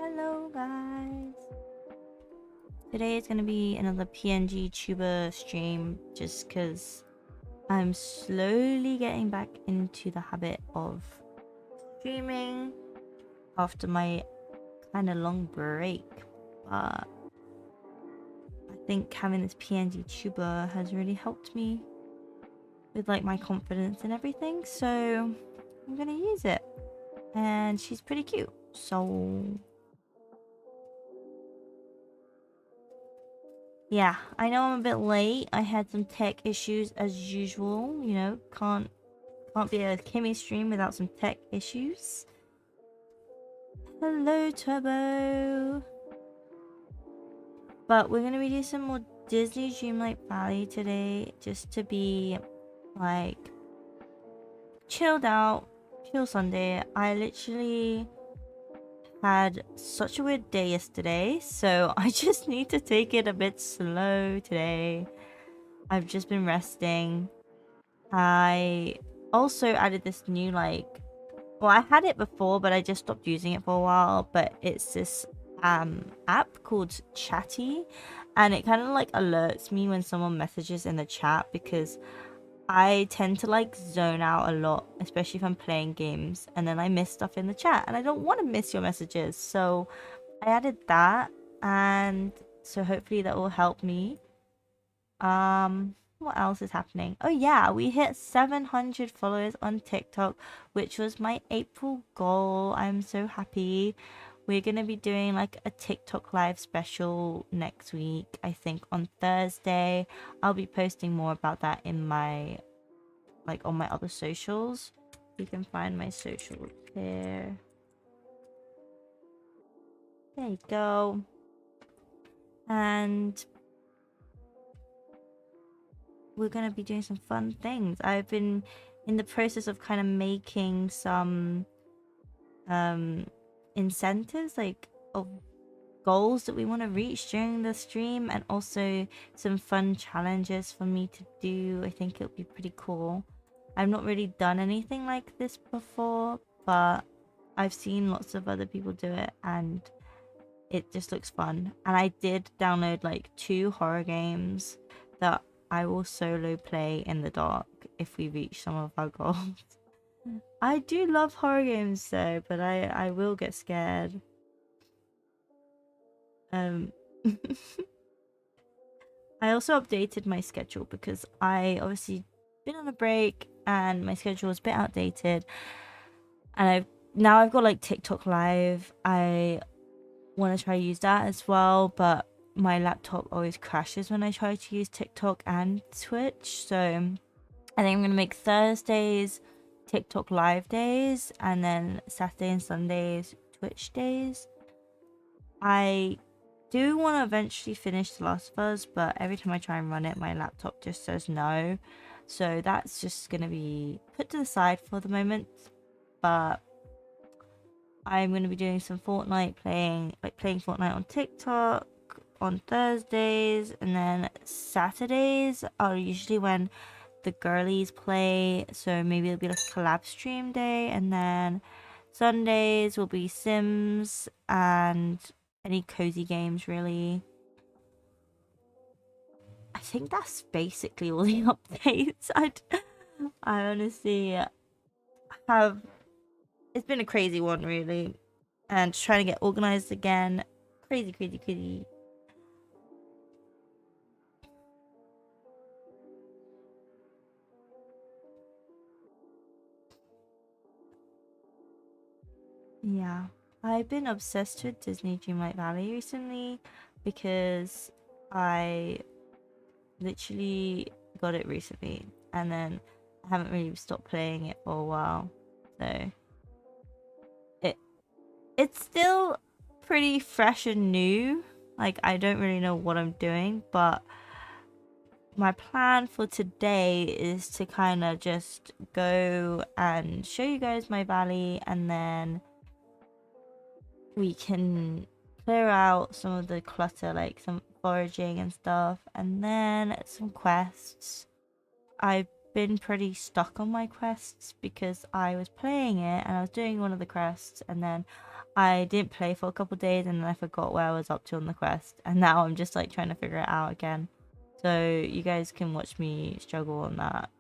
Hello guys. Today is gonna be another PNG tuber stream just because I'm slowly getting back into the habit of streaming after my kind of long break. But I think having this PNG tuber has really helped me with like my confidence and everything. So I'm gonna use it. And she's pretty cute. So yeah, I know I'm a bit late. I had some tech issues as usual. You know, can't be a Kimmy stream without some tech issues. Hello, Turbo. But we're gonna be doing some more Disney Dreamlight Valley today, just to be like chilled out, chill Sunday. I literally had such a weird day yesterday, so I just need to take it a bit slow today. I've just been resting. I also added this new well, I had it before, but I just stopped using it for a while. But it's this app called Chatty, and it kind of like alerts me when someone messages in the chat because I tend to like zone out a lot, especially if I'm playing games, and then I miss stuff in the chat, and I don't want to miss your messages. So I added that, and so hopefully that will help me. What else is happening? Oh yeah, we hit 700 followers on TikTok, which was my April goal. I'm so happy. We're gonna be doing like a TikTok live special next week, I think on Thursday. I'll be posting more about that in my on my other socials. You can find my socials here. There you go. And we're gonna be doing some fun things. I've been in the process of kind of making some incentives of goals that we want to reach during the stream, and also some fun challenges for me to do. I think it'll be pretty cool. I've not really done anything like this before, but I've seen lots of other people do it and it just looks fun. And I did download like 2 horror games that I will solo play in the dark if we reach some of our goals. I do love horror games though, but I will get scared. Um I also updated my schedule because I obviously been on a break and my schedule was a bit outdated. And I've got like TikTok live. I want to try use that as well, but my laptop always crashes when I try to use TikTok and Twitch. So I think I'm gonna make Thursdays TikTok live days, and then Saturday and Sundays Twitch days. I do want to eventually finish The Last of Us, but every time I try and run it, my laptop just says no. So that's just gonna be put to the side for the moment. But I'm gonna be doing some Fortnite playing Fortnite on TikTok on Thursdays, and then Saturdays are usually when the girlies play, so maybe it'll be like a collab stream day, and then Sundays will be Sims and any cozy games really. I think that's basically all the updates. I honestly have, it's been a crazy one really, and trying to get organized again. Crazy, crazy, crazy. Yeah, I've been obsessed with Disney Dreamlight Valley recently because I literally got it recently, and then I haven't really stopped playing it for a while. So it it's still pretty fresh and new. Like I don't really know what I'm doing, but my plan for today is to kind of just go and show you guys my valley, and then we can clear out some of the clutter, like some foraging and stuff, and then some quests. I've been pretty stuck on my quests because I was playing it and I was doing one of the quests, and then I didn't play for a couple days and then I forgot where I was up to on the quest. And now I'm just like trying to figure it out again. So you guys can watch me struggle on that.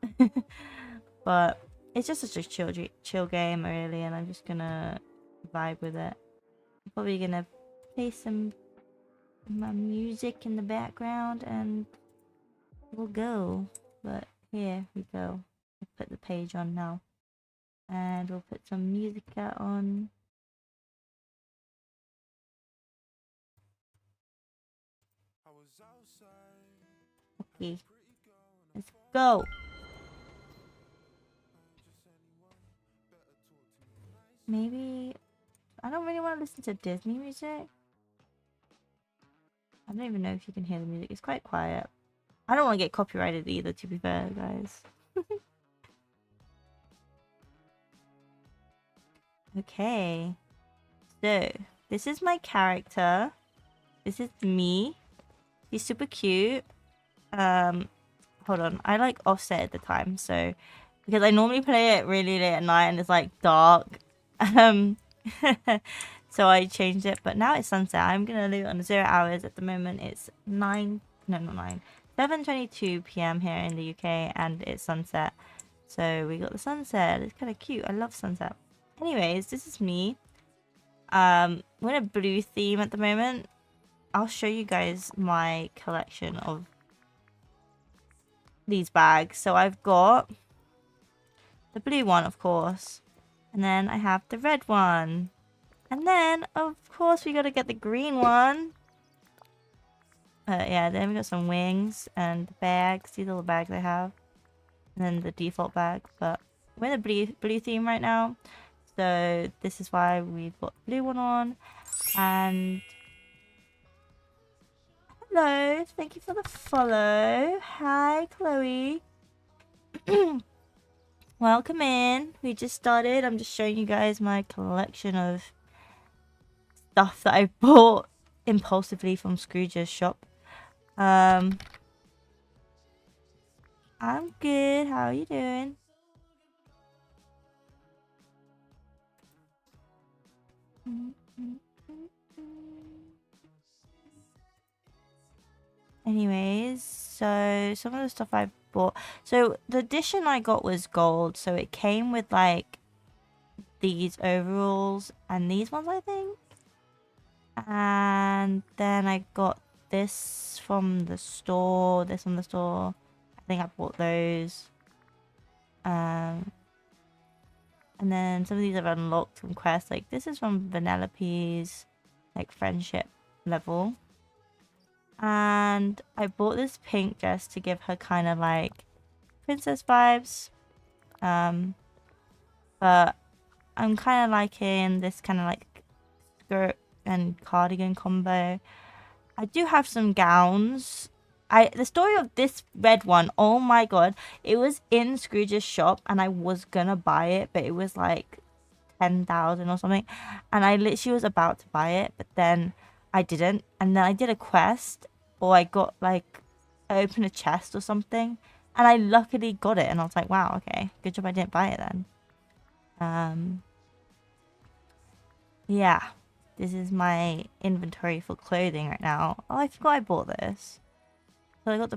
But it's just such a chill game really, and I'm just gonna vibe with it. I'm probably gonna play some my music in the background and we'll go. But here we go. I'll put the page on now. And we'll put some music on. Okay. Let's go. Maybe I don't really want to listen to Disney music. I don't even know if you can hear the music. It's quite quiet. I don't want to get copyrighted either, to be fair, guys. Okay. So, this is my character. This is me. He's super cute. Hold on. I like offset at the time, so because I normally play it really late at night and it's like dark. Um so I changed it, but now it's sunset. I'm gonna leave it on 0 hours. At the moment it's 7:22 p.m. here in the UK and it's sunset. So we got the sunset. It's kind of cute. I love sunset. Anyways, this is me. We're in a blue theme at the moment. I'll show you guys my collection of these bags. So I've got the blue one, of course, and then I have the red one, and then of course we gotta get the green one. Yeah, then we got some wings and bags. These are the bags I have, and then the default bag. But we're in the blue theme right now, so this is why we've got the blue one on. And hello, thank you for the follow. Hi, Chloe. Welcome in. We just started. I'm just showing you guys my collection of stuff that I bought impulsively from Scrooge's shop. I'm good. How are you doing? Anyways, so some of the stuff I bought. So the edition I got was gold. So it came with like these overalls and these ones, I think. And then I got this from the store. This from the store. I think I bought those. And then some of these I've unlocked from quests. Like this is from Vanellope's like friendship level. And I bought this pink dress to give her kind of like princess vibes. But I'm kind of liking this kind of like skirt and cardigan combo. I do have some gowns. The story of this red one, oh my god, it was in Scrooge's shop and I was gonna buy it, but it was like 10,000 or something, and I literally was about to buy it, but then I didn't, and then I did a quest, or I got like I opened a chest or something, and I luckily got it, and I was like, wow, okay, good job I didn't buy it then. Yeah, this is my inventory for clothing right now. Oh, I forgot I bought this. So I got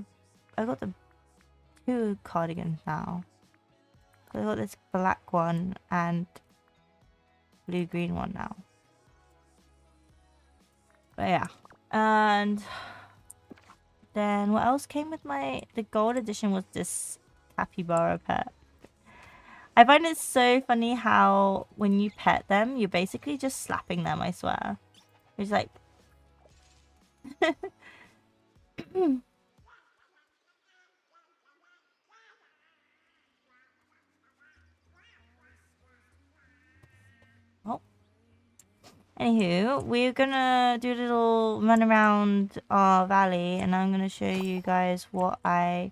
the 2 cardigans now. So I got this black one and blue green one now. But yeah. And then what else came with the gold edition was this capybara pet. I find it so funny how when you pet them, you're basically just slapping them, I swear. It's like oh. Anywho, we're gonna do a little run around our valley and I'm gonna show you guys what I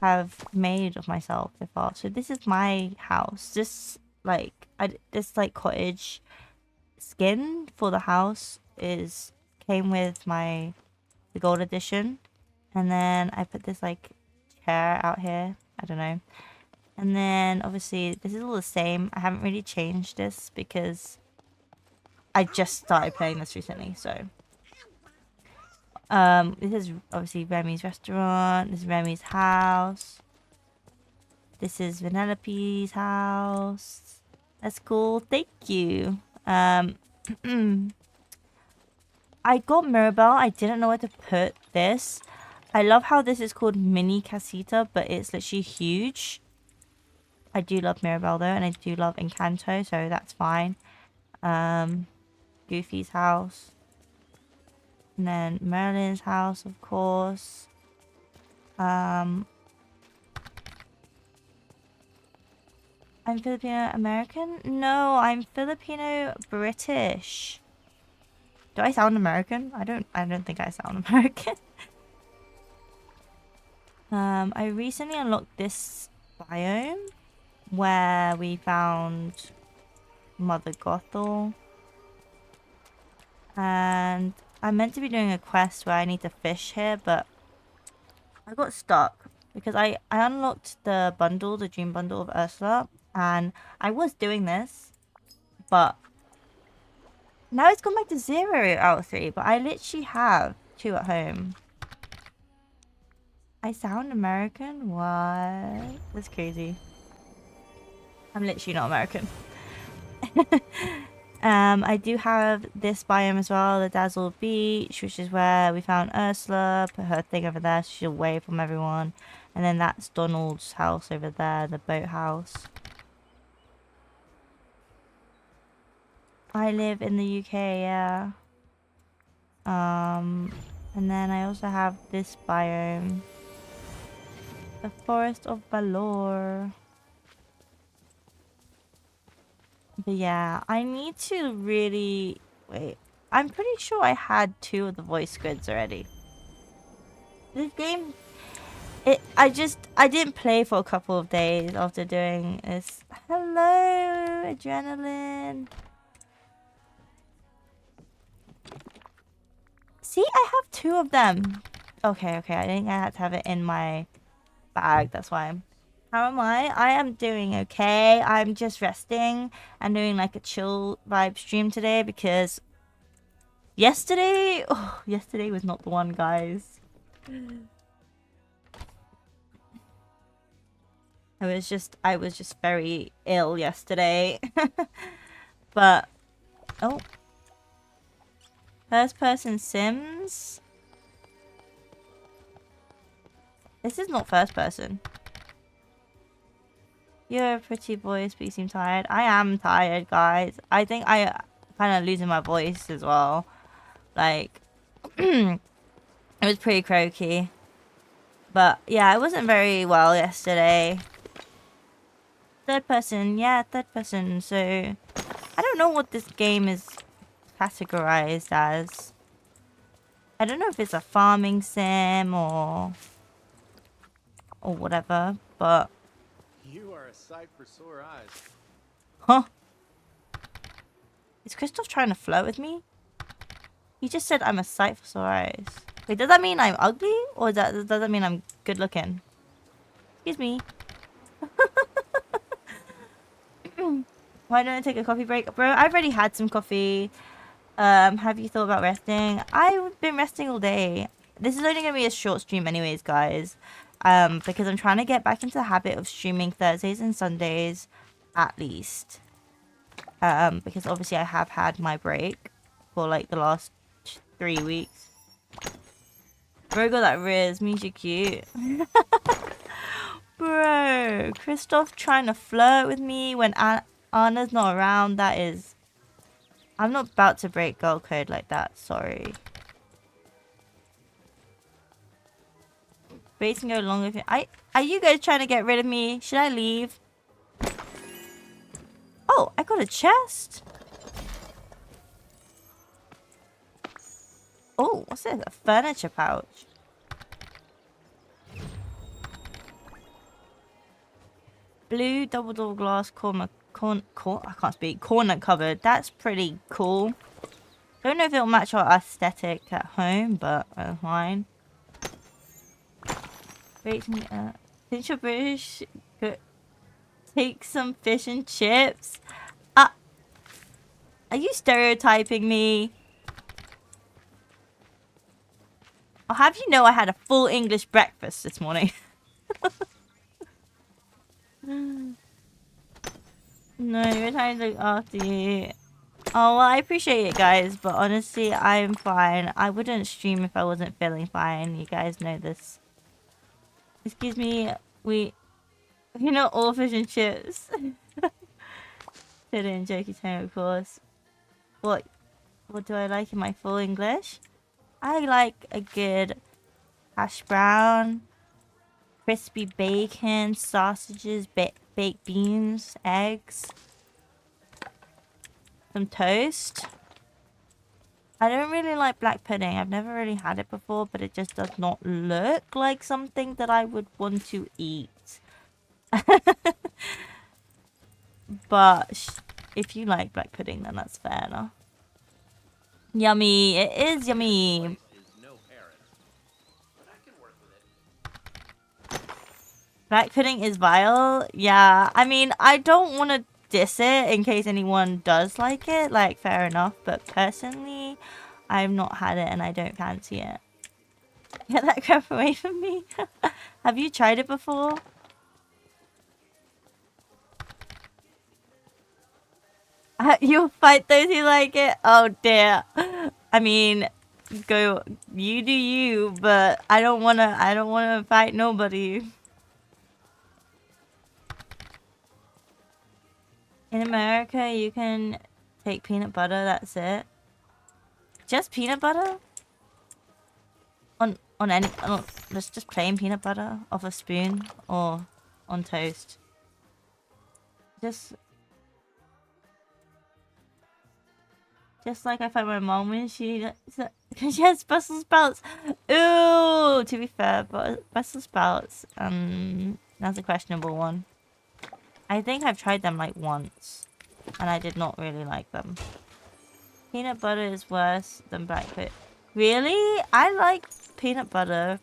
have made of myself so far. So this is my house. This like cottage skin for the house came with the gold edition, and then I put this like chair out here. I don't know. And then obviously this is all the same. I haven't really changed this because I just started playing this recently, so. This is obviously Remy's restaurant. This is Remy's house. This is Vanellope's house. That's cool. Thank you. I got Mirabelle. I didn't know where to put this. I love how this is called Mini Casita, but it's literally huge. I do love Mirabelle though, and I do love Encanto, so that's fine. Goofy's house. And then Merlin's house, of course. I'm Filipino American? No, I'm Filipino British. Do I sound American? I don't think I sound American. I recently unlocked this biome where we found Mother Gothel. And I'm meant to be doing a quest where I need to fish here, but I got stuck because I unlocked the bundle, the dream bundle of Ursula, and I was doing this, but now it's gone back to 0 out of 3, but I literally have 2 at home. I sound American? What? That's crazy. I'm literally not American. I do have this biome as well, the Dazzle Beach, which is where we found Ursula, put her thing over there so she's away from everyone. And then that's Donald's house over there, the boathouse. I live in the UK, yeah. And then I also have this biome. The Forest of Balor. But yeah, I need to really... Wait, I'm pretty sure I had 2 of the voice grids already. This game... I didn't play for a couple of days after doing this. Hello, Adrenaline. See, I have 2 of them. Okay, I think I had to have it in my bag, that's why. How am I? I am doing okay. I'm just resting and doing like a chill vibe stream today because yesterday was not the one, guys. I was just very ill yesterday. But oh, first person Sims. This is not first person. You're a pretty voice, but you seem tired. I am tired, guys. I think I kind of losing my voice as well. Like, it was pretty croaky. But yeah, I wasn't very well yesterday. Third person, yeah, third person. So, I don't know what this game is categorized as. I don't know if it's a farming sim or whatever, but... You are a sight for sore eyes. Huh? Is Christoph trying to flirt with me? He just said I'm a sight for sore eyes. Wait, does that mean I'm ugly? Or does that mean I'm good looking? Excuse me. Why don't I take a coffee break? Bro, I've already had some coffee. Have you thought about resting? I've been resting all day. This is only going to be a short stream anyways, guys. Because I'm trying to get back into the habit of streaming Thursdays and Sundays at least. Because obviously I have had my break for like the last 3 weeks. Bro got that Riz, means you're cute. Bro, Christoph trying to flirt with me when Anna's not around, that is... I'm not about to break girl code like that, sorry. Breaks can go longer if you... Are you guys trying to get rid of me? Should I leave? Oh, I got a chest. Oh, what's this? A furniture pouch. Blue double door glass corner I can't speak. Corner cupboard. That's pretty cool. Don't know if it'll match our aesthetic at home, but fine. Wait, since you're British, take some fish and chips. Are you stereotyping me? I'll have you know I had a full English breakfast this morning. No, you're trying to look after you. Oh, well, I appreciate it, guys, but honestly, I'm fine. I wouldn't stream if I wasn't feeling fine. You guys know this. Excuse me, you're not all fish and chips. Put it in jokey tone, of course. What do I like in my full English? I like a good hash brown, crispy bacon, sausages, baked beans, eggs, some toast. I don't really like black pudding. I've never really had it before, but it just does not look like something that I would want to eat. But if you like black pudding, then that's fair enough. Yummy. It is yummy. Black pudding is vile. Yeah, I mean, I don't want to diss it in case anyone does like it. Like, fair enough. But personally, I've not had it and I don't fancy it. Get that crap away from me. Have you tried it before? You'll fight those who like it? Oh dear. I mean, go, you do you, but I don't wanna fight nobody. In America, you can take peanut butter, that's it. Just peanut butter? Just plain peanut butter off a spoon or on toast. Just like I find my mom when she has Brussels sprouts. Ooh, to be fair, but Brussels sprouts, that's a questionable one. I think I've tried them like once, and I did not really like them. Peanut butter is worse than black pudding. Really? I like peanut butter.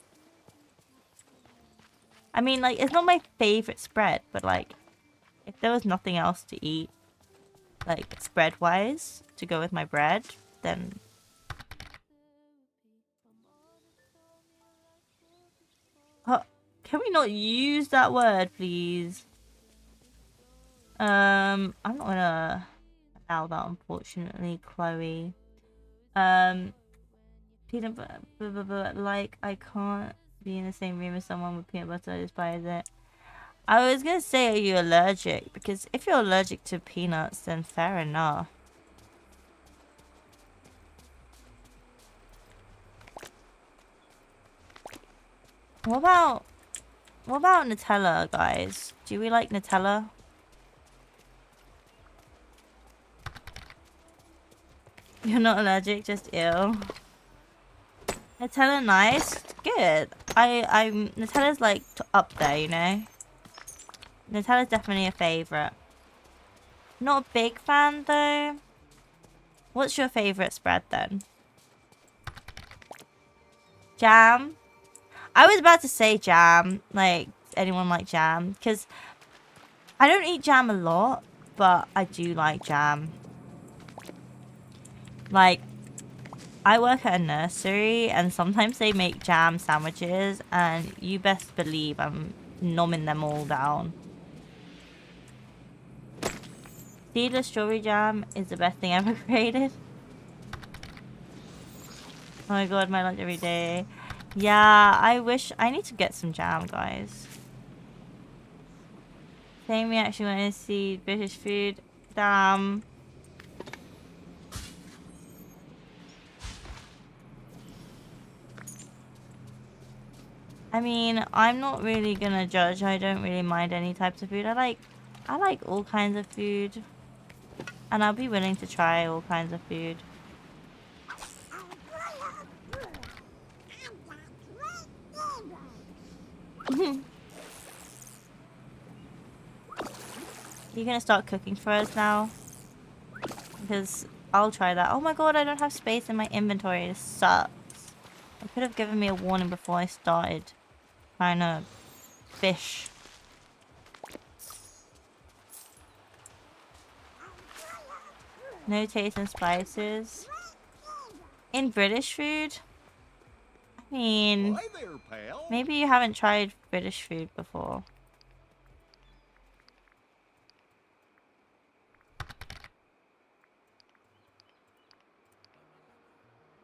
I mean, like, it's not my favorite spread, but like, if there was nothing else to eat, like, spread-wise, to go with my bread, then... Can we not use that word, please? I'm not gonna allow that, unfortunately, Chloe. Peanut butter, like, I can't be in the same room as someone with peanut butter, I despise it. I was gonna say, are you allergic? Because if you're allergic to peanuts, then fair enough. What about Nutella, guys? Do we like Nutella? You're not allergic, just ill. Nutella nice? Good. Nutella's like up there, you know? Nutella's definitely a favorite. Not a big fan though. What's your favorite spread then? Jam? I was about to say jam. Like, anyone like jam? Because I don't eat jam a lot, but I do like jam. Like, I work at a nursery and sometimes they make jam sandwiches and you best believe I'm nomming them all down. Seedless strawberry jam is the best thing ever created. Oh my god, my lunch every day. Yeah, I need to get some jam, guys. Same reaction when I see British food. Damn. I mean, I'm not really gonna judge. I don't really mind any types of food. I like all kinds of food. And I'll be willing to try all kinds of food. You're gonna start cooking for us now? Because I'll try that. Oh my god, I don't have space in my inventory. This sucks. It could have given me a warning before I started trying to fish. No taste and spices. In British food? I mean, Hi there, pal. maybe you haven't tried British food before.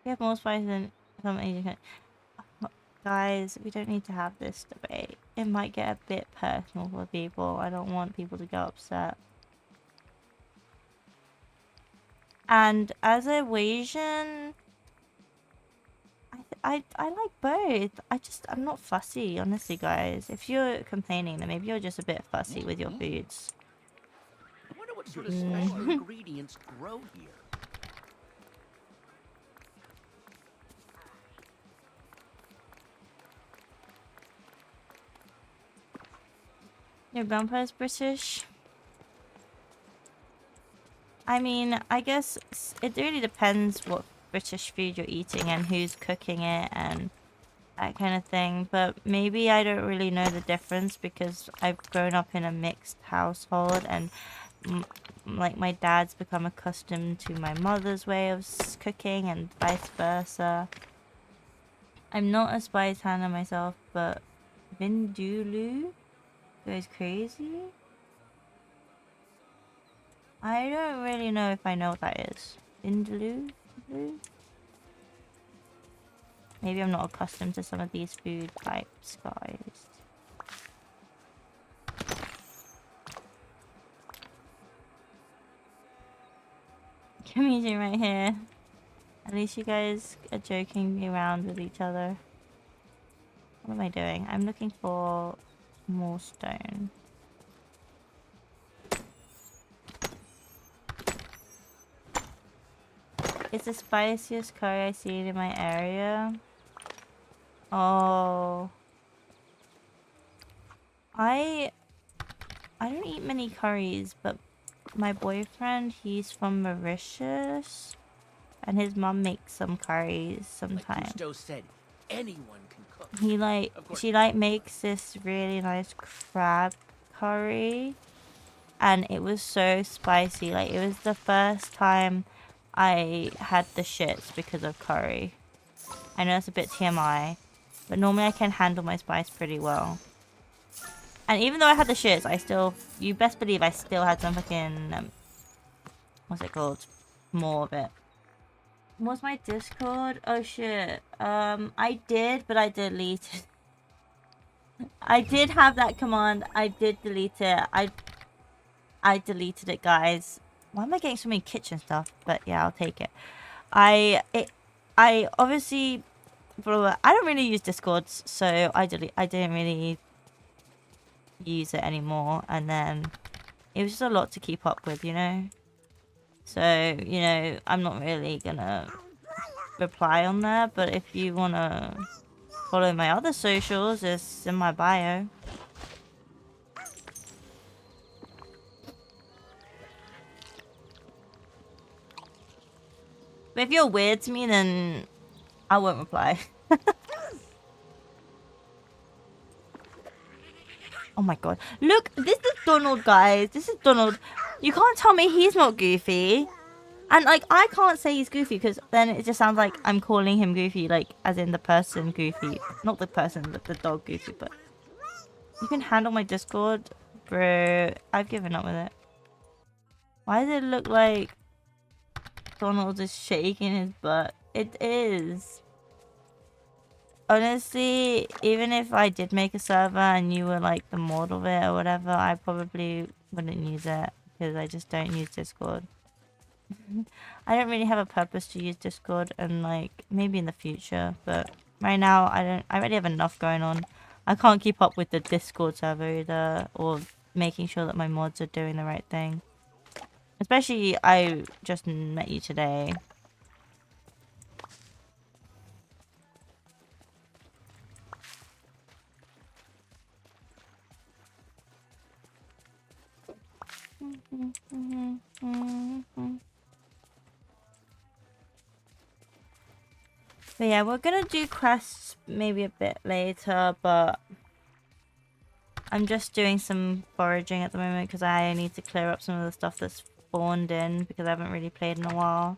We have more spices than some Asian countries. Guys, we don't need to have this debate. It might get a bit personal for people. I don't want people to get upset. And as a Asian, I like both. I'm not fussy, honestly, guys. If you're complaining, then maybe you're just a bit fussy with your foods. I wonder what sort of special ingredients grow here. Your grandpa's British? I mean, I guess it really depends what British food you're eating and who's cooking it and that kind of thing. But maybe I don't really know the difference because I've grown up in a mixed household and like my dad's become accustomed to my mother's way of cooking and vice versa. I'm not a spice handler myself, but Vindaloo goes crazy. I don't really know if I know what that is. Vindaloo? Maybe I'm not accustomed to some of these food types, guys. Comedian right here. At least you guys are joking around with each other. What am I doing? I'm looking for more stone. It's the spiciest curry I've seen in my area. Oh. I don't eat many curries, but my boyfriend, he's from Mauritius. And his mom makes some curries sometimes. Like Gusteau said, anyone can cook. She makes this really nice crab curry. And it was so spicy. Like, it was the first time I had the shits because of curry. I know it's a bit TMI, but normally I can handle my spice pretty well. And even though I had the shits, you best believe I still had some fucking, what's it called? More of it. What's my Discord? Oh shit. I did, but I deleted. I did have that command. I did delete it. I deleted it, guys. Why am I getting so many kitchen stuff? But yeah, I'll take it. I obviously, I don't really use Discords, so I didn't really use it anymore. And then it was just a lot to keep up with, you know. So, you know, I'm not really gonna reply on there, but if you wanna follow my other socials, it's in my bio. But if you're weird to me, then I won't reply. Oh my god. Look, this is Donald, guys. This is Donald. You can't tell me he's not goofy. And, like, I can't say he's goofy because then it just sounds like I'm calling him goofy, like, as in the person goofy. Not the person, but the dog goofy, but... You can handle my Discord? Bro, I've given up with it. Why does it look like Donald is shaking his butt? It is. Honestly, even if I did make a server and you were, like, the mod of it or whatever, I probably wouldn't use it because I just don't use Discord. I don't really have a purpose to use Discord, and like maybe in the future, but right now I already have enough going on. I can't keep up with the Discord server either, or making sure that my mods are doing the right thing. Especially I just met you today. But yeah, we're gonna do quests maybe a bit later, but I'm just doing some foraging at the moment because I need to clear up some of the stuff that's spawned in because I haven't really played in a while.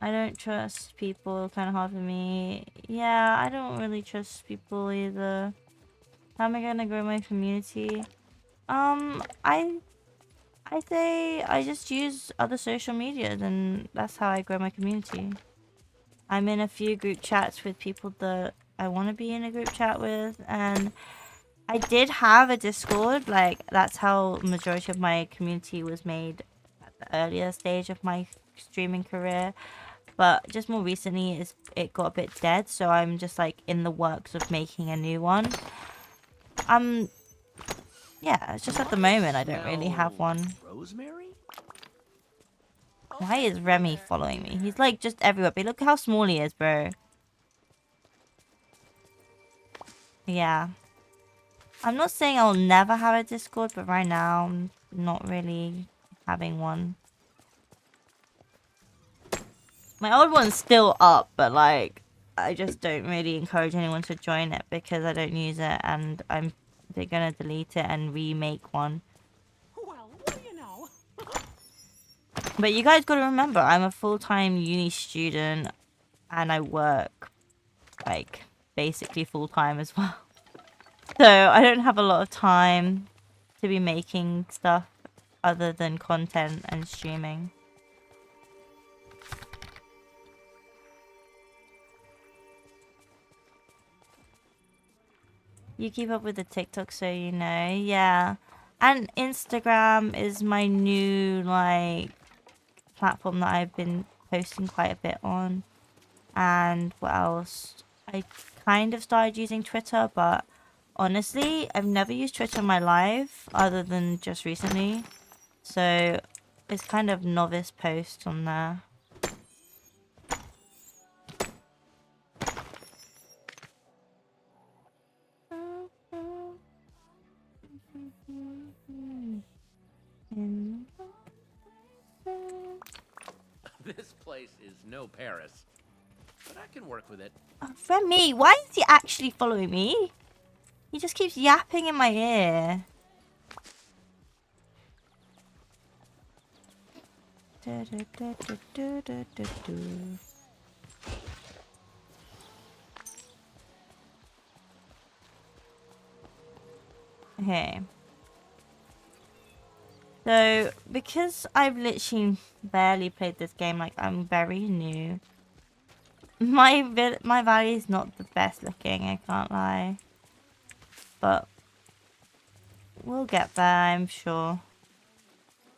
I don't trust people, kind of hard for me. Yeah, I don't really trust people either. How am I gonna grow my community? I say I just use other social medias and that's how I grow my community. I'm in a few group chats with people that I want to be in a group chat with, and I did have a Discord. Like, that's how majority of my community was made at the earlier stage of my streaming career. But just more recently, it got a bit dead, so I'm just like in the works of making a new one. Yeah, it's just at the moment I don't really have one. Rosemary? Why is Remy following me? He's like just everywhere. But look how small he is, bro. Yeah. I'm not saying I'll never have a Discord, but right now I'm not really having one. My old one's still up, but like I just don't really encourage anyone to join it because I don't use it, and they're gonna delete it and remake one. Well, what do you know? But you guys gotta remember, I'm a full-time uni student and I work like basically full-time as well. So I don't have a lot of time to be making stuff other than content and streaming. You keep up with the TikTok, so you know. Yeah. And Instagram is my new like platform that I've been posting quite a bit on. And what else? I kind of started using Twitter, but honestly, I've never used Twitter in my life other than just recently. So it's kind of novice posts on there. This place is no Paris, but I can work with it. Oh, Remy, why is he actually following me? He just keeps yapping in my ear. Okay. So, because I've literally barely played this game, like I'm very new. My valley is not the best looking, I can't lie. But we'll get there, I'm sure.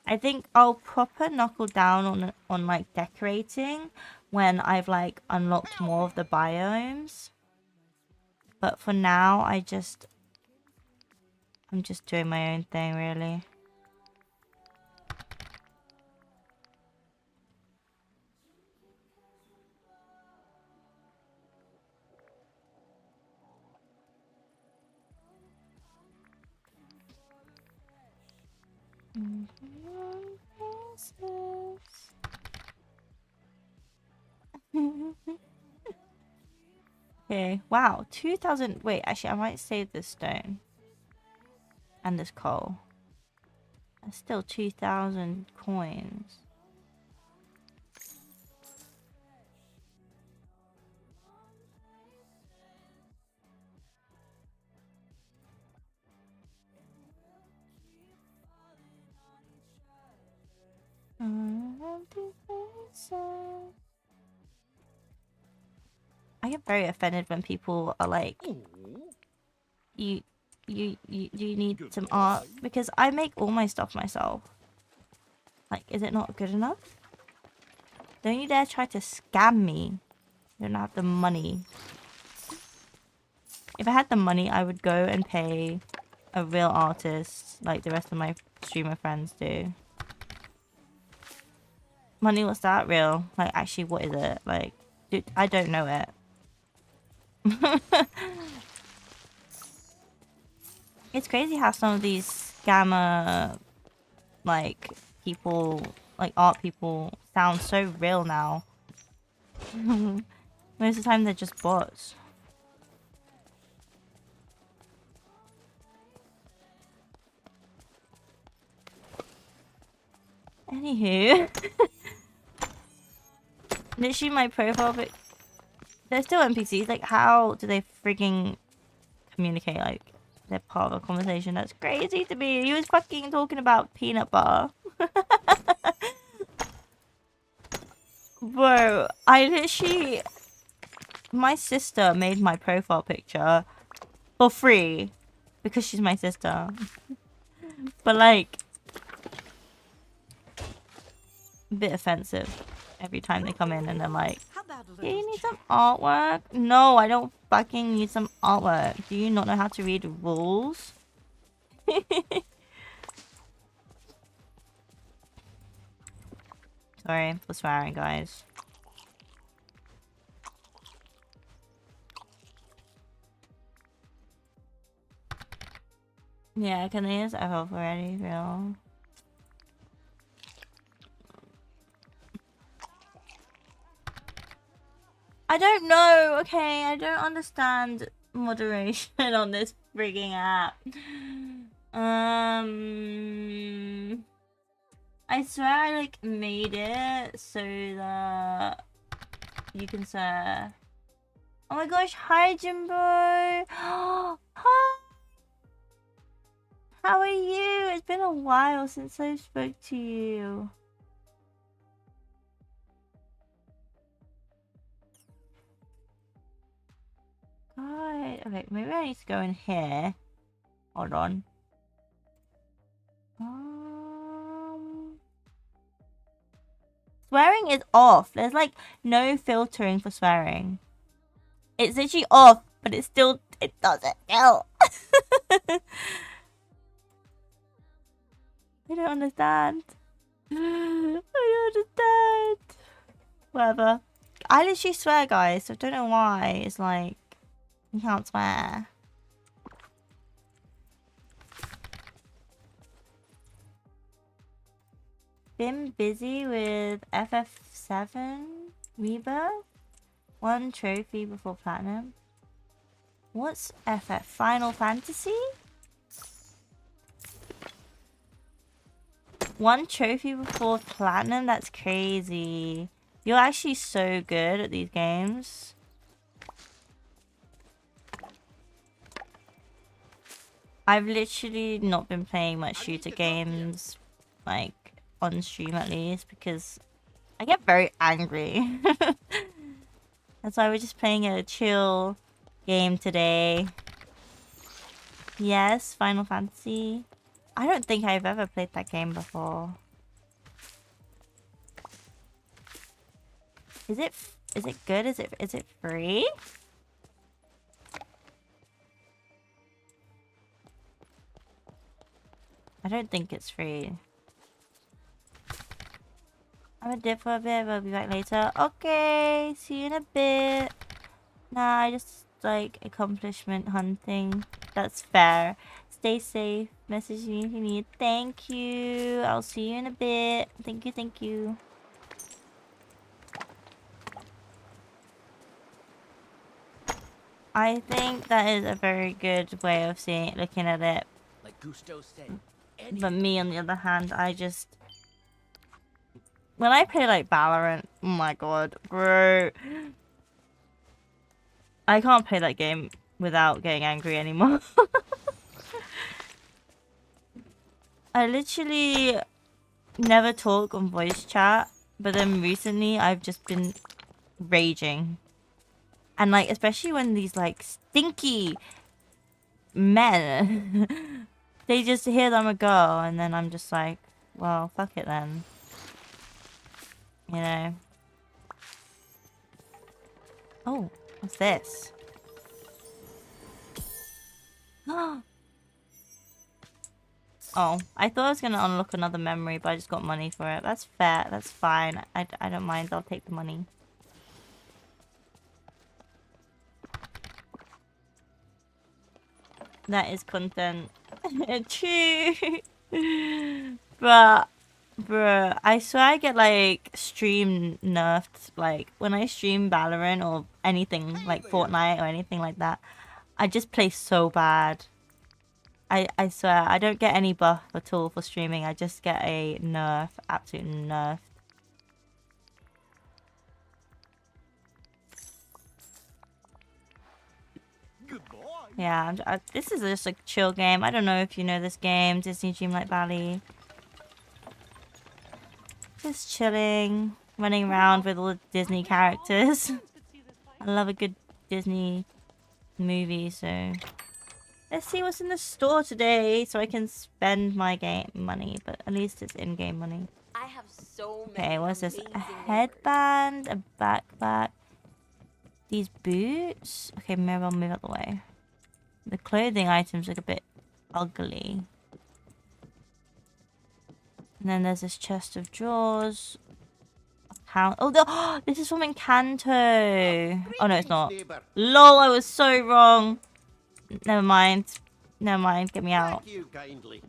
I think I'll proper knuckle down on like decorating when I've like unlocked more of the biomes. But for now, I'm just doing my own thing, really. Okay, wow, 2,000. Wait, actually, I might save this stone and this coal. That's still 2,000 coins. I get very offended when people are like, you need some art, because I make all my stuff myself. Like, is it not good enough? Don't you dare try to scam me. You don't have the money. If I had the money, I would go and pay a real artist like the rest of my streamer friends do. Money, what's that? Real? Like, actually, what is it? Like, dude, I don't know it. It's crazy how some of these scammer, like, people, like, art people sound so real now. Most of the time, they're just bots. Anywho. Literally my profile, but they're still NPCs. Like, how do they freaking communicate? Like, they're part of a conversation. That's crazy to me. He was fucking talking about peanut butter. Bro, I literally... My sister made my profile picture for free because she's my sister. But like, a bit offensive every time they come in and they're like, do you need some artwork? No, I don't fucking need some artwork. Do you not know how to read rules? Sorry for swearing, guys. Yeah, can they use FF already? Real? I don't know, okay? I don't understand moderation on this frigging app. I swear I like made it so that you can say, oh my gosh, hi Jimbo! Hi! How are you? It's been a while since I spoke to you. God. Okay, maybe I need to go in here. Hold on. Swearing is off. There's like no filtering for swearing. It's literally off, but it doesn't help. I don't understand. I don't understand. Whatever. I literally swear, guys, so I don't know why. It's like, you can't swear. Been busy with FF7 Rebirth. 1 trophy before platinum. What's FF? Final Fantasy? 1 trophy before platinum? That's crazy. You're actually so good at these games. I've literally not been playing much shooter games, like, on stream at least, because I get very angry. That's why we're just playing a chill game today. Yes, Final Fantasy. I don't think I've ever played that game before. Is it good? Is it free? I don't think it's free. I'm gonna dip for a bit, but I'll be back later. Okay, see you in a bit. Nah, I just like accomplishment hunting. That's fair. Stay safe. Message me if you need. Thank you. I'll see you in a bit. Thank you, thank you. I think that is a very good way of looking at it. Like Gusto said. But me, on the other hand, when I play like Valorant, oh my god, bro. I can't play that game without getting angry anymore. I literally never talk on voice chat, but then recently I've just been raging. And like, especially when these like stinky men, they just hear that I'm a girl, and then I'm just like, well, fuck it then. You know? Oh, what's this? Oh, I thought I was gonna unlock another memory, but I just got money for it. That's fair. That's fine. I don't mind. I'll take the money. That is content. True. But, bruh, I swear I get like stream nerfed. Like when I stream Valorant or anything like Fortnite or anything like that, I just play so bad. I swear, I don't get any buff at all for streaming. I just get a nerf, absolute nerf. Yeah, this is just a chill game. I don't know if you know this game, Disney Dreamlight Valley. Just chilling, running around with all the Disney characters. I love a good Disney movie, so let's see what's in the store today so I can spend my game money, but at least it's in-game money. I have so many. Okay, what's this? A amazing headband, a backpack, these boots. Okay, maybe I'll move out the way. The clothing items look a bit ugly. And then there's this chest of drawers. Oh, this is from Encanto. Oh, no, it's not. Lol, I was so wrong. Never mind. Never mind. Get me out. Thank you kindly.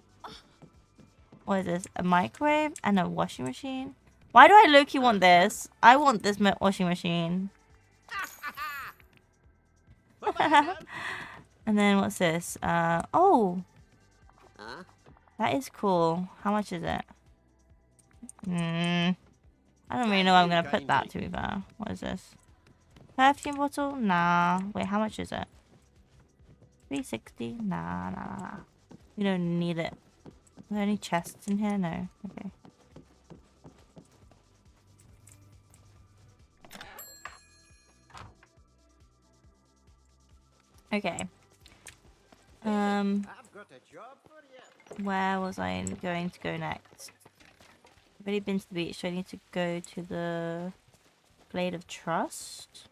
What is this? A microwave and a washing machine? Why do I low-key want this? I want this washing machine. And then what's this? Oh. Huh? That is cool. How much is it? I don't really know where I'm going to put that, to be fair. What is this? Perfume bottle? Nah. Wait, how much is it? 360? Nah. We don't need it. Are there any chests in here? No. Okay. Okay. I've got a job for you. Where was I going to go next? I've already been to the beach, so I need to go to the Blade of Trust.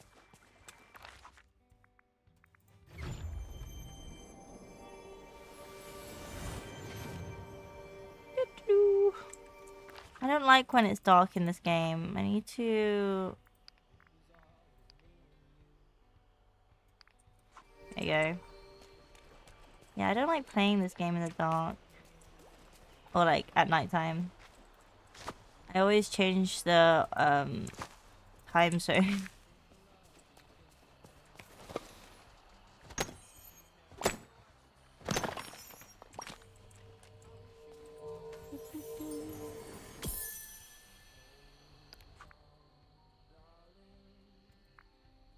I don't like when it's dark in this game. I need to... There you go. Yeah, I don't like playing this game in the dark. Or like at nighttime. I always change the time zone.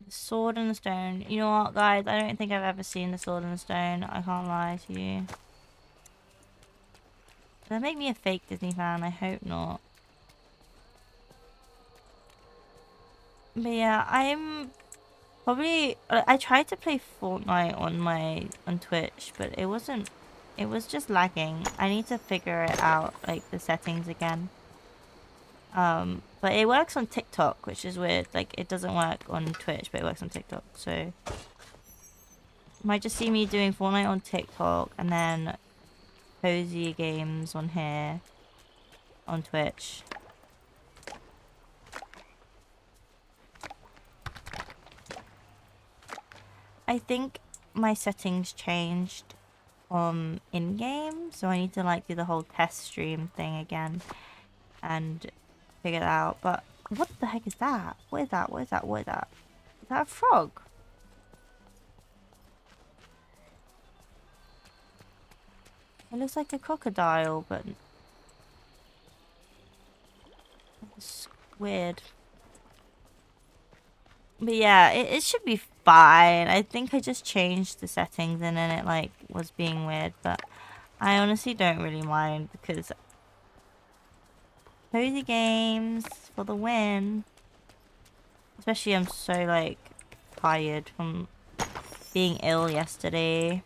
Sword and the Stone. You know what, guys? I don't think I've ever seen the Sword and the Stone. I can't lie to you. Does that make me a fake Disney fan? I hope not. But yeah, I'm probably... I tried to play Fortnite on Twitch, but it wasn't... It was just lagging. I need to figure it out, like the settings again. But it works on TikTok, which is weird. Like, it doesn't work on Twitch, but it works on TikTok. So, you might just see me doing Fortnite on TikTok and then Cozy Games on here on Twitch. I think my settings changed in-game, so I need to like do the whole test stream thing again and figure it out. But what the heck is that? What is that? What is that? What is that? Is that a frog? It looks like a crocodile, but it's weird. But yeah, it should be fine. I think I just changed the settings and then it like was being weird, but I honestly don't really mind because Cozy Games for the win. Especially I'm so like tired from being ill yesterday.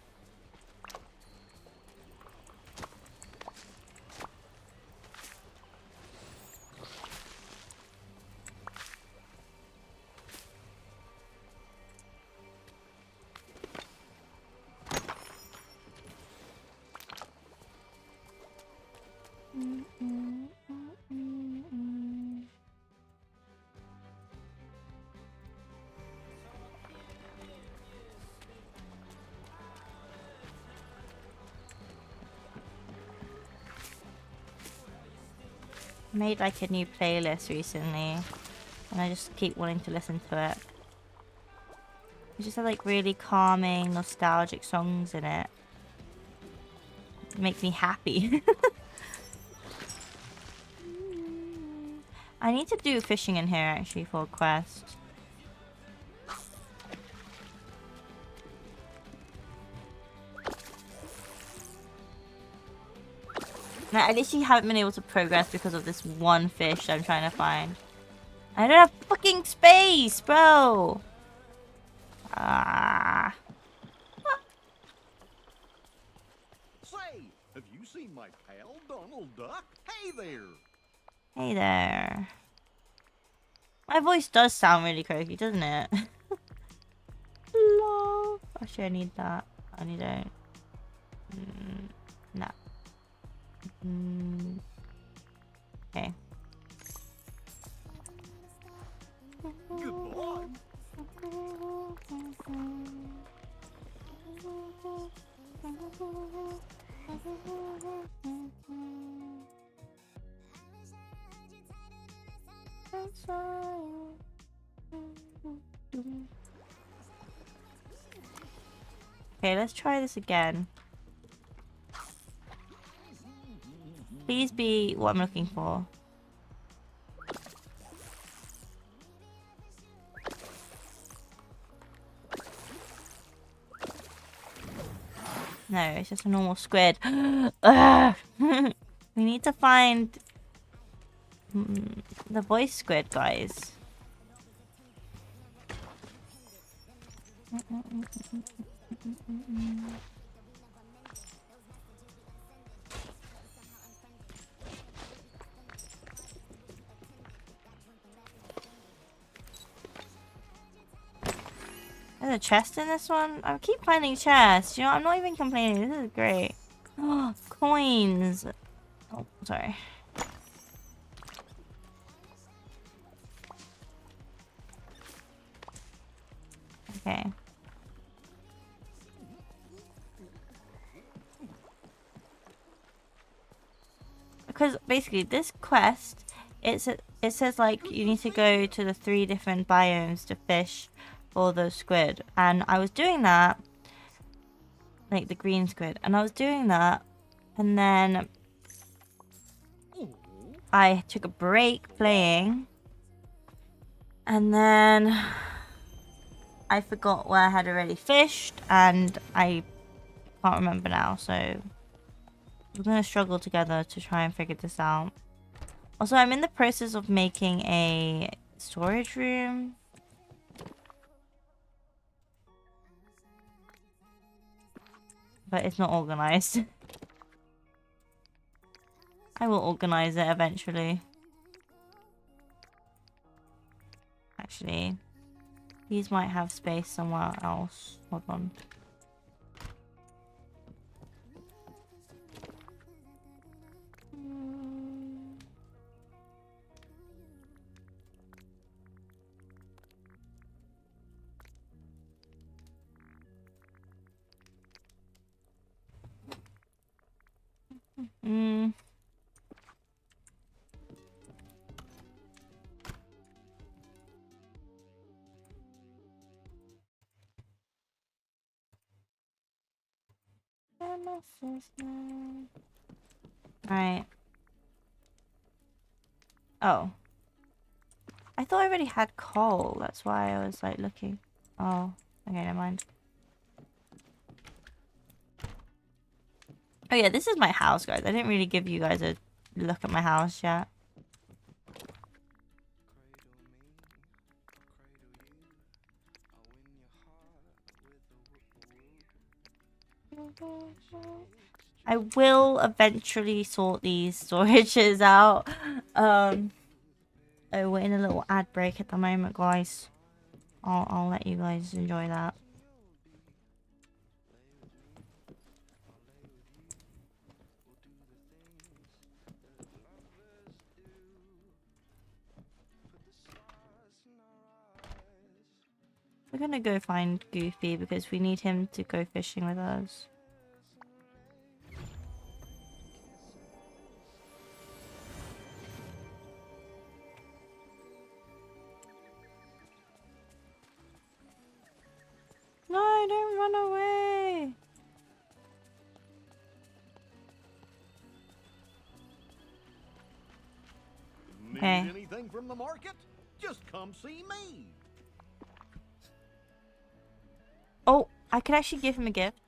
Made like a new playlist recently and I just keep wanting to listen to it. It just had like really calming, nostalgic songs in it. It makes me happy. I need to do fishing in here actually for a quest. Now, I literally haven't been able to progress because of this one fish I'm trying to find. I don't have fucking space, bro! Ah. Say, have you seen my pal, Donald Duck? Hey there! Hey there. My voice does sound really croaky, doesn't it? Hello. Actually, I need that. I need a... no. Okay. Goodbye. Okay, let's try this again. Please be what I'm looking for. No, it's just a normal squid. Ugh. We need to find the voice squid, guys. There's a chest in this one. I keep finding chests. You know, I'm not even complaining. This is great. Oh, coins. Oh, sorry. Okay. Because basically this quest, it says like you need to go to the 3 different biomes to fish for the squid, and I was doing that, like the green squid, and I was doing that, and then I took a break playing, and then I forgot where I had already fished, and I can't remember now, so we're gonna struggle together to try and figure this out. Also, I'm in the process of making a storage room. But it's not organized. I will organize it eventually. Actually, these might have space somewhere else. Hold on. Hmm. Alright. Oh. I thought I already had coal. That's why I was like looking. Oh. Okay, never mind. Oh yeah, this is my house, guys. I didn't really give you guys a look at my house yet. I will eventually sort these storages out. Oh, we're in a little ad break at the moment, guys. I'll let you guys enjoy that. We're gonna go find Goofy because we need him to go fishing with us. No, don't run away! Okay. Need anything from the market? Just come see me. Oh, I could actually give him a gift.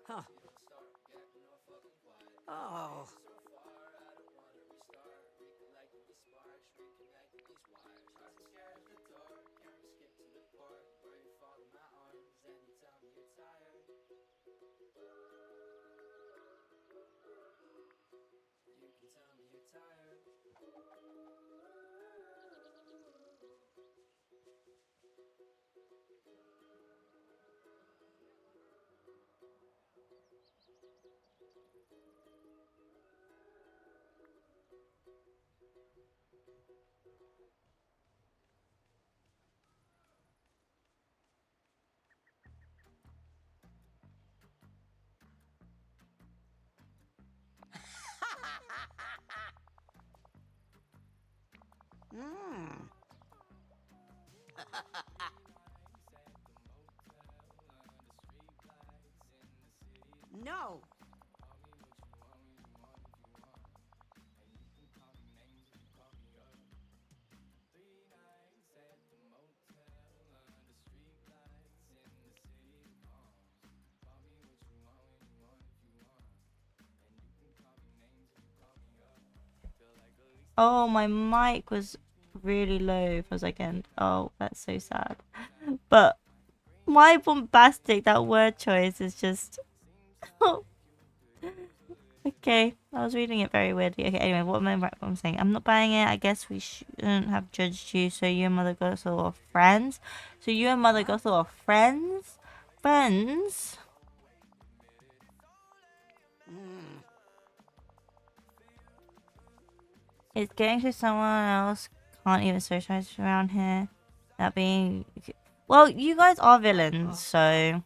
Huh. Oh. Mm. No. Oh, my mic was really low for a second. Oh, that's so sad. But my bombastic, that word choice is just... Okay, I was reading it very weirdly. Okay, anyway, what I'm saying? I'm not buying it. I guess we shouldn't have judged you. So you and Mother Gothel are friends. So you and Mother Gothel are friends? Friends? Hmm. It's getting to someone else. Can't even socialize around here. That being... Well, you guys are villains, so...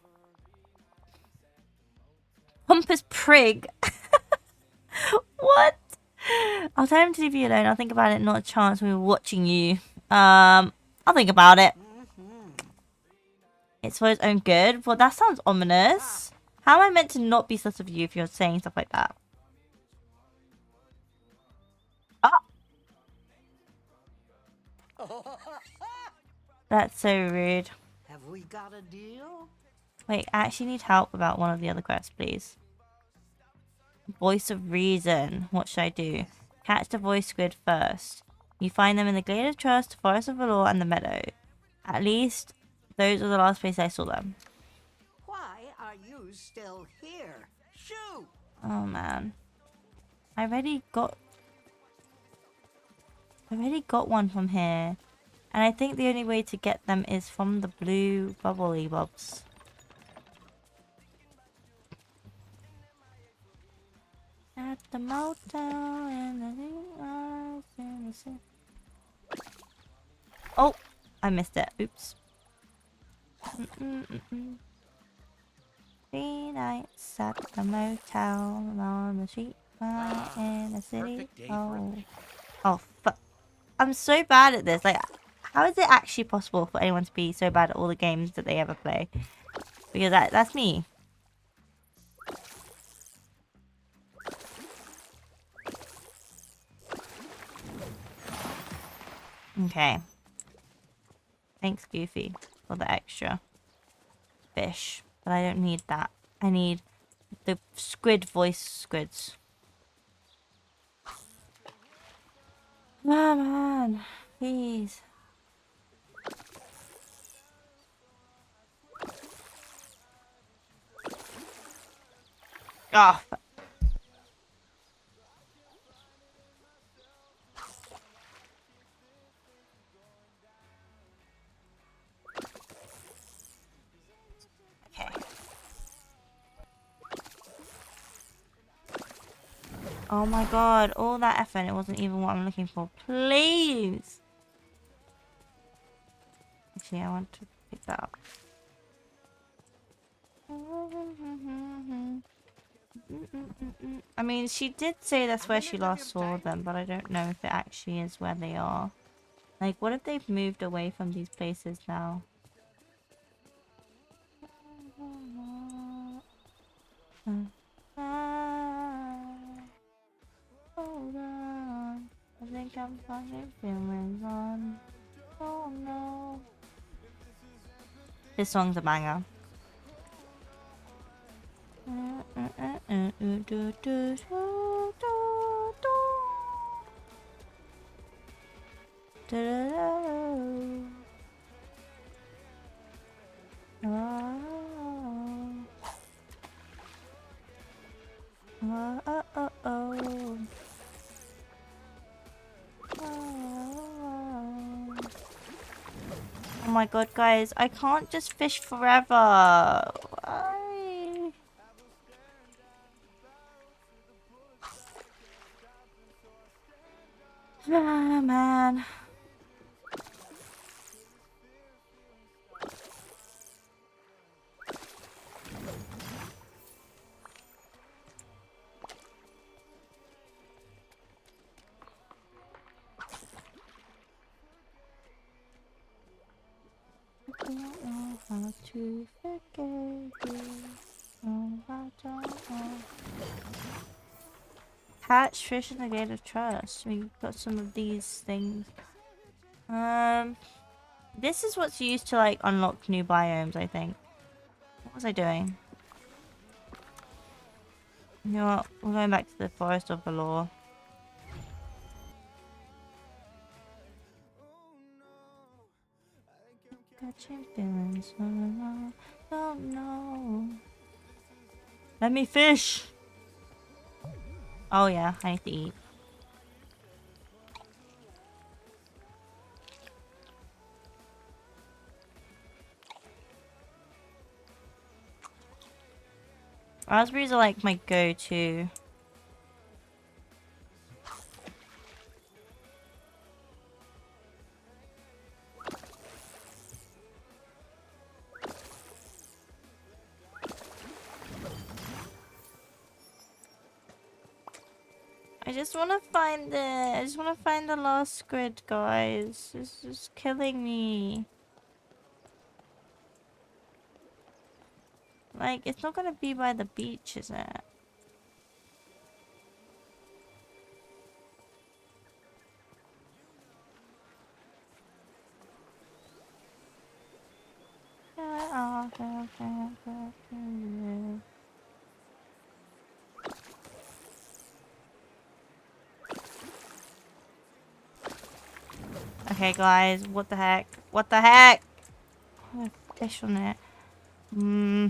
Pompous prig. What? I'll tell him to leave you alone. I'll think about it. Not a chance. We were watching you. I'll think about it. It's for his own good. Well, that sounds ominous. How am I meant to not be sus of you if you're saying stuff like that? Ah, that's so rude. Have we got a deal? Wait, I actually need help about one of the other quests, please. Voice of Reason. What should I do? Catch the voice squid first. You find them in the Glade of Trust, Forest of Valor, and the Meadow. At least, those are the last places I saw them. Why are you still here? Shoot! Oh, man. I already got one from here. And I think the only way to get them is from the blue bubbly bobs. At the motel in the Oh, I missed it. Oops. 3 nights at the motel on the street in the city. Perfect day for a Oh, oh, fuck. I'm so bad at this. Like, how is it actually possible for anyone to be so bad at all the games that they ever play? Because that's me. Okay. Thanks, Goofy, for the extra fish. But I don't need that. I need the squid voice squids. Come on, please. Oh, okay. Oh my god, all that effort and it wasn't even what I'm looking for. Please! Actually, I want to pick that up. I mean, she did say that's where she last saw them, but I don't know if it actually is where they are. Like, what if they've moved away from these places now? Hold on, I think I'm fucking feeling on. Oh no. This song's a banger. Oh my god, guys, I can't just fish forever. Why? Ah, man. I don't know how to forget you. Oh, I don't know. Hatch fish in the Gate of Trust. We got some of these things. This is what's used to like unlock new biomes, I think. What was I doing? You know what? We're going back to the Forest of Valor. Catching feelings, don't know. Let me fish. Oh yeah, I need to eat. Raspberries are like my go-to. I just want to find it. I just want to find the last squid, guys. This is killing me. Like, it's not gonna be by the beach, is it? Okay, guys, what the heck? What the heck? Oh, fish on it. Hmm.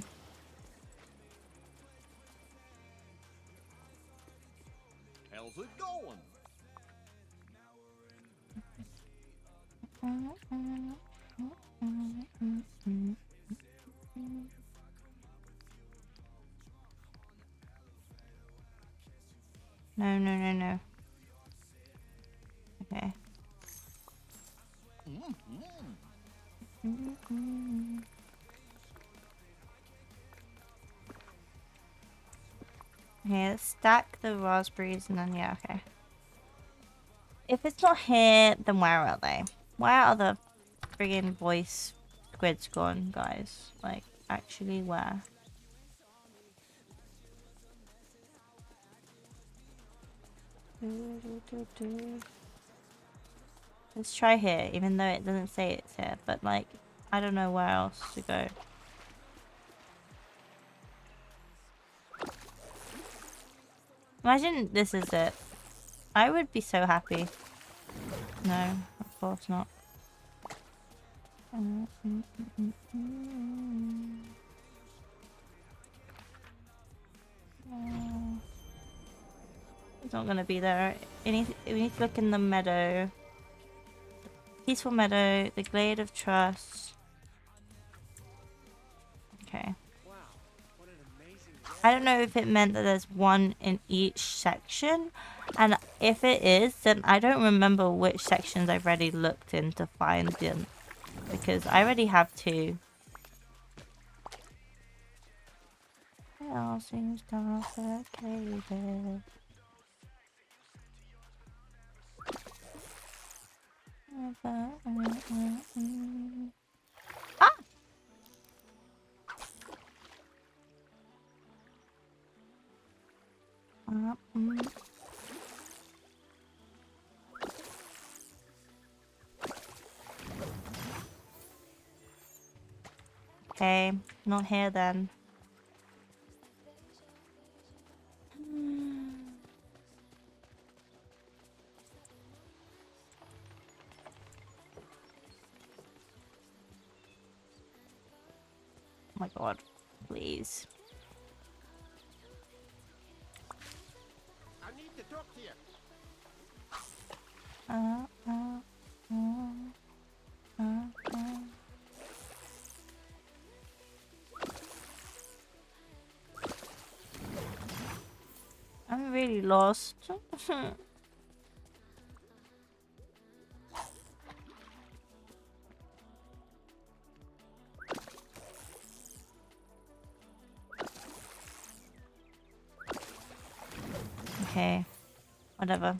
How's it going? No, no, no, no. Okay. Okay, let's stack the raspberries and then, yeah, okay. If it's not here, then where are they? Where are the friggin' voice squids gone, guys? Like, actually, where? Let's try here, even though it doesn't say it's here, but like, I don't know where else to go. Imagine this is it. I would be so happy. No, of course not. It's not gonna be there. We need to look in the meadow. Peaceful meadow, the glade of trust. Okay. I don't know if it meant that there's one in each section. And if it is, then I don't remember which sections I've already looked in to find them. Because I already have 2. It all seems complicated. Ah! Okay, not here then. Oh my god, please. I need to talk to you. Uh, uh, uh. I'm really lost. Okay, whatever.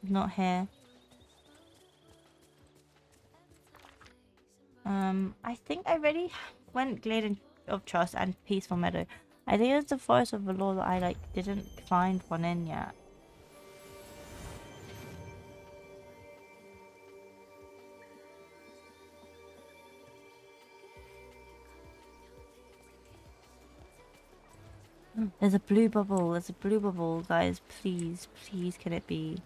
Not here. I think I already went Glade of Trust and Peaceful Meadow. I think it's the Forest of Valor that I like didn't find one in yet. There's a blue bubble. There's a blue bubble, guys. Please, please, can it be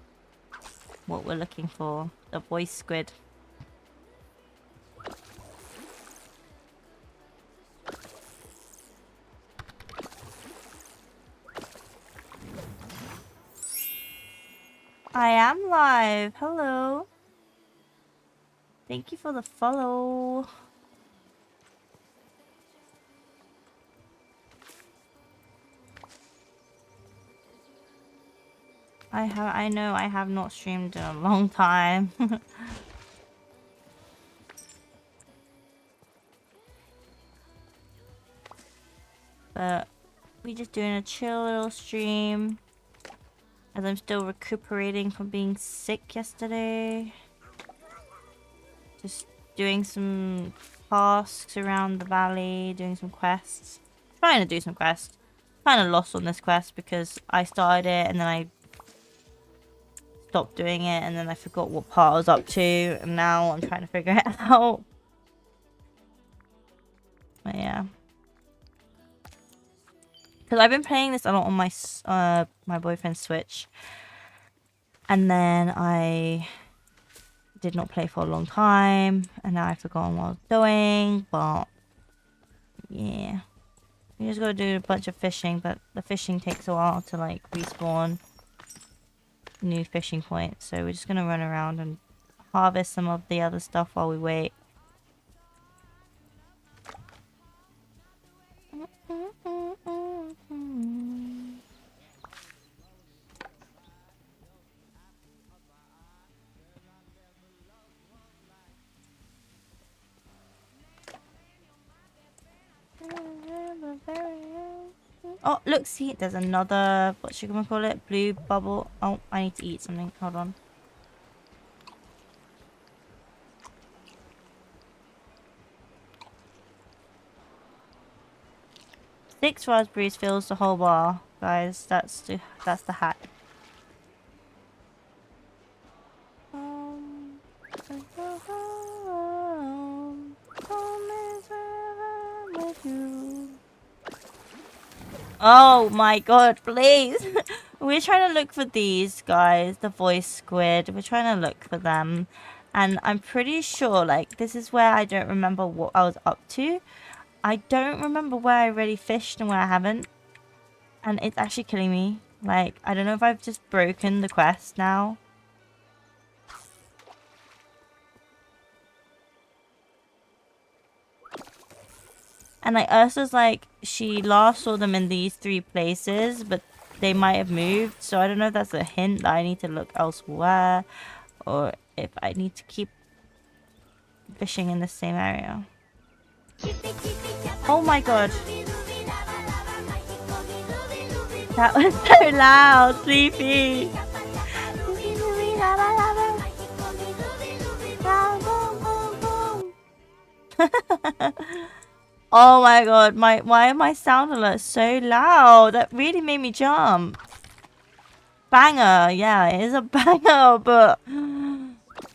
what we're looking for? The voice squid. I am live. Hello. Thank you for the follow. I know I have not streamed in a long time. But we just doing a chill little stream as I'm still recuperating from being sick yesterday. Just doing some tasks around the valley, doing some quests. Trying to do some quests. Kind of lost on this quest because I started it and then I stopped doing it and then I forgot what part I was up to and now I'm trying to figure it out. But yeah. Because I've been playing this a lot on my my boyfriend's Switch. And then I did not play for a long time. And now I've forgotten what I was doing. But yeah. You just gotta do a bunch of fishing. But the fishing takes a while to like respawn new fishing points. So we're just gonna run around and harvest some of the other stuff while we wait. Oh, look, see, there's another, what should we call it? Blue bubble. Oh, I need to eat something. Hold on. Six raspberries fills the whole bar, guys. That's the hack. Oh my god, please. We're trying to look for these guys, the voice squid. We're trying to look for them. And I'm pretty sure, like, this is where I don't remember what I was up to. I don't remember where I already fished and where I haven't. And it's actually killing me. Like, I don't know if I've just broken the quest now. And like Ursa's like, she last saw them in these 3 places, but they might have moved. So I don't know if that's a hint that I need to look elsewhere or if I need to keep fishing in the same area. Oh my god. That was so loud, Sleepy. Oh my god, why are my sound alerts so loud? That really made me jump. Banger, yeah, it is a banger, but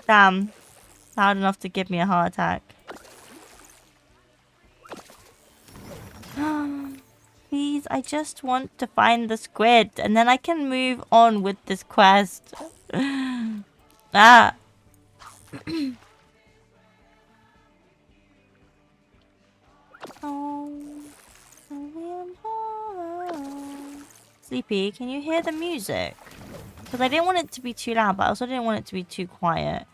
damn, loud enough to give me a heart attack. Please, I just want to find the squid and then I can move on with this quest. Ah. Sleepy, can you hear the music? Because I didn't want it to be too loud, but I also didn't want it to be too quiet.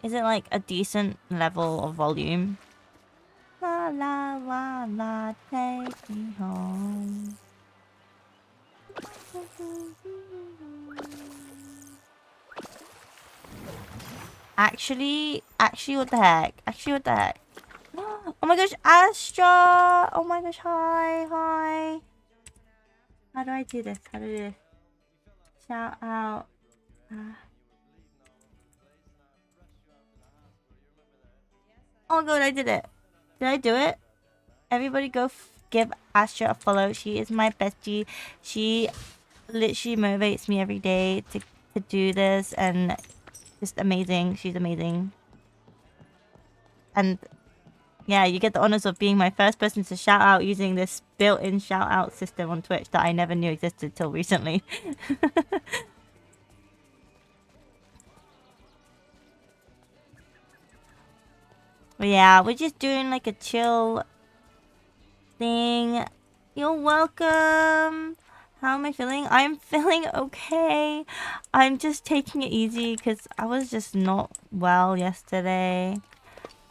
Is it like a decent level of volume? La la la la, take me home. Actually, what the heck? What the heck? Oh my gosh, Astra! Oh my gosh, hi. How do I do this? Shout out. Oh my god, I did it. Did I do it? Everybody go give Astra a follow. She is my bestie. She literally motivates me every day to do this and just amazing. She's amazing. And yeah, you get the honors of being my first person to shout out using this built-in shout out system on Twitch that I never knew existed till recently. But yeah, we're just doing like a chill thing. You're welcome. How am I feeling? I'm feeling okay. I'm just taking it easy because I was just not well yesterday.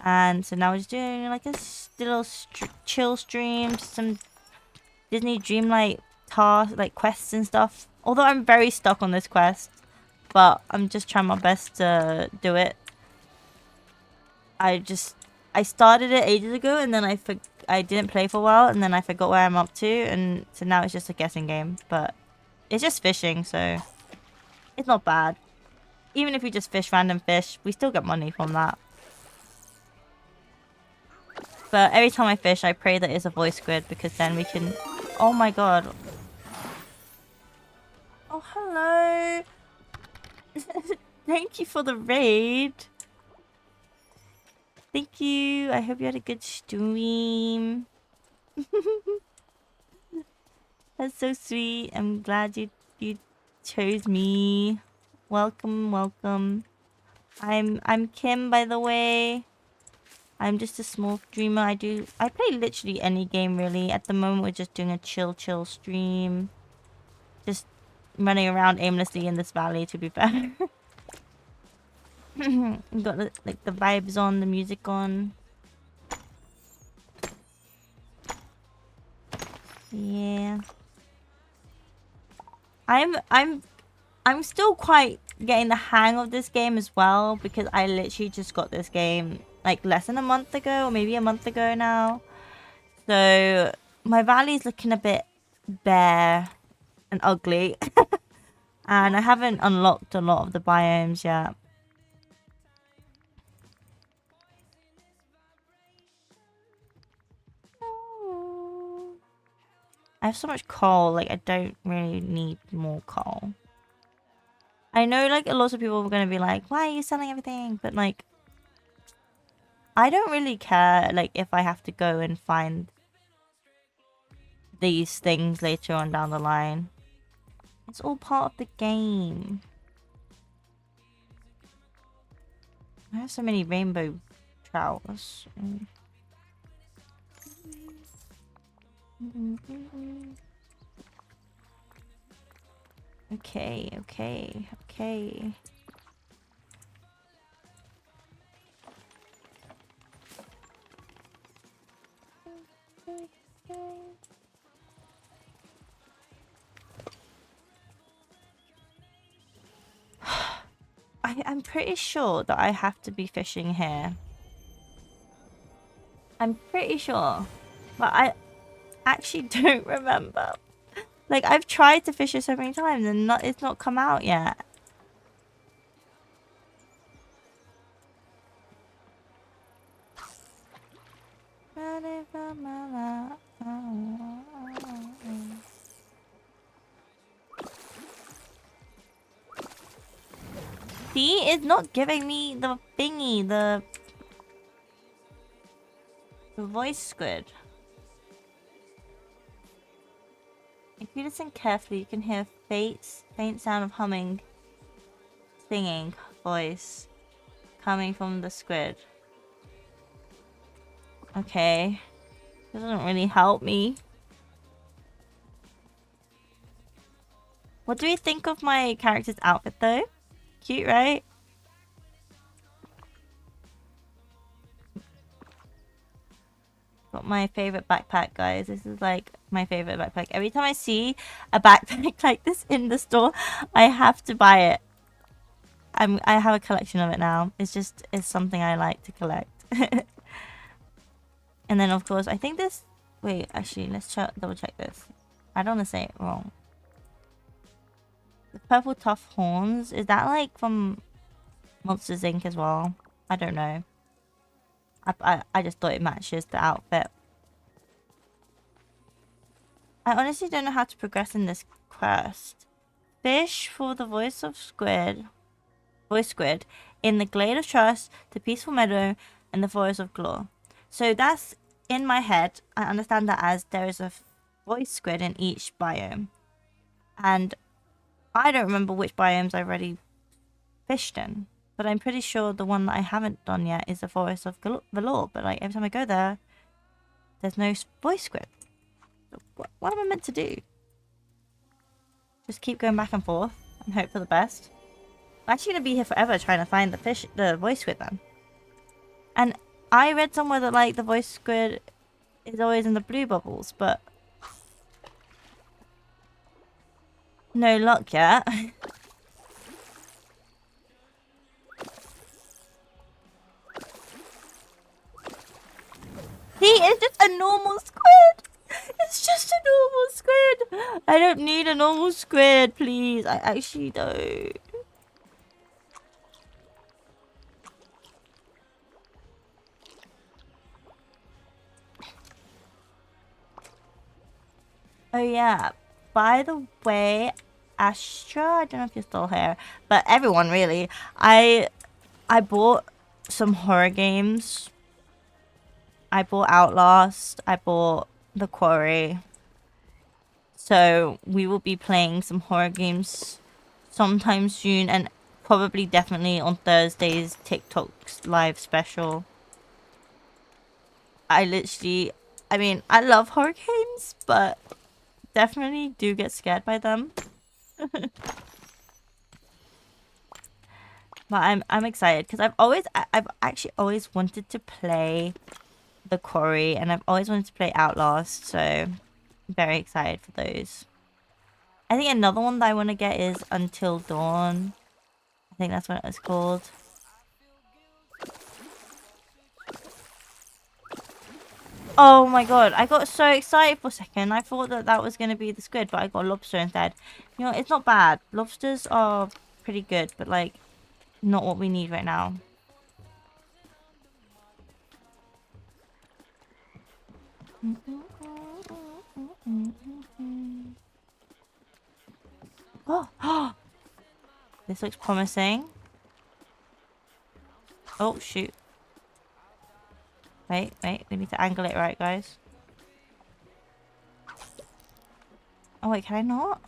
And so now we're just doing like a little chill stream, just some Disney Dreamlight tasks, like quests and stuff. Although I'm very stuck on this quest, but I'm just trying my best to do it. I started it ages ago and then I didn't play for a while and then I forgot where I'm up to, and so now it's just a guessing game. But it's just fishing, so it's not bad. Even if we just fish random fish, we still get money from that. But every time I fish, I pray that it's a voice squid because then we can... Oh my god. Oh, hello. Thank you for the raid. Thank you. I hope you had a good stream. That's so sweet. I'm glad you chose me. Welcome, welcome. I'm Kim, by the way. I'm just a small streamer. I play literally any game really. At the moment we're just doing a chill stream. Just running around aimlessly in this valley, to be fair. Got the vibes on, the music on. Yeah. I'm still quite getting the hang of this game as well, because I literally just got this game like less than a month ago, or maybe a month ago now. So my valley's looking a bit bare and ugly. And I haven't unlocked a lot of the biomes yet. I have so much coal, like I don't really need more coal. I know like a lot of people are gonna be like, why are you selling everything? But like, I don't really care like if I have to go and find these things later on down the line. It's all part of the game. I have so many rainbow trouts. Okay. I'm pretty sure that I have to be fishing here. I'm pretty sure. But I actually don't remember. Like, I've tried to fish it so many times and it's not come out yet. See, it's not giving me the thingy, the voice squid. If you listen carefully, you can hear faint sound of humming, singing voice coming from the squid. Okay. This doesn't really help me. What do we think of my character's outfit though? Cute, right? Got my favorite backpack, guys. This is like my favorite backpack. Every time I see a backpack like this in the store, I have to buy it. I have a collection of it now. It's something I like to collect. And then of course, I think this... Wait, actually, let's double check this. I don't want to say it wrong. The purple tough horns, is that like from Monsters Inc. as well? I don't know. I just thought it matches the outfit. I honestly don't know how to progress in this quest. Fish for the voice squid in the Glade of Trust, the Peaceful Meadow, and the Forest of Claw. So that's in my head. I understand that as there is a voice squid in each biome. And I don't remember which biomes I've already fished in. But I'm pretty sure the one that I haven't done yet is the Forest of Valor. But like every time I go there, there's no voice script. So what am I meant to do? Just keep going back and forth and hope for the best. I'm actually gonna be here forever trying to find the voice squid then. And I read somewhere that like the voice squid is always in the blue bubbles, but no luck yet. See, it's just a normal squid. It's just a normal squid. I don't need a normal squid, please. I actually don't. Oh yeah, by the way, Astra, I don't know if you're still here, but everyone really, I bought some horror games. I bought Outlast, I bought The Quarry. So we will be playing some horror games sometime soon, and probably definitely on Thursday's TikTok's live special. I mean, I love horror games, but definitely do get scared by them. But I'm excited because I've actually always wanted to play The Quarry, and I've always wanted to play Outlast, so very excited for those. I think another one that I want to get is Until Dawn. I think that's what it was called. Oh my god, I got so excited for a second. I thought that that was going to be the squid, but I got lobster instead. You know, it's not bad. Lobsters are pretty good, but like, not what we need right now. Oh, this looks promising. Oh, shoot. Wait, we need to angle it right, guys. Oh, wait, can I not?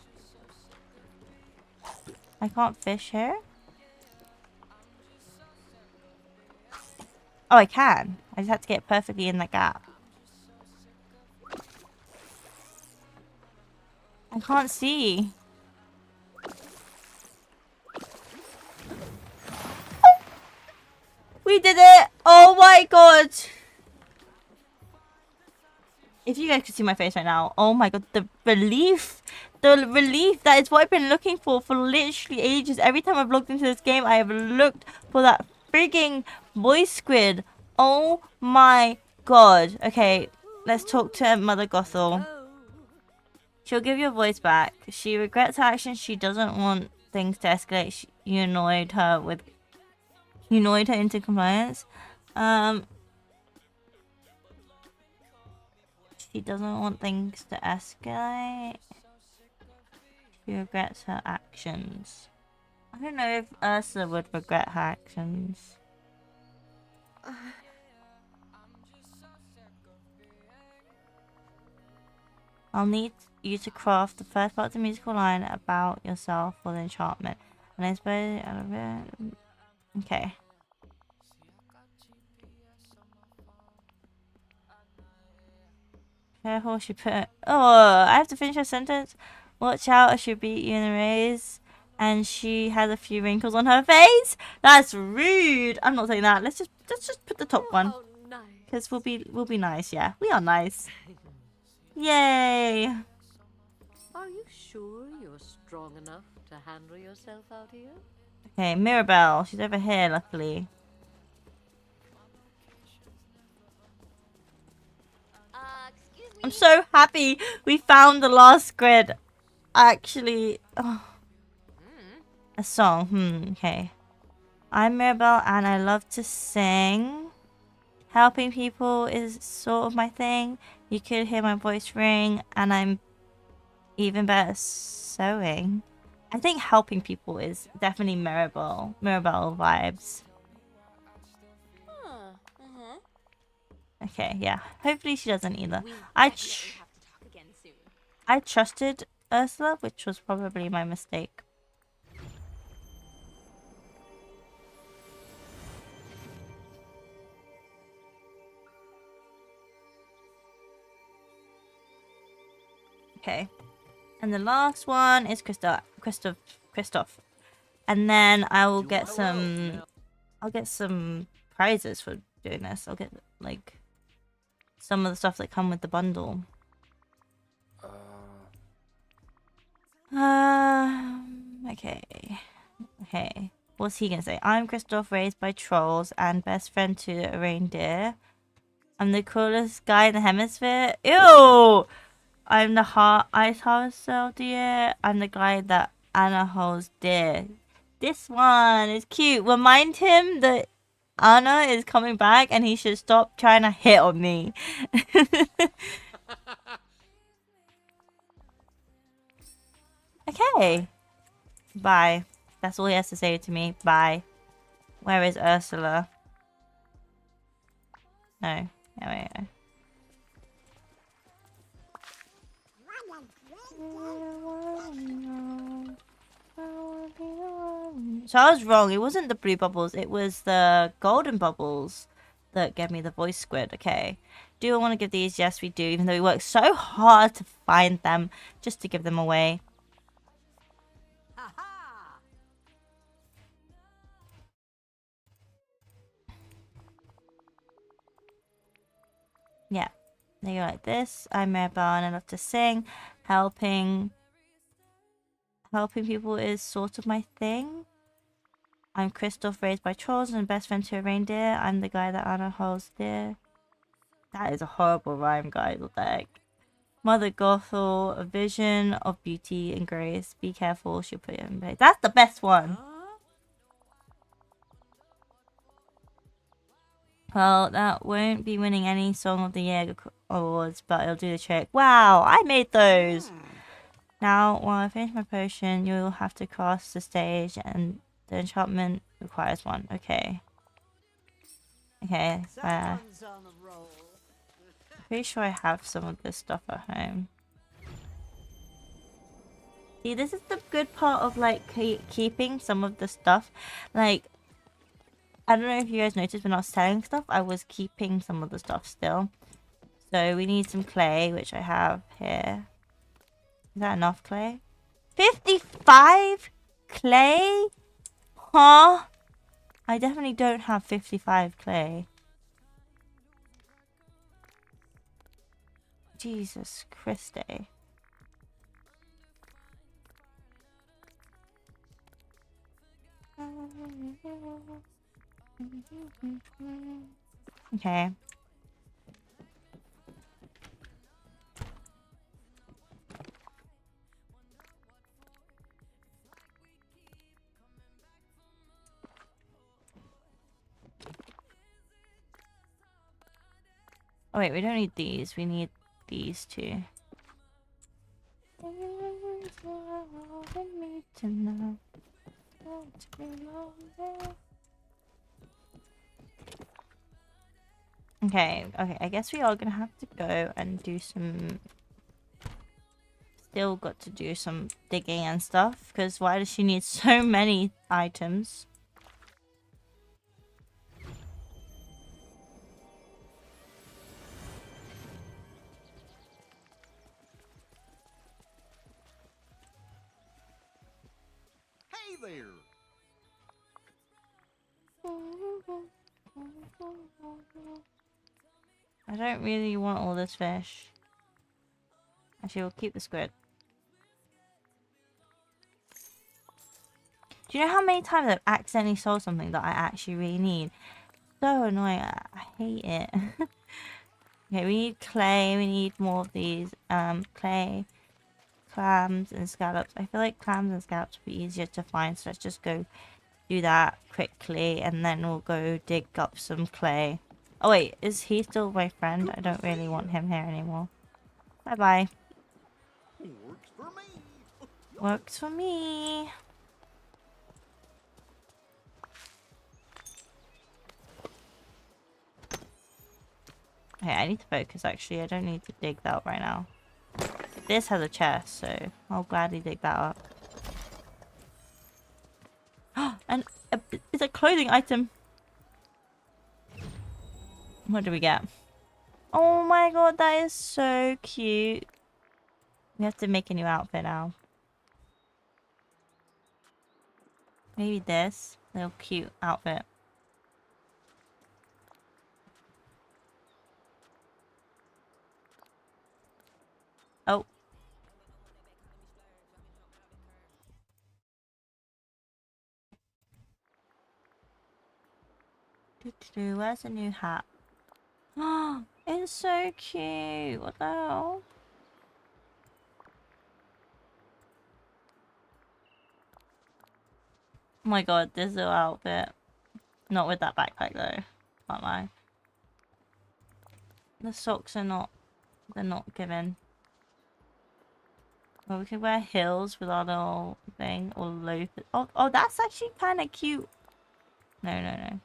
I can't fish here? Oh, I can. I just have to get perfectly in the gap. I can't see. We did it! Oh my god! If you guys could see my face right now, oh my god, the relief! The relief! That is what I've been looking for literally ages. Every time I've looked into this game, I have looked for that freaking voice squid. Oh my god. Okay, let's talk to Mother Gothel. She'll give your voice back. She regrets her actions. She doesn't want things to escalate. You annoyed her into compliance. She doesn't want things to escalate. She regrets her actions. I don't know if Ursula would regret her actions. I'll need you to craft the first part of the musical line about yourself for the enchantment. And I suppose out of it. Okay. Careful, she put. Oh, I have to finish her sentence. Watch out, or she'll beat you in the race. And she has a few wrinkles on her face. That's rude. I'm not saying that. Let's just put the top one. Because we'll be nice. Yeah, we are nice. Yay. Are you sure you're strong enough to handle yourself out here? Okay, Mirabelle. She's over here, luckily. Excuse me. I'm so happy we found the last squid. Actually, oh. A song. Okay. I'm Mirabelle and I love to sing. Helping people is sort of my thing. You could hear my voice ring, and I'm even better at sewing. I think helping people is definitely Mirabelle vibes. Okay, yeah. Hopefully she doesn't either. I trusted Ursula, which was probably my mistake. Okay. And the last one is Christoph. And then I will get some... I'll get some prizes for doing this. I'll get, like, some of the stuff that come with the bundle. Okay. Okay. What's he gonna say? I'm Christoph, raised by trolls and best friend to a reindeer. I'm the coolest guy in the hemisphere. Ew! I'm the ice harvester deer. I'm the guy that Anna holds dear. This one is cute. Remind him that Anna is coming back and he should stop trying to hit on me. Okay. Bye. That's all he has to say to me. Bye. Where is Ursula? No. Yeah, wait. So I was wrong. It wasn't the blue bubbles. It was the golden bubbles that gave me the voice squid. Okay. Do I want to give these? Yes, we do. Even though we worked so hard to find them just to give them away. Ha-ha! Yeah. They go like this. I'm Mirabelle and I love to sing. Helping people is sort of my thing. I'm Christoph, raised by trolls and best friend to a reindeer. I'm the guy that Anna holds dear. That is a horrible rhyme, guys. What the heck? Mother Gothel, a vision of beauty and grace. Be careful, she'll put you in place. That's the best one. Well, that won't be winning any Song of the Year awards, but it'll do the trick. Wow, I made those. Now, while I finish my potion, you'll have to cross the stage, and the enchantment requires one. Okay. Okay. Someone's on a roll. Pretty sure I have some of this stuff at home. See, this is the good part of, like, keeping some of the stuff. Like, I don't know if you guys noticed when I was selling stuff, I was keeping some of the stuff still. So we need some clay, which I have here. Is that enough clay? 55 clay? Huh? I definitely don't have 55 clay. Jesus Christ. Okay. Oh wait, we don't need these. We need these two. Okay, I guess we are gonna have to go and do some... Still got to do some digging and stuff, because why does she need so many items? Hey there! I don't really want all this fish. Actually, we'll keep the squid. Do you know how many times I've accidentally sold something that I actually really need? So annoying. I hate it. Okay, we need clay. We need more of these. Clay, clams, and scallops. I feel like clams and scallops would be easier to find, so let's just go do that quickly, and then we'll go dig up some clay. Oh wait, is he still my friend? I don't really want him here anymore. Bye bye. Works for me. Works for me. Okay, I need to focus actually. I don't need to dig that up right now. This has a chest, so I'll gladly dig that up. And it's a clothing item. What do we get? Oh my god, that is so cute. We have to make a new outfit now. Maybe this little cute outfit. Oh. Where's a new hat? Oh, it's so cute. What the hell? Oh my god, this little outfit. Not with that backpack though. Can't lie. The socks are not, they're not given. Well, we could wear heels with our little thing, or loafers. Oh, that's actually kind of cute. No.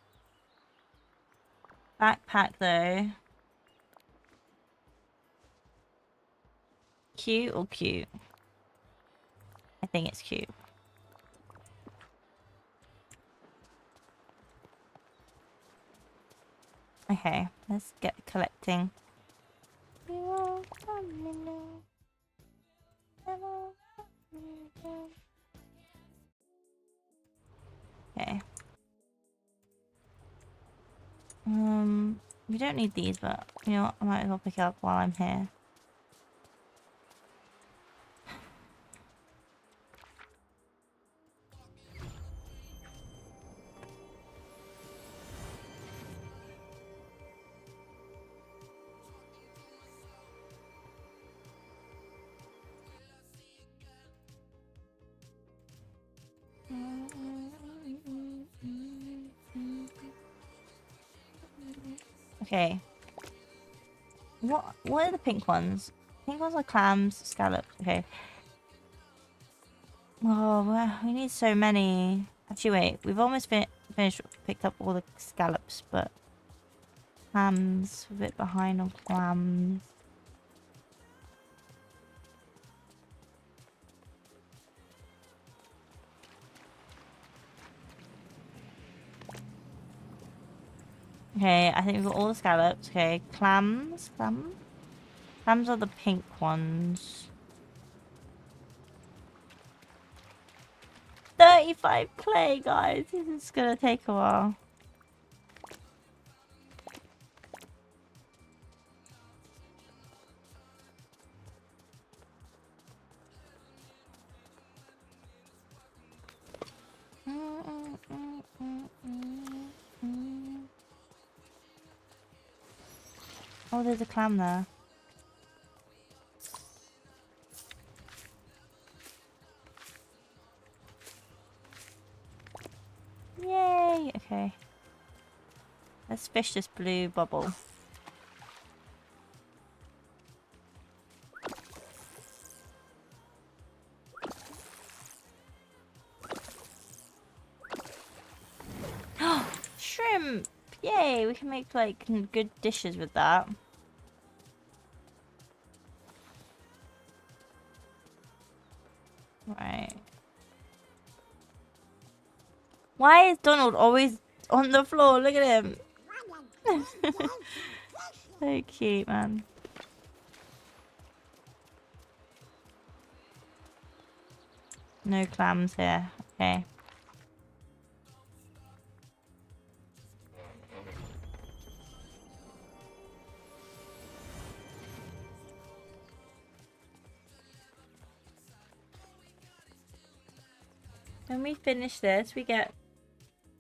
Backpack though. Cute or cute? I think it's cute. Okay, let's get collecting. Okay. We don't need these, but you know what? I might as well pick it up while I'm here. Okay. What are the pink ones? Pink ones are clams, scallops. Okay. Oh, well, we need so many. Actually, wait. We've almost finished, picked up all the scallops, but clams, a bit behind on clams. Okay, I think we've got all the scallops. Okay, clams. Clams are the pink ones. 35 clay, guys. This is gonna take a while. Oh, there's a clam there. Yay! Okay. Let's fish this blue bubble. Shrimp! Yay! We can make like good dishes with that. Right. Why is Donald always on the floor? Look at him. So cute, man. No clams here. Okay. When we finish this, we get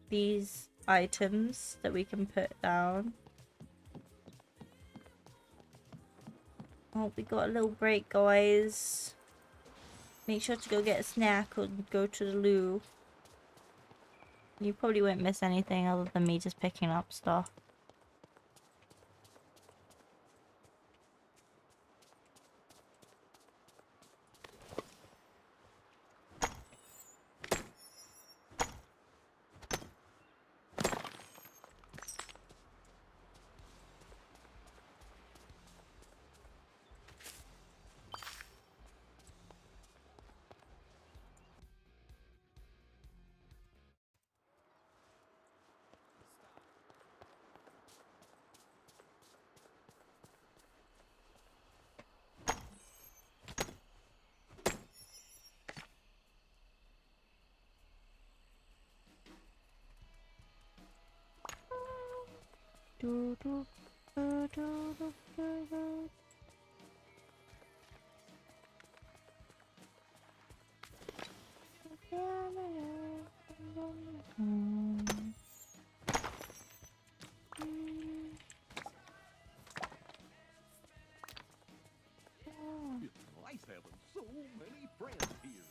these items that we can put down. Oh, we got a little break, guys. Make sure to go get a snack or go to the loo. You probably won't miss anything other than me just picking up stuff. Do, do, do, do, do, do, do. It's nice having so many friends here.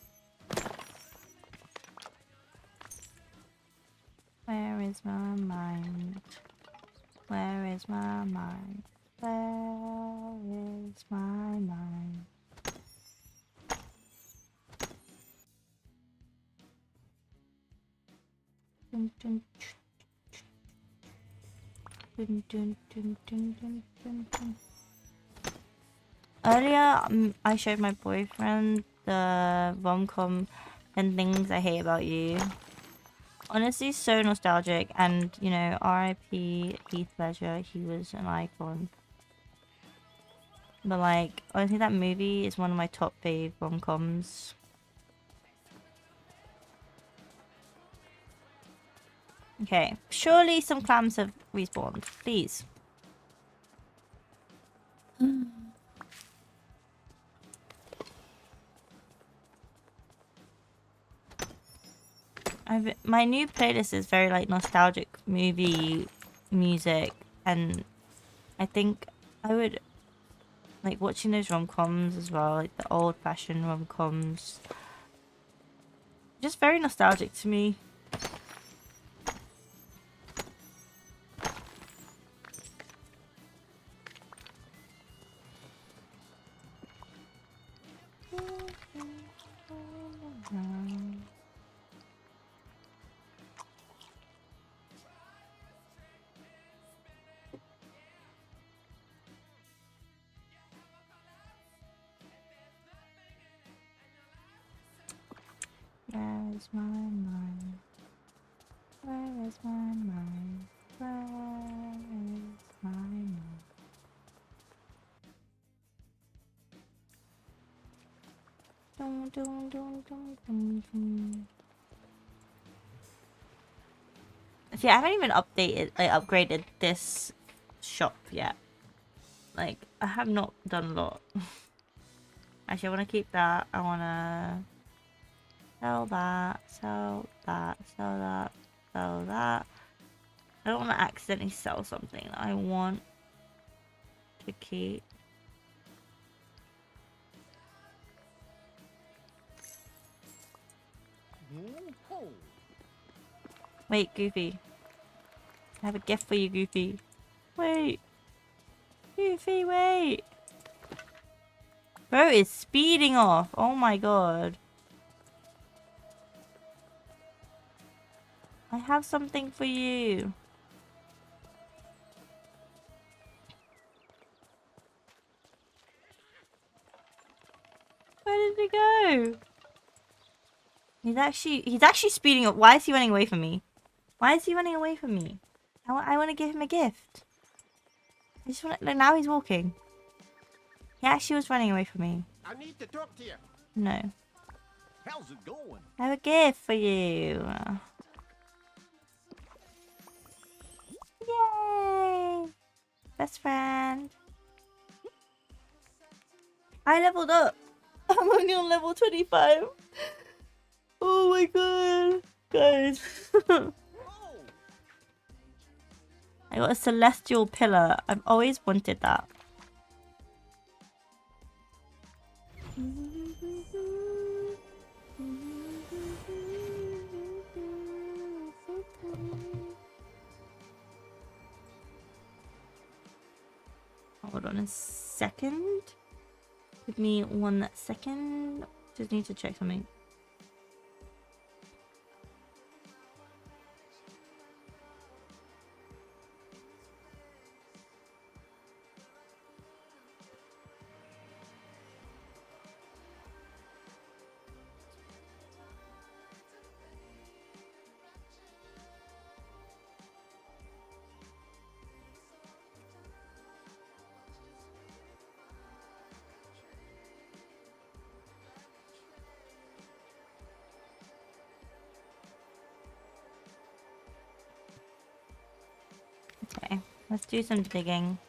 Where is my mind? Where is my mind? Where is my mind? Dun, dun, dun, dun, dun, dun, dun, dun, dun. Earlier, I showed my boyfriend the rom-com and things I hate about you. Honestly, so nostalgic, and you know, R.I.P. Heath Ledger. He was an icon. But like, honestly, that movie is one of my top fave rom-coms. Okay, surely some clams have respawned. Please. My new playlist is very like nostalgic movie music, and I think I would like watching those rom-coms as well, like the old-fashioned rom-coms. Just very nostalgic to me. Where is my mind? Where is my mind? Where is my mind? Dum, dum, dum, dum, dum, dum. See, I haven't even upgraded this shop yet. Like, I have not done a lot. Actually, I want to keep that. I want to sell that, sell that, sell that, sell that. I don't want to accidentally sell something that I want to keep. Oh, Wait, Goofy. I have a gift for you, Goofy. Wait. Goofy, wait. Bro is speeding off. Oh my god. I have something for you. Where did he go? He's actually speeding up. Why is he running away from me? Why is he running away from me? I want to give him a gift. I just want to, now he's walking. He actually was running away from me. I need to talk to you. No. How's it going? I have a gift for you. Yay! Best friend. I leveled up. I'm only on level 25. Oh my god. Guys. Oh, I got a celestial pillar. I've always wanted that. Hold on a second. Give me 1 second. Just need to check something. Okay. Let's do some digging.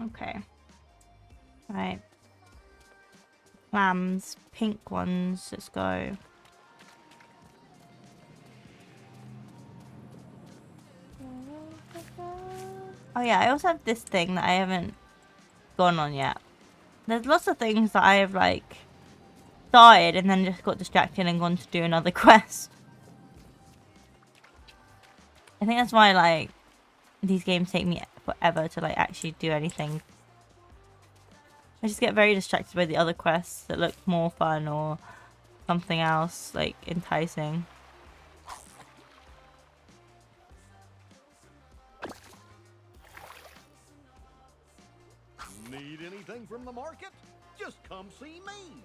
Okay. Right. Clams, pink ones. Let's go. Oh yeah, I also have this thing that I haven't gone on yet. There's lots of things that I have like started and then just got distracted and gone to do another quest. I think that's why like these games take me forever to like actually do anything. I just get very distracted by the other quests that look more fun or something else like enticing. Need anything from the market? Just come see me.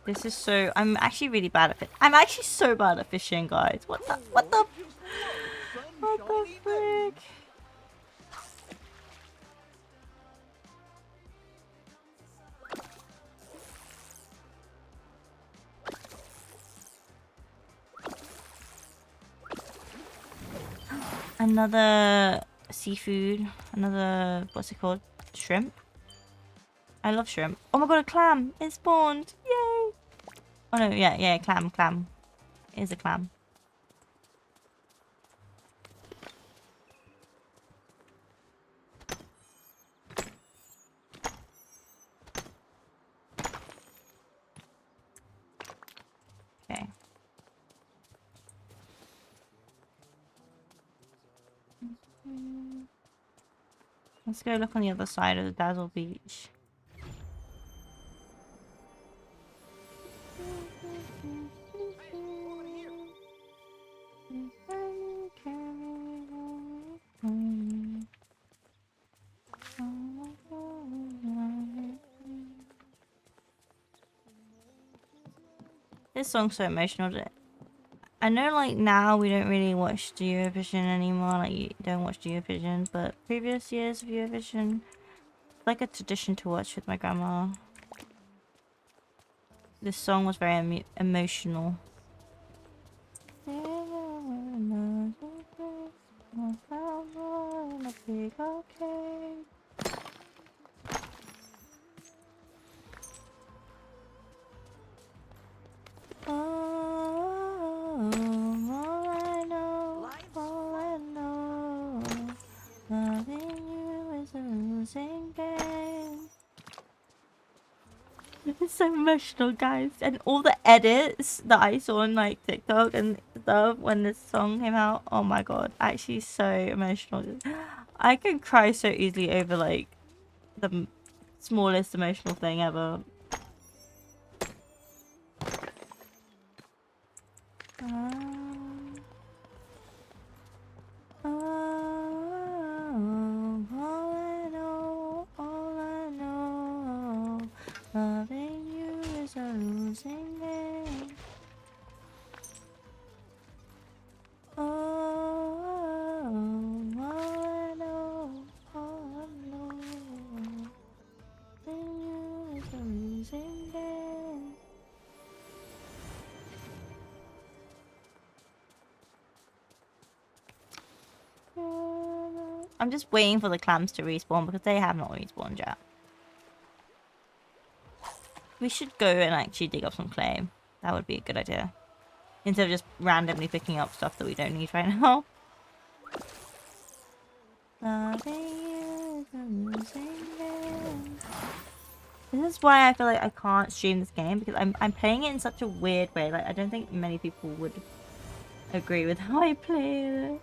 This is so... I'm actually really bad at it. I'm actually so bad at fishing, guys. What the... What the... What the frick? Another seafood. Another... What's it called? Shrimp? I love shrimp. Oh my god, a clam! It spawned! Yay! Oh no, yeah, clam. It is a clam. Okay. Let's go look on the other side of the Dazzle Beach. This song's so emotional. I know like now we don't really watch the Eurovision anymore, like you don't watch the Eurovision, but previous years of Eurovision, it's like a tradition to watch with my grandma. This song was very emotional. It's so emotional, guys, and all the edits that I saw on like TikTok and stuff when this song came out, oh my god, actually so emotional. I can cry so easily over like the smallest emotional thing ever. All I know, loving you is a losing game. All I know, loving you is a losing game. I'm just waiting for the clams to respawn because they have not respawned yet. We should go and actually dig up some clay. That would be a good idea. Instead of just randomly picking up stuff that we don't need right now. Loving you is a losing game. This is why I feel like I can't stream this game, because I'm playing it in such a weird way. Like, I don't think many people would agree with how I play it.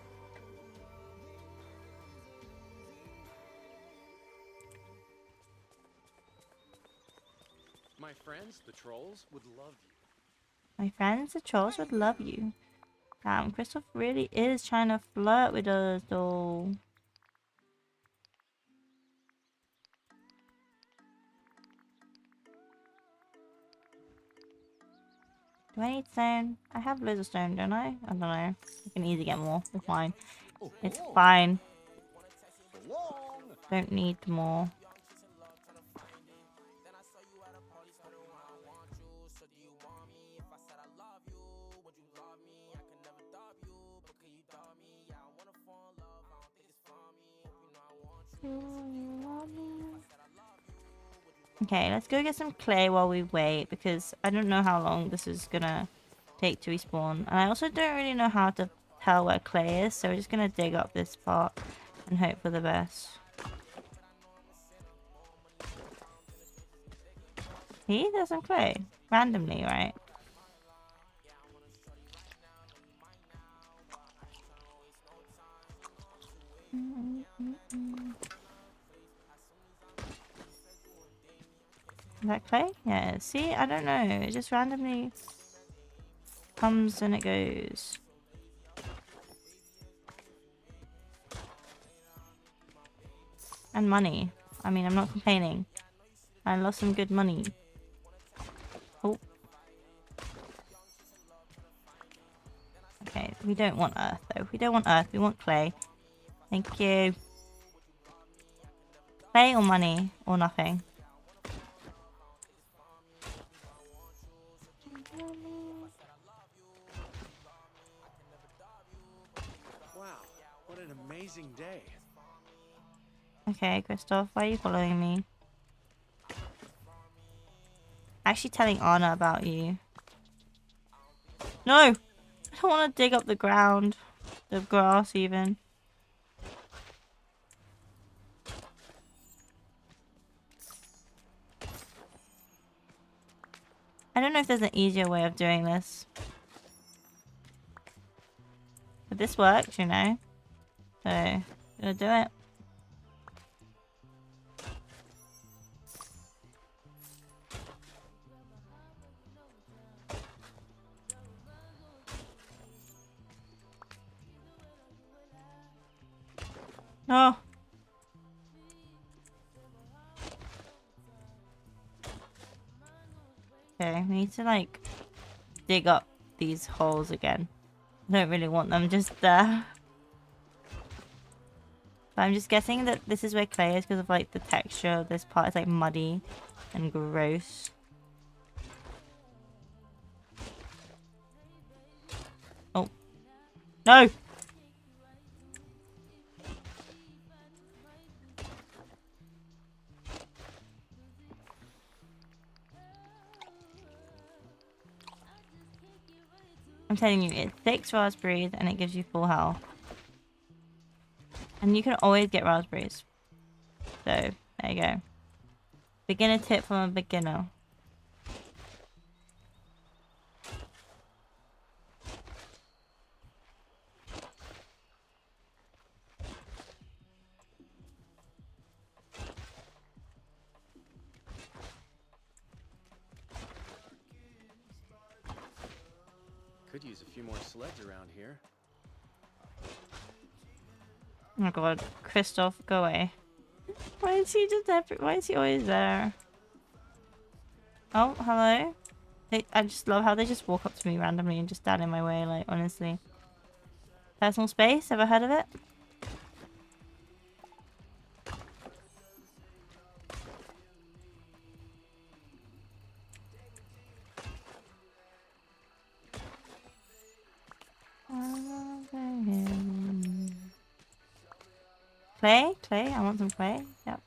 My friends, the trolls, would love you. My friends, the trolls, would love you. Damn, Kristoff really is trying to flirt with us, though. Do I need stone? I have loads of stone, don't I? I don't know. I can easily get more. It's fine. It's fine. So long. Don't need more. Okay, let's go get some clay while we wait, because I don't know how long this is gonna take to respawn. And I also don't really know how to tell where clay is, so we're just gonna dig up this part and hope for the best. See, there's some clay. Randomly, right? Is that clay? Yeah, see? I don't know. It just randomly comes and it goes. And money. I mean, I'm not complaining. I lost some good money. Oh. Okay, we don't want earth though. We don't want earth. We want clay. Thank you. Clay or money or nothing. Wow, what an amazing day. Okay, Kristoff, why are you following me? Actually telling Anna about you. No! I don't want to dig up the ground. The grass even. I don't know if there's an easier way of doing this. But this works, you know. So, gonna do it. No. Okay, we need to like dig up these holes again. I don't really want them just there. But I'm just guessing that this is where clay is because of like the texture of this part. It's like muddy and gross. Oh. No! I'm telling you, it takes raspberries and it gives you full health. And you can always get raspberries. So, there you go. Beginner tip from a beginner. Could use a few more sleds around here. Oh my god, Kristoff, go away. Why is he just there? Why is he always there? Oh, hello? I just love how they just walk up to me randomly and just stand in my way, like, honestly. Personal space, ever heard of it? Clay? Clay? I want some clay. Yep.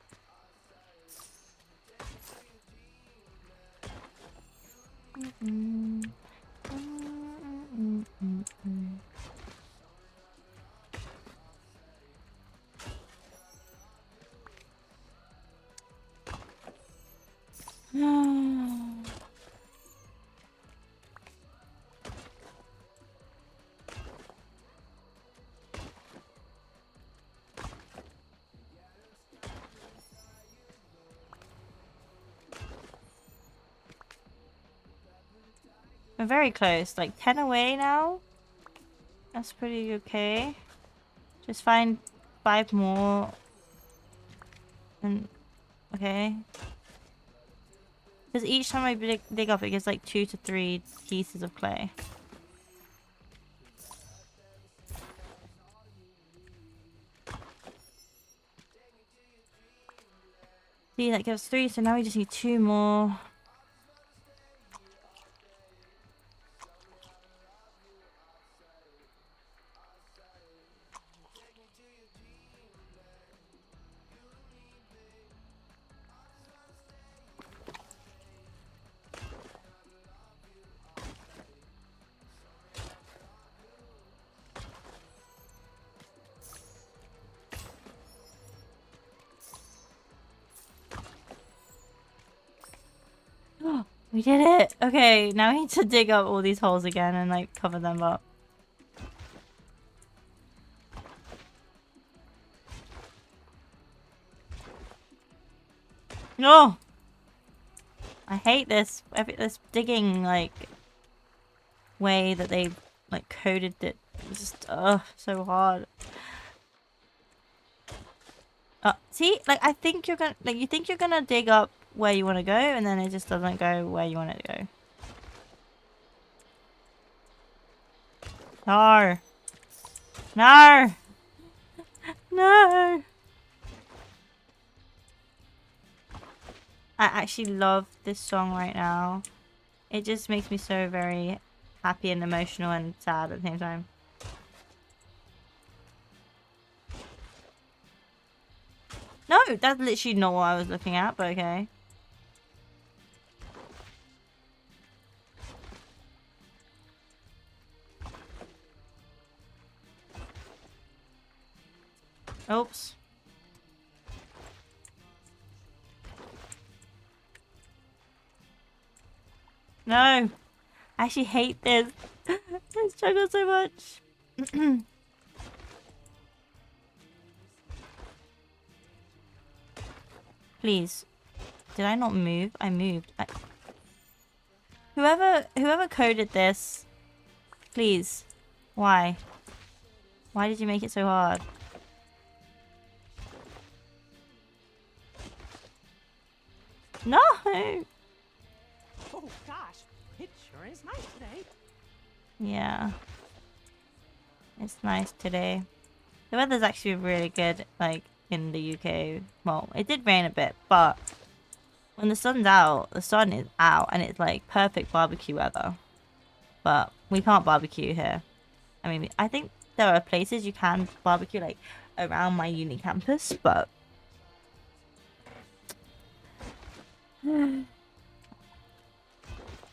We're very close. Like 10 away now. That's pretty okay. Just find 5 more. And okay. Because each time I dig up, it gives like 2 to 3 pieces of clay. See, that gives 3, so now we just need 2 more. We did it! Okay, now we need to dig up all these holes again and like cover them up. No! I hate this digging like way that they like coded it. It's just so hard. See, like I think you're gonna you think you're gonna dig up where you want to go, and then it just doesn't go where you want it to go. No. No. No. I actually love this song right now. It just makes me so very happy and emotional and sad at the same time. No, that's literally not what I was looking at, but okay. Oops. No. I actually hate this. I struggle so much. Please. Did I not move? I moved. Whoever coded this, please. Why? Why did you make it so hard? No! Oh gosh, it sure is nice today. Yeah. It's nice today. The weather's actually really good, like, in the UK. Well, it did rain a bit, but when the sun's out, the sun is out, and it's, like, perfect barbecue weather. But we can't barbecue here. I mean, I think there are places you can barbecue, like, around my uni campus, but...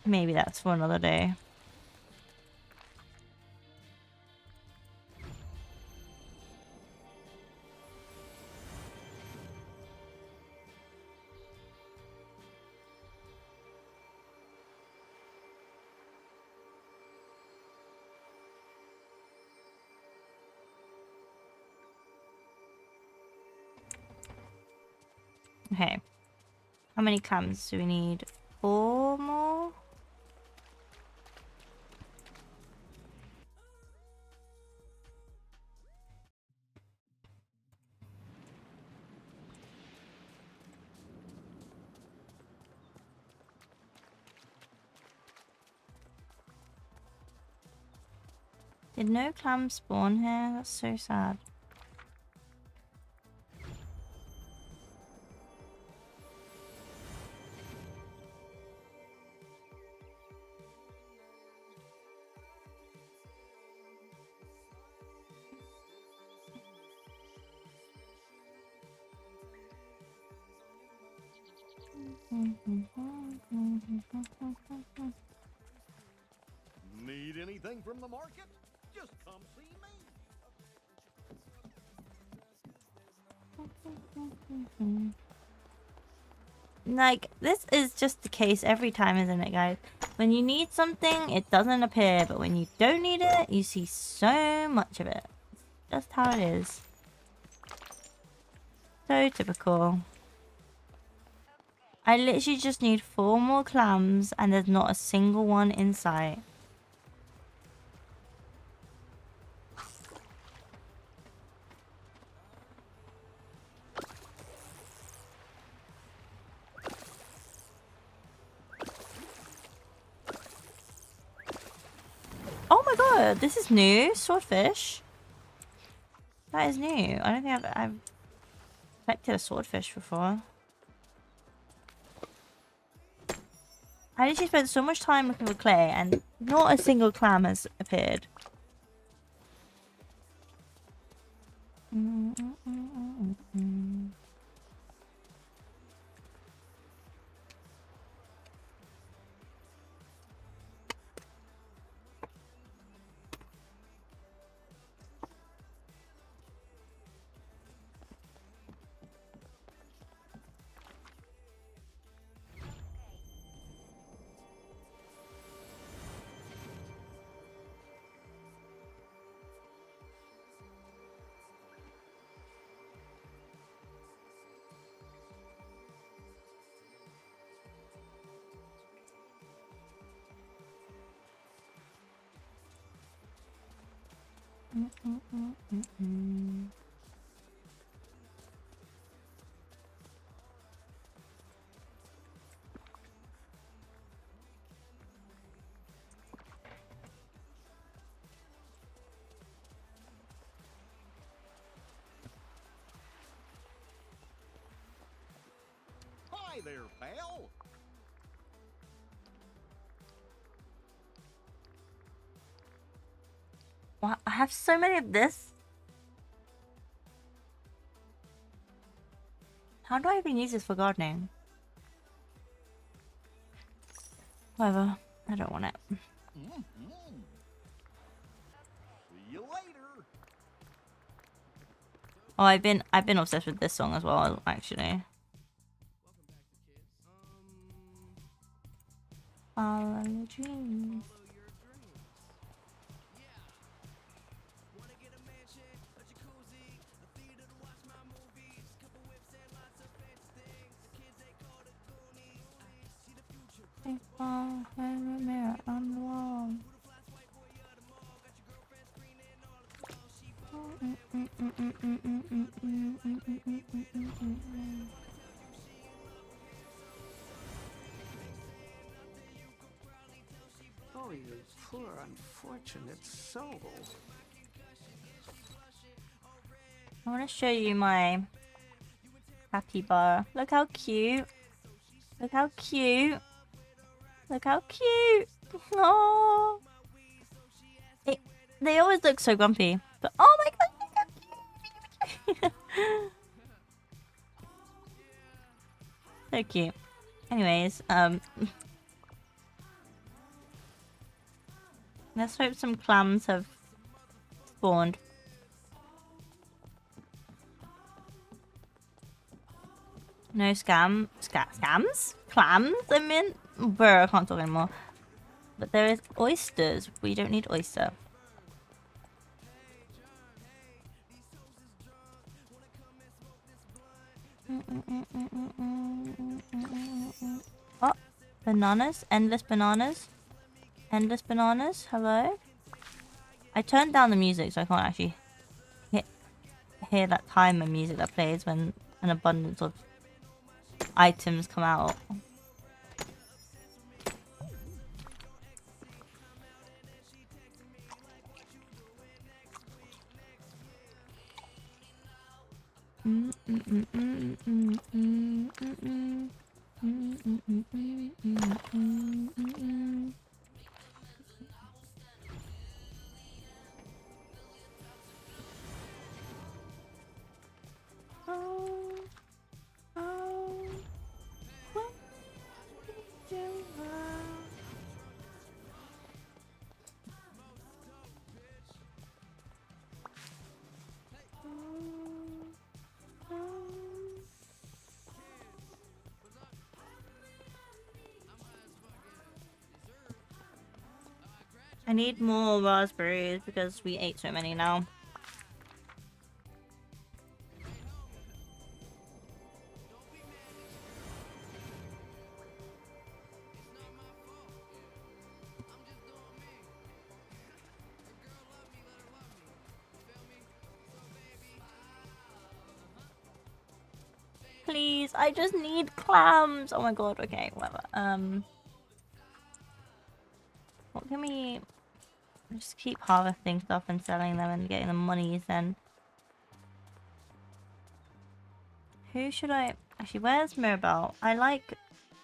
maybe that's for another day. Okay. How many clams do we need? 4 more? Did no clams spawn here? That's so sad. Need anything from the market? Just come see me. Like, this is just the case every time, isn't it, guys? When you need something, it doesn't appear, but when you don't need it, you see so much of it. It's just how it is. So typical. I literally just need 4 more clams and there's not a single one in sight. Oh my god, this is new. Swordfish. That is new. I don't think I've collected a swordfish before. I literally spent so much time looking for clay and not a single clam has appeared. Hi there, pal. Wow, I have so many of this. How do I even use this for gardening? Whatever. I don't want it. Mm-hmm. See you later. Oh, I've been obsessed with this song as well, actually. Follow your dreams. Mirror on the wall. Oh, you poor unfortunate soul. I want to show you my capybara. Look how cute. Look how cute. Look how cute. Oh. They always look so grumpy. But oh my god, look how cute. So cute. Anyways, let's hope some clams have spawned. No scams? Clams? I mean, bro, I can't talk anymore. But there is oysters. We don't need oyster. Oh, bananas. Endless bananas. Endless bananas. Hello? I turned down the music so I can't actually hear that timer music that plays when an abundance of items come out. I need more raspberries because we ate so many now. please. I just need clams. Oh my god. Okay, whatever. What can we just keep harvesting stuff and selling them and getting the monies then? Who should I actually? Where's Mirabelle? I like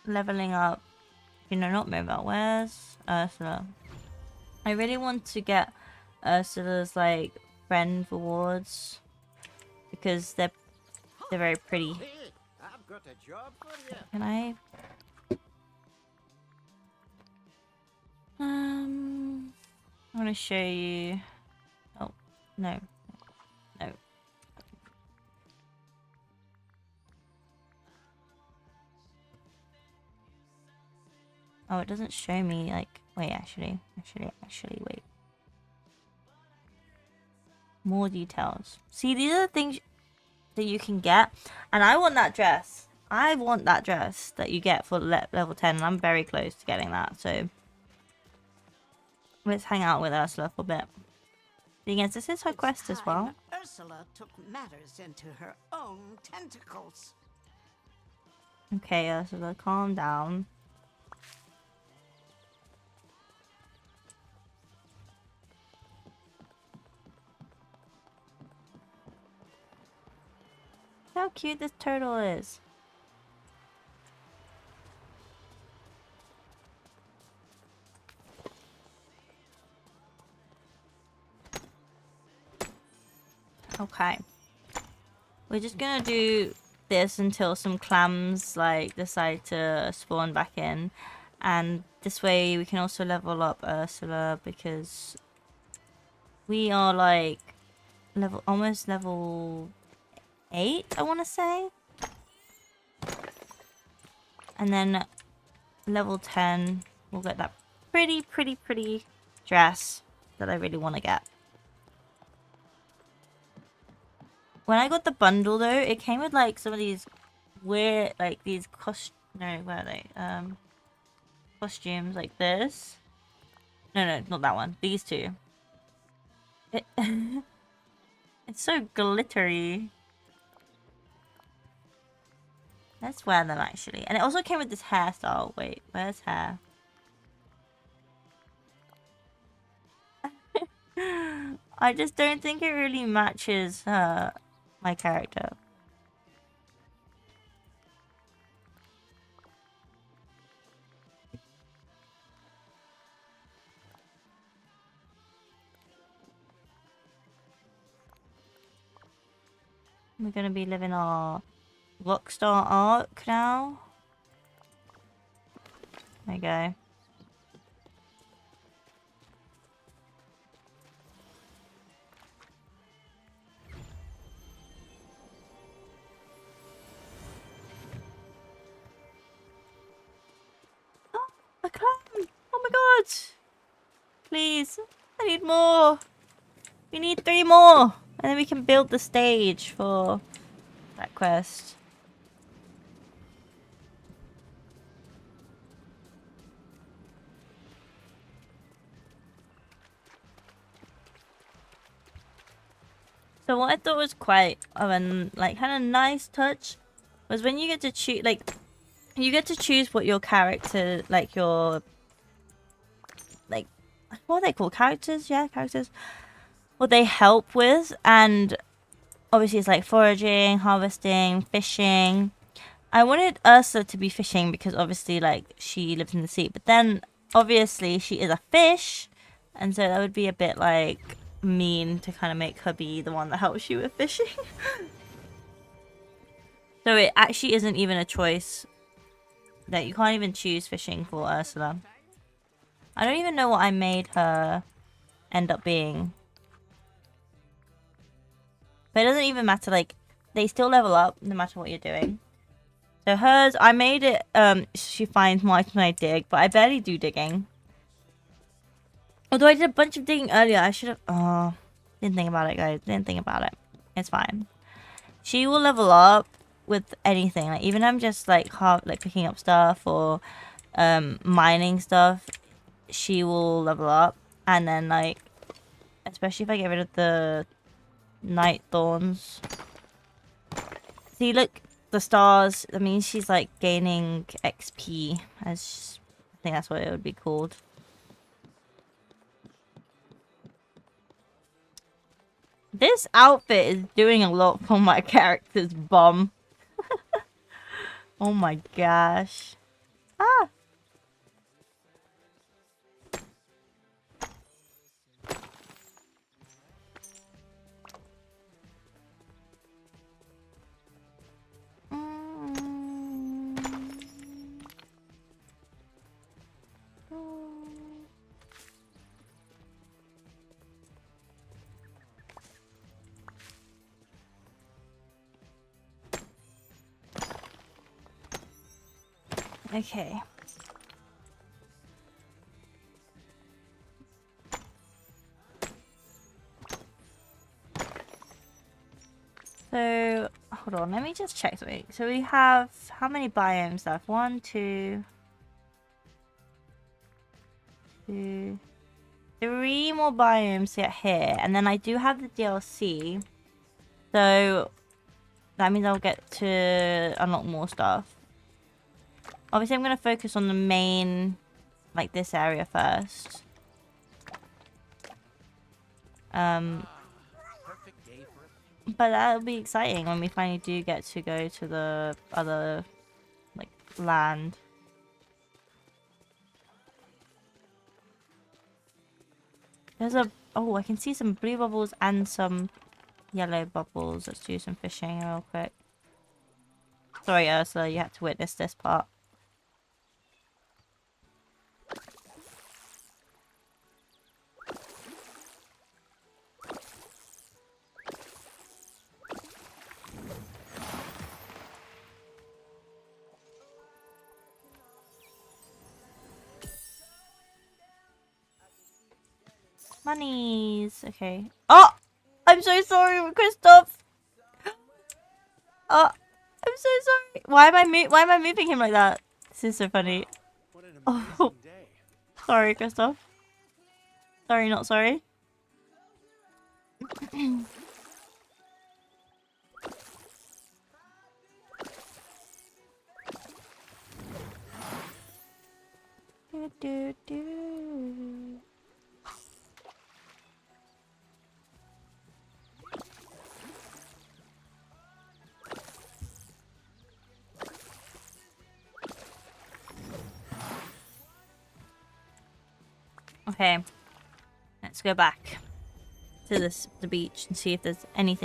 leveling up. You know, not Mirabelle. Where's Ursula? I really want to get Ursula's like friend rewards because they're very pretty. Hey, I've got a job for you. Can I? I want to show you. Oh no, no. Oh, it doesn't show me like. Wait, actually, wait. More details. See, these are the things that you can get, and I want that dress. I want that dress that you get for level 10, and I'm very close to getting that. So let's hang out with Ursula for a bit. Thing is, this is her quest as well. Ursula took matters into her own tentacles. Okay, Ursula, calm down. How cute this turtle is. Okay. We're just gonna do this until some clams like decide to spawn back in. And this way we can also level up Ursula because we are like almost level 8, I want to say. And then level 10, we'll get that pretty dress that I really want to get. When I got the bundle though, it came with like some of these weird, like these where are they? Costumes like this. No, not that one. These two. It's so glittery. Let's wear them actually. And it also came with this hairstyle. Wait, where's hair? I just don't think it really matches my character. We're gonna be living our Rockstar arc now. There you go. Oh, a clam! Oh my god! Please, I need more. We need 3 more, and then we can build the stage for that quest. So what I thought was quite of a like kind of nice touch was when you get to choose, like, you get to choose what your character, like your, like, what are they called? Characters? Yeah, characters. What they help with, and obviously it's like foraging, harvesting, fishing. I wanted Ursa to be fishing because obviously like she lives in the sea, but then obviously she is a fish, and so that would be a bit like mean to kind of make her be the one that helps you with fishing. So it actually isn't even a choice. That you can't even choose fishing for Ursula. I don't even know what I made her end up being. But it doesn't even matter, like, they still level up no matter what you're doing. So hers, I made it, she finds more items when I dig, but I barely do digging. Although I did a bunch of digging earlier, I should have, oh, didn't think about it, guys, didn't think about it. It's fine. She will level up with anything, like, even if I'm just, like, picking up stuff or, mining stuff, she will level up. And then, like, especially if I get rid of the night thorns. See, look, the stars. That means she's like gaining XP, as I think that's what it would be called. This outfit is doing a lot for my character's bum. Oh my gosh. Ah. Okay. So, hold on, let me just check something. So we have how many biomes left? 1, 2, 2, 3 more biomes to get here, and then I do have the DLC. So that means I'll get to unlock more stuff. Obviously, I'm gonna focus on the main, like this area first. Perfect day for a But that'll be exciting when we finally do get to go to the other, like, land. There's a... Oh, I can see some blue bubbles and some yellow bubbles. Let's do some fishing real quick. Sorry, Ursula, you had to witness this part. Monies. Okay. Oh! I'm so sorry, Christoph! Oh! I'm so sorry! Why am I moving him like that? This is so funny. What an Oh. amazing day. Sorry, Christoph. Sorry, not sorry. do, do. Okay, let's go back to the beach and see if there's any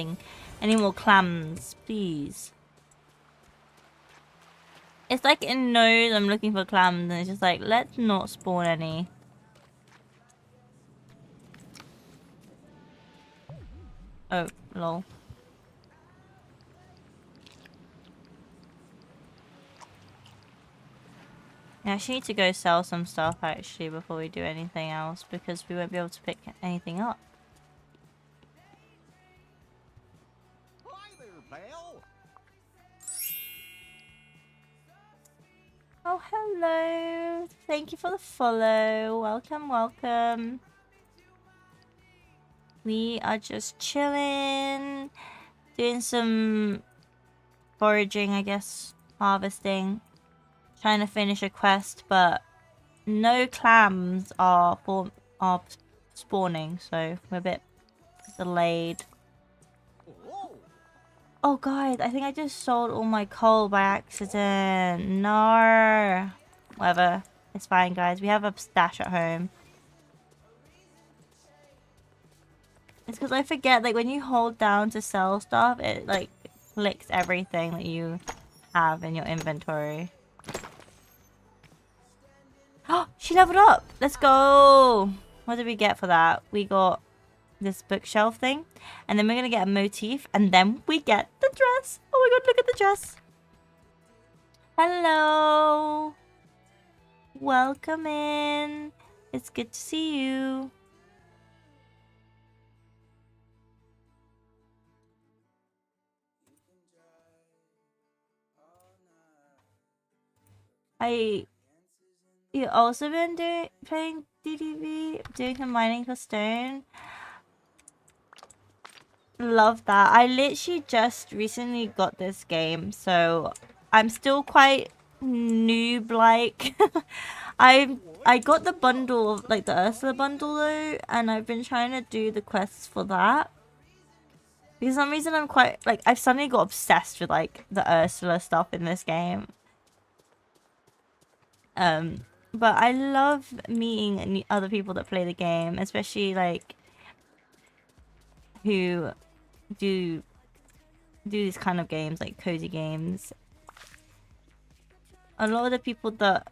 more clams, please. It's like it knows I'm looking for clams and it's just like, let's not spawn any. Oh, lol. I actually need to go sell some stuff actually before we do anything else because we won't be able to pick anything up. Hi there, pal. Oh, hello. Thank you for the follow. Welcome, welcome. We are just chilling, doing some foraging, I guess, harvesting. Trying to finish a quest, but no clams are spawning, so we're a bit delayed. Oh, Oh, guys, I think I just sold all my coal by accident. No. Whatever. It's fine, guys. We have a stash at home. It's because I forget, like, when you hold down to sell stuff, it, like, clicks everything that you have in your inventory. Oh, she leveled up. Let's go. What did we get for that? We got this bookshelf thing. And then we're going to get a motif. And then we get the dress. Oh my god, look at the dress. Hello. Welcome in. It's good to see you. You also been playing DDV, doing some mining for stone? love that. I literally just recently got this game, so I'm still quite noob-like. I got the bundle, like the Ursula bundle though, and I've been trying to do the quests for that. Because for some reason I'm quite, like, I've suddenly got obsessed with, like, the Ursula stuff in this game. But I love meeting other people that play the game, especially, like, who do these kind of games, like cozy games. A lot of the people that,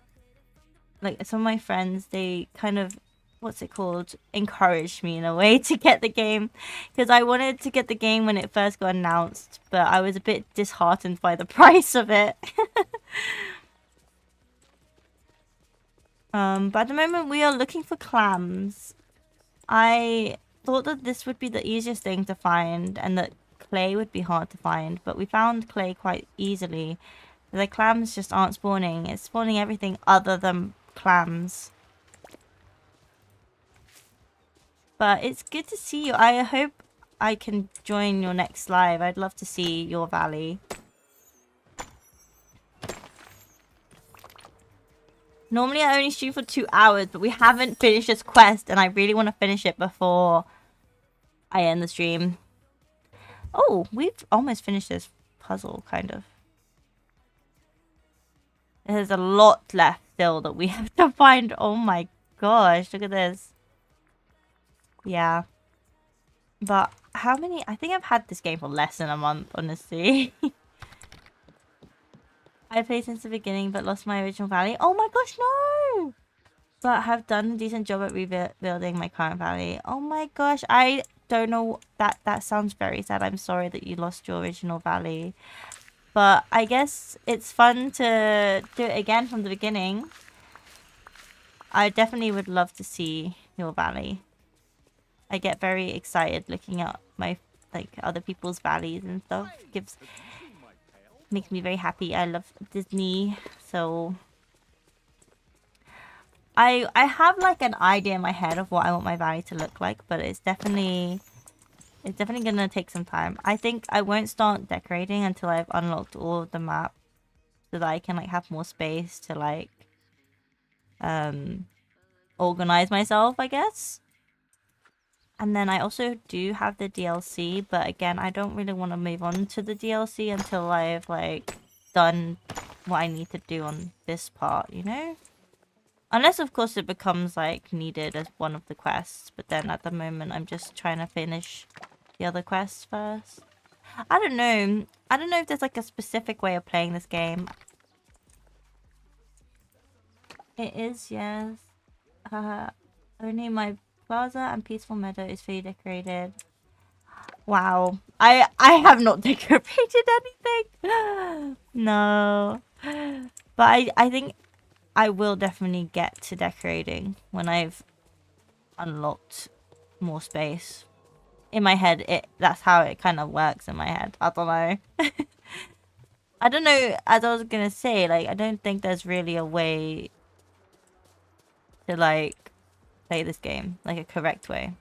like, some of my friends, they kind of, what's it called, encouraged me in a way to get the game, because I wanted to get the game when it first got announced, but I was a bit disheartened by the price of it. But at the moment we are looking for clams. I thought that this would be the easiest thing to find and that clay would be hard to find, but we found clay quite easily. The clams just aren't spawning. It's spawning everything other than clams. But it's good to see you. I hope I can join your next live. I'd love to see your valley. Normally I only stream for 2 hours, but we haven't finished this quest and I really want to finish it before I end the stream. Oh, we've almost finished this puzzle, kind of. There's a lot left still that we have to find. Oh my gosh, look at this. Yeah. But how many? I think I've had this game for less than a month, honestly. I played since the beginning, but lost my original valley. Oh my gosh, no! But have done a decent job at rebuilding my current valley. Oh my gosh, I don't know. That sounds very sad. I'm sorry that you lost your original valley. But I guess it's fun to do it again from the beginning. I definitely would love to see your valley. I get very excited looking at my, like, other people's valleys and stuff. Makes me very happy. I love Disney, so I have like an idea in my head of what I want my valley to look like, but it's definitely gonna take some time. I think I won't start decorating until I've unlocked all of the map, so that I can like have more space to like organize myself, I guess. And then I also do have the DLC, but again, I don't really want to move on to the DLC until I've, like, done what I need to do on this part, you know? Unless, of course, it becomes, like, needed as one of the quests. But then at the moment, I'm just trying to finish the other quests first. I don't know. I don't know if there's, like, a specific way of playing this game. It is, yes. Only my plaza and peaceful meadow is fully decorated. Wow. I have not decorated anything. No. But I think I will definitely get to decorating when I've unlocked more space. In my head, that's how it kind of works in my head. I don't know. I don't know, as I was gonna say, like, I don't think there's really a way to, like, play this game, like a correct way.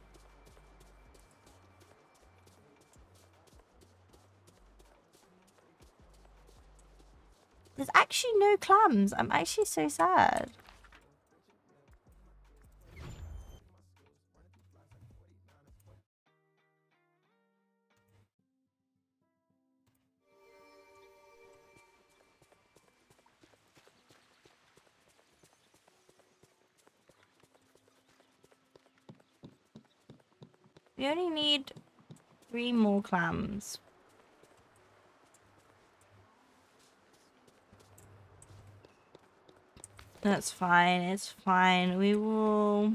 There's actually no clams. I'm actually so sad. We only need 3 more clams. That's fine. It's fine. We will...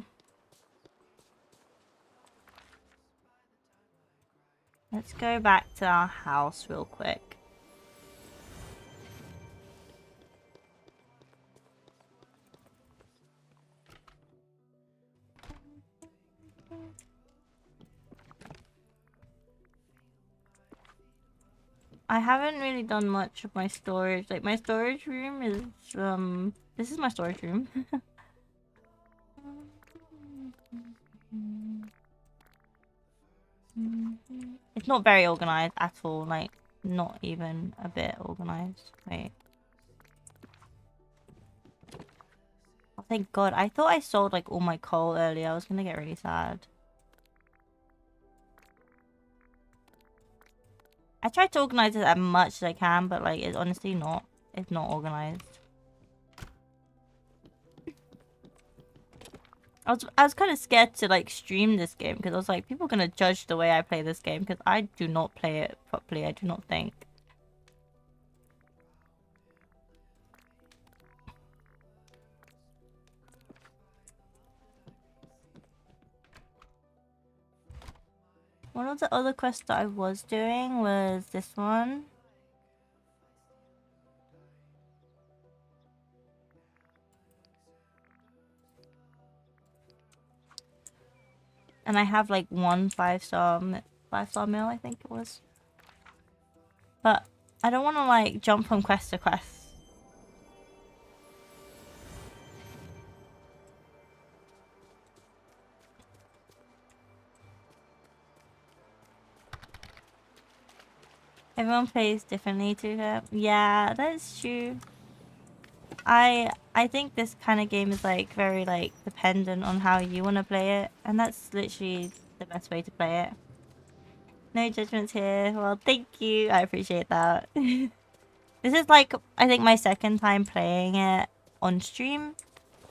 Let's go back to our house real quick. I haven't really done much of my storage. Like, my storage room is, this is my storage room. It's not very organized at all. Like, not even a bit organized. Wait. Oh, thank God. I thought I sold like all my coal earlier. I was gonna get really sad. I try to organize it as much as I can, but like it's honestly not. It's not organized. I was kind of scared to like stream this game because I was like, people are gonna judge the way I play this game because I do not play it properly. I do not think. One of the other quests that I was doing was this one. And I have like one 5-star meal, I think it was. But I don't want to like jump from quest to quest. Everyone plays differently to her. Yeah, that's true. I think this kind of game is like very like dependent on how you want to play it, and that's literally the best way to play it. No judgments here. Well, thank you. I appreciate that. This is like I think my second time playing it on stream.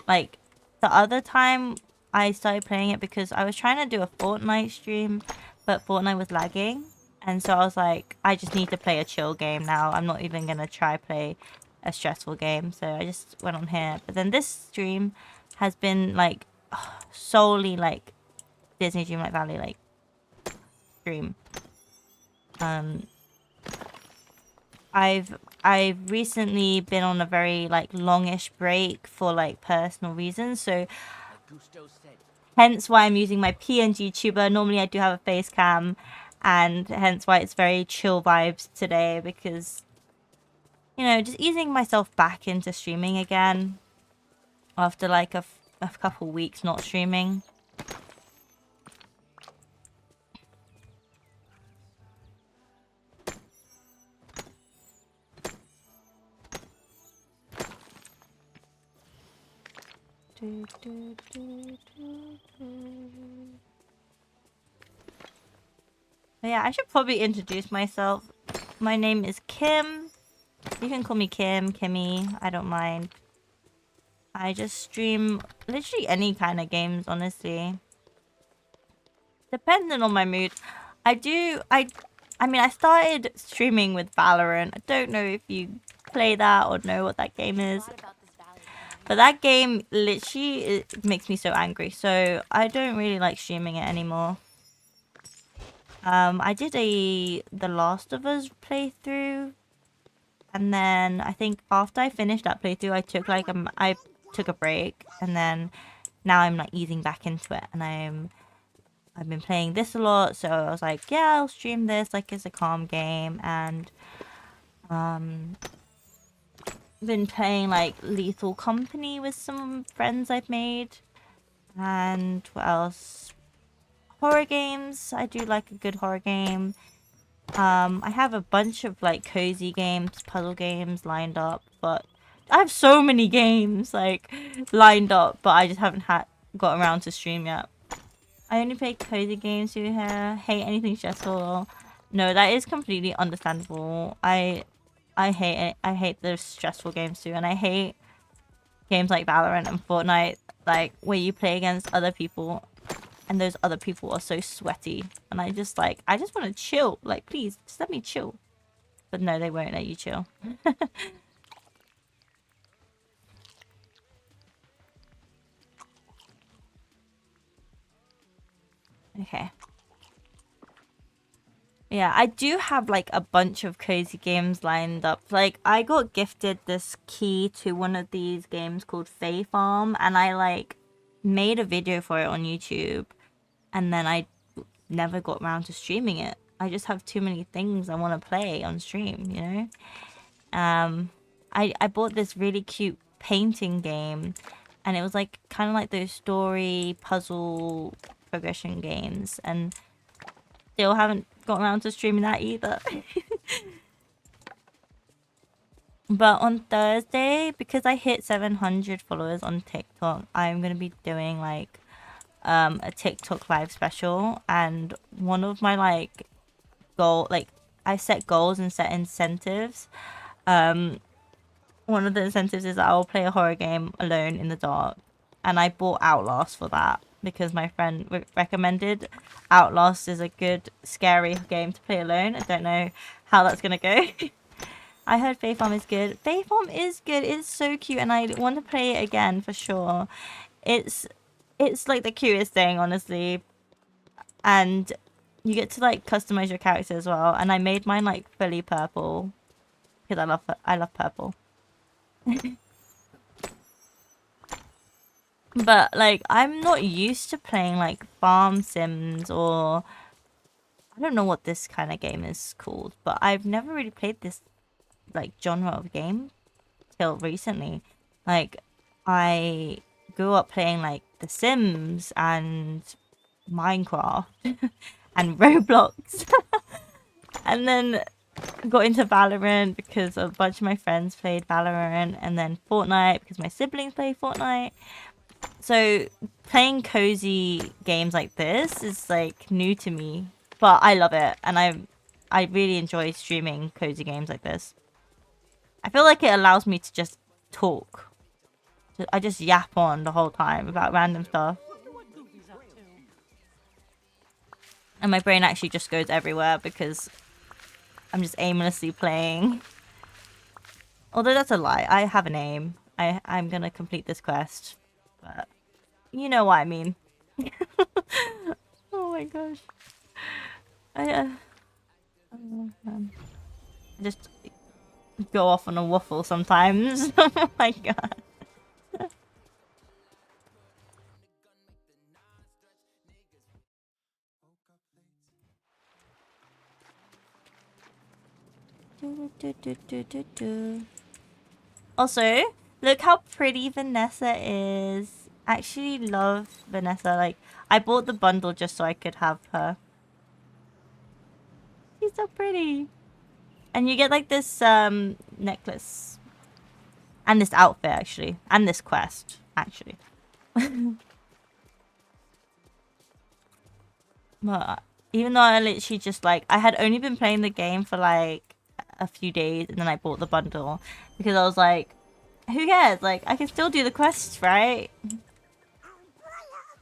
Like the other time I started playing it because I was trying to do a Fortnite stream, but Fortnite was lagging. And so I was like, I just need to play a chill game now. I'm not even going to try play a stressful game. So I just went on here. But then this stream has been like solely like Disney Dreamlight Valley like stream. I've recently been on a very like longish break for like personal reasons. So hence why I'm using my PNG tuber. Normally I do have a face cam. And hence why it's very chill vibes today because, you know, just easing myself back into streaming again after like a couple weeks not streaming. Yeah, I should probably introduce myself. My name is Kim. You can call me Kim, Kimmy. I don't mind. I just stream literally any kind of games, honestly. Depending on my mood. I mean, I started streaming with Valorant. I don't know if you play that or know what that game is. But that game literally it makes me so angry. So I don't really like streaming it anymore. I did The Last of Us playthrough, and then I think after I finished that playthrough, I took a break, and then now I'm like easing back into it, and I've been playing this a lot, so I was like, yeah, I'll stream this like it's a calm game, and been playing like Lethal Company with some friends I've made, and what else? Horror games. I do like a good horror game. I have a bunch of like cozy games, puzzle games lined up, but I have so many games like lined up, but I just haven't got around to stream yet. I only play cozy games here. Hate anything stressful. No, that is completely understandable. I hate it. I hate those stressful games too, and I hate games like Valorant and Fortnite, like where you play against other people. And those other people are so sweaty. And I just want to chill. Like, please, just let me chill. But no, they won't let you chill. Okay. Yeah, I do have like a bunch of cozy games lined up. Like, I got gifted this key to one of these games called Fae Farm. And I like made a video for it on YouTube. And then I never got around to streaming it. I just have too many things I want to play on stream, you know? I bought this really cute painting game. And it was like kind of like those story puzzle progression games. And still haven't got around to streaming that either. But on Thursday, because I hit 700 followers on TikTok, I'm gonna be doing like a TikTok live special, and one of my like I set goals and set incentives. One of the incentives is that I'll play a horror game alone in the dark, and I bought Outlast for that because my friend recommended Outlast is a good scary game to play alone. I don't know how that's gonna go. I heard Faith Farm is good. Faith Farm is good. It's so cute, and I want to play it again for sure. It's like the cutest thing, honestly. And you get to like customize your character as well. And I made mine like fully purple because I love purple. But like I'm not used to playing like farm sims, or I don't know what this kind of game is called, but I've never really played this like genre of game till recently. Like I grew up playing like The Sims and Minecraft and Roblox. And then got into Valorant because a bunch of my friends played Valorant, and then Fortnite because my siblings play Fortnite. So playing cozy games like this is like new to me, but I love it, and I really enjoy streaming cozy games like this. I feel like it allows me to just talk. I just yap on the whole time about random stuff. And my brain actually just goes everywhere because I'm just aimlessly playing. Although that's a lie. I have an aim. I'm gonna complete this quest. But you know what I mean. Oh my gosh. I just go off on a waffle sometimes. Oh my god. Also, look how pretty Vanessa is. I actually love Vanessa. Like, I bought the bundle just so I could have her. She's so pretty. And you get like this necklace. And this outfit, actually. And this quest, actually. But even though I literally just like... I had only been playing the game for like a few days, and then I bought the bundle. Because I was like, who cares? Like, I can still do the quests, right?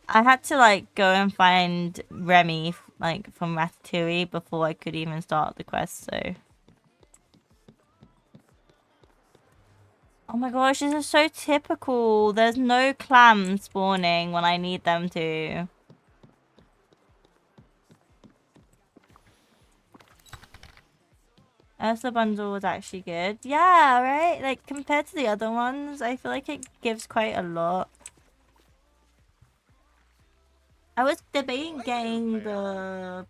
I had to like go and find Remy like from Ratatouille before I could even start the quest, so... Oh my gosh, this is so typical. There's no clams spawning when I need them to. Ursa bundle was actually good. Yeah, right? Like, compared to the other ones, I feel like it gives quite a lot. I was debating getting the...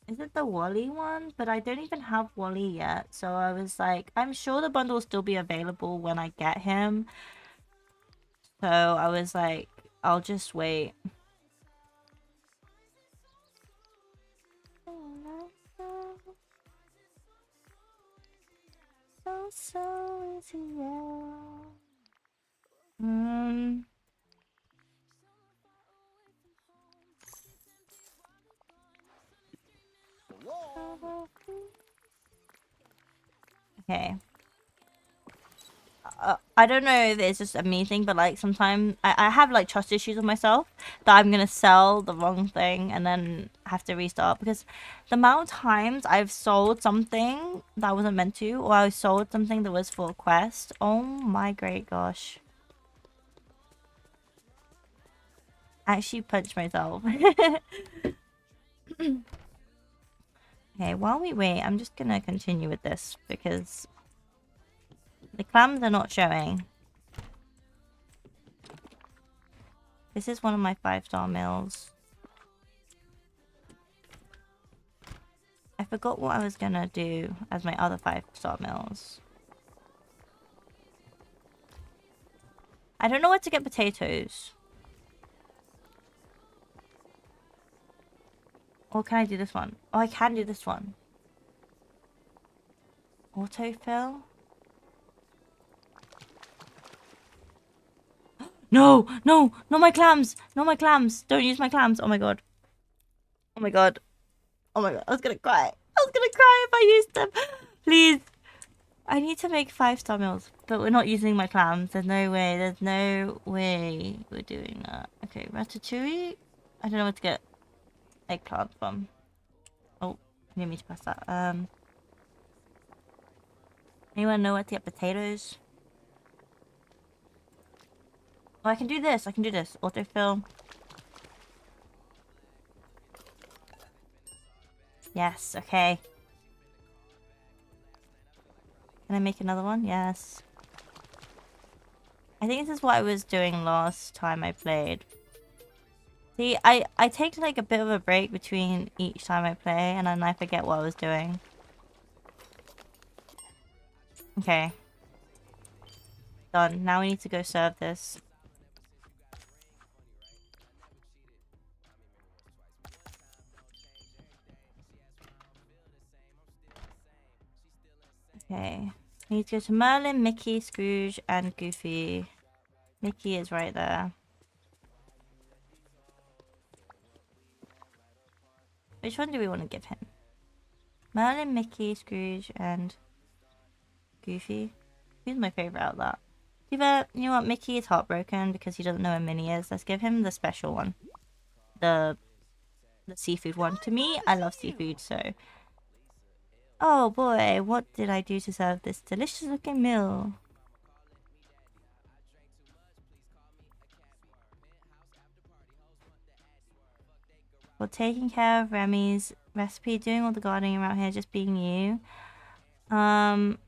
Is it the Wally one? But I don't even have Wally yet. So I was like, I'm sure the bundle will still be available when I get him. So I was like, I'll just wait. So is okay. I don't know if it's just a me thing, but like sometimes I have like trust issues with myself that I'm gonna sell the wrong thing and then have to restart, because the amount of times I've sold something that wasn't meant to, or I sold something that was for a quest. Oh my great gosh. I actually punched myself. Okay, while we wait, I'm just gonna continue with this because the clams are not showing. This is one of my 5-star meals. I forgot what I was gonna do as my other 5-star meals. I don't know where to get potatoes. Or can I do this one? Oh, I can do this one. Autofill? No! No! Not my clams! Not my clams! Don't use my clams! Oh my god. Oh my god. Oh my god. I was gonna cry. I was gonna cry if I used them. Please. I need to make 5-star meals, but we're not using my clams. There's no way. There's no way we're doing that. Okay, ratatouille. I don't know where to get eggplant from. Oh, I didn't mean to press that. Anyone know where to get potatoes? Oh, I can do this. I can do this. Autofill. Yes, okay. Can I make another one? Yes. I think this is what I was doing last time I played. See, I take like a bit of a break between each time I play, and then I forget what I was doing. Okay. Done. Now we need to go serve this. Okay. We need to go to Merlin, Mickey, Scrooge, and Goofy. Mickey is right there. Which one do we want to give him? Merlin, Mickey, Scrooge, and Goofy. Who's my favorite out of that? But you know what? Mickey is heartbroken because he doesn't know where Minnie is. Let's give him the special one. The seafood one. To me, I love seafood, so... Oh boy, what did I do to serve this delicious looking meal? For taking care of Remy's recipe, doing all the gardening around here, just being you. I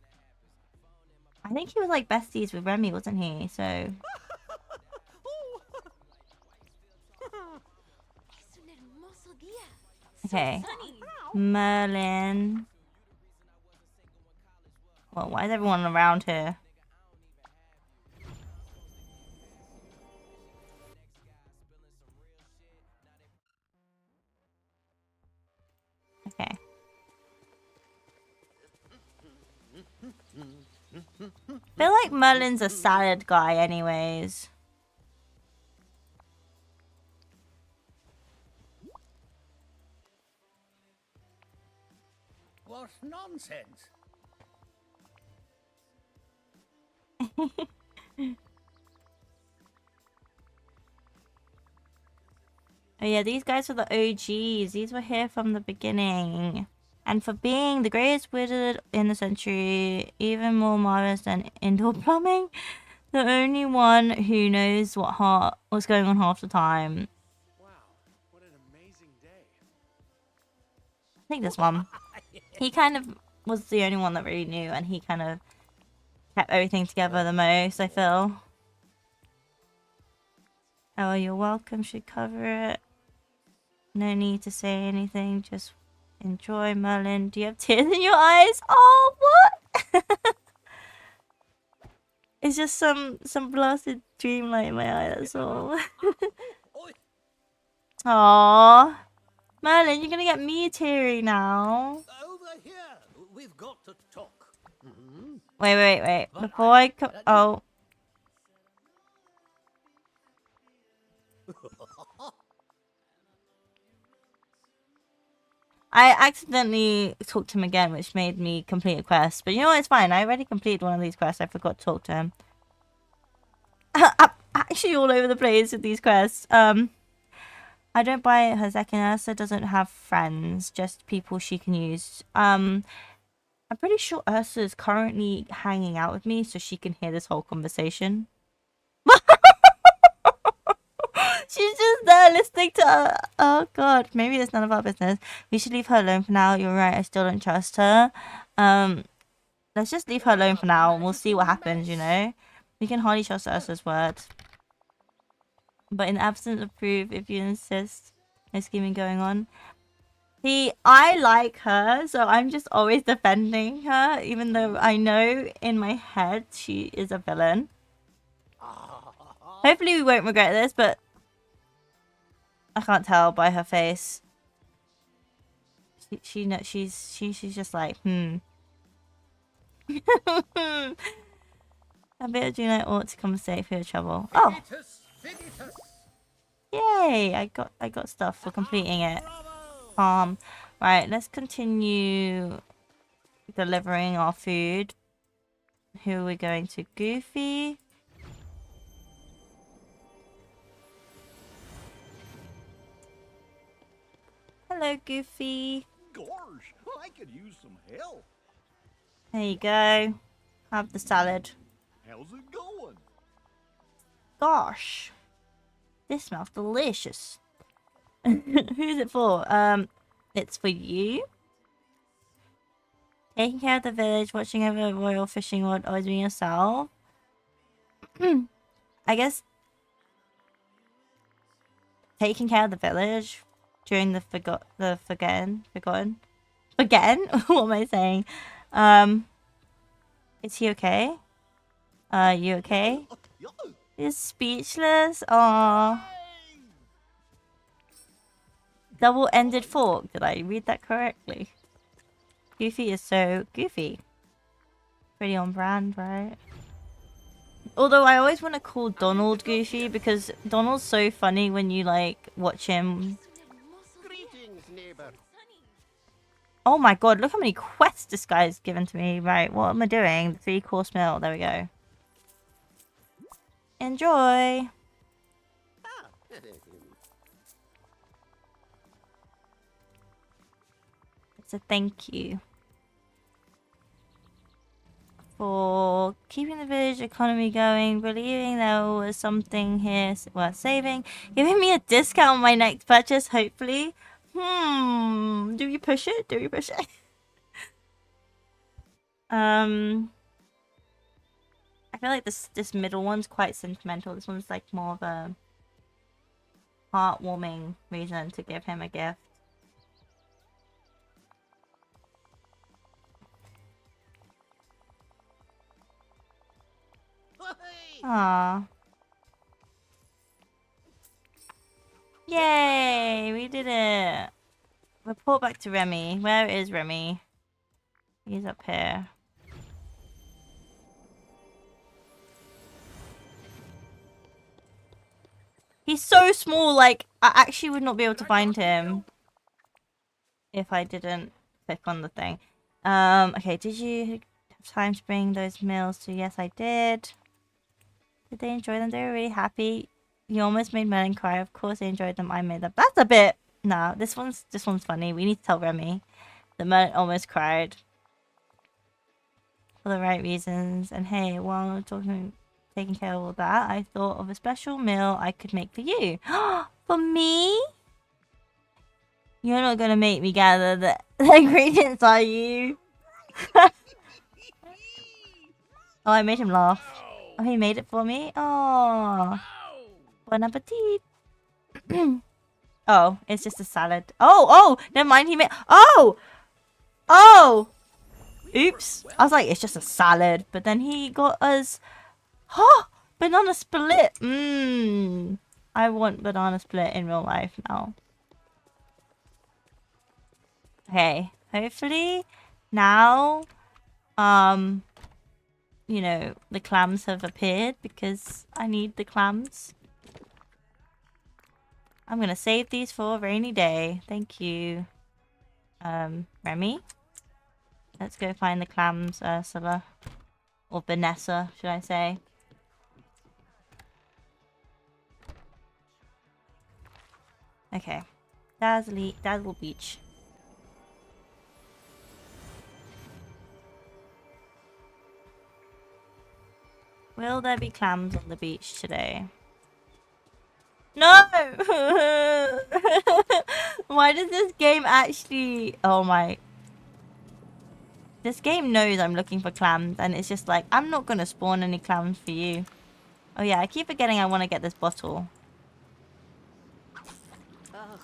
think he was like besties with Remy, wasn't he? So... Okay. Merlin. Well, why is everyone around here? Okay. I feel like Merlin's a salad guy anyways. What nonsense! Oh yeah, these guys are the OGs. These were here from the beginning. And for being the greatest wizard in the century, even more marvelous than indoor plumbing, the only one who knows what's going on half the time. Wow, what an amazing day. I think this one. He kind of was the only one that really knew, and he kind of kept everything together the most, I feel. Oh, you're welcome should cover it. No need to say anything, just enjoy. Merlin, do you have tears in your eyes? Oh, what? It's just some blasted dreamlight in my eye, that's all. Aww. Merlin, you're gonna get me teary now. Over here, we've got to talk. Wait. Before I come... Oh. I accidentally talked to him again, which made me complete a quest. But you know what? It's fine. I already completed one of these quests. I forgot to talk to him. I'm actually all over the place with these quests. I don't buy it. Her second Ursa doesn't have friends, just people she can use. I'm pretty sure Ursa is currently hanging out with me so she can hear this whole conversation. She's just there listening to oh god, maybe it's none of our business. We should leave her alone for now. You're right, I still don't trust her. Let's just leave her alone for now and we'll see what happens, you know? We can hardly trust Ursa's word. But in the absence of proof, if you insist, no scheming going on. See, I like her, so I'm just always defending her, even though I know in my head she is a villain. Hopefully we won't regret this, but I can't tell by her face. She knows she's just like, I bet you know ought to come save her trouble. Oh, Fiditus, Fiditus. yay! I got stuff for completing it. Right, let's continue delivering our food. Who are we going to? Goofy. Hello, Goofy. Gosh, I could use some help. There you go. Have the salad. How's it going? Gosh, this smells delicious. Who's it for? It's for you. Taking care of the village, watching over a royal fishing rod, always being yourself. I guess taking care of the village during the forgotten. What am I saying? Is he okay? You okay? He's speechless. Aww. Double-ended fork. Did I read that correctly? Goofy is so goofy. Pretty on brand, right? Although I always want to call Donald Goofy because Donald's so funny when you like watch him. Greetings, neighbor. Oh my god, look how many quests this guy's given to me. Right, what am I doing? The 3-course meal. There we go. Enjoy. It's a thank you for keeping the village economy going, believing there was something here worth saving, giving me a discount on my next purchase, hopefully. Do we push it? Do we push it? I feel like this middle one's quite sentimental. This one's like more of a heartwarming reason to give him a gift. Aww. Yay! We did it! Report back to Remy. Where is Remy? He's up here. He's so small, like, I actually would not be able to find him if I didn't click on the thing. Okay, did you have time to bring those meals to? Yes, I did. Did they enjoy them? They were really happy. You almost made Merlin cry. Of course they enjoyed them. I made them. That's a bit... No, this one's funny. We need to tell Remy that Merlin almost cried. For the right reasons. And hey, while taking care of all that, I thought of a special meal I could make for you. For me? You're not gonna make me gather the ingredients, are you? Oh, I made him laugh. Oh, he made it for me? Oh. Bon appetit. Oh, it's just a salad. Oh, never mind. He made... Oh! Oops. I was like, it's just a salad. But then he got us... Banana split. I want banana split in real life now. Okay. Hopefully now, you know, the clams have appeared because I need the clams. I'm gonna save these for a rainy day. Thank you. Remy. Let's go find the clams, Ursula. Or Vanessa, should I say. Okay. Dazzle Beach. Will there be clams on the beach today? No! Why does this game actually... Oh my... This game knows I'm looking for clams and it's just like, I'm not gonna spawn any clams for you. Oh yeah, I keep forgetting I want to get this bottle. Ugh,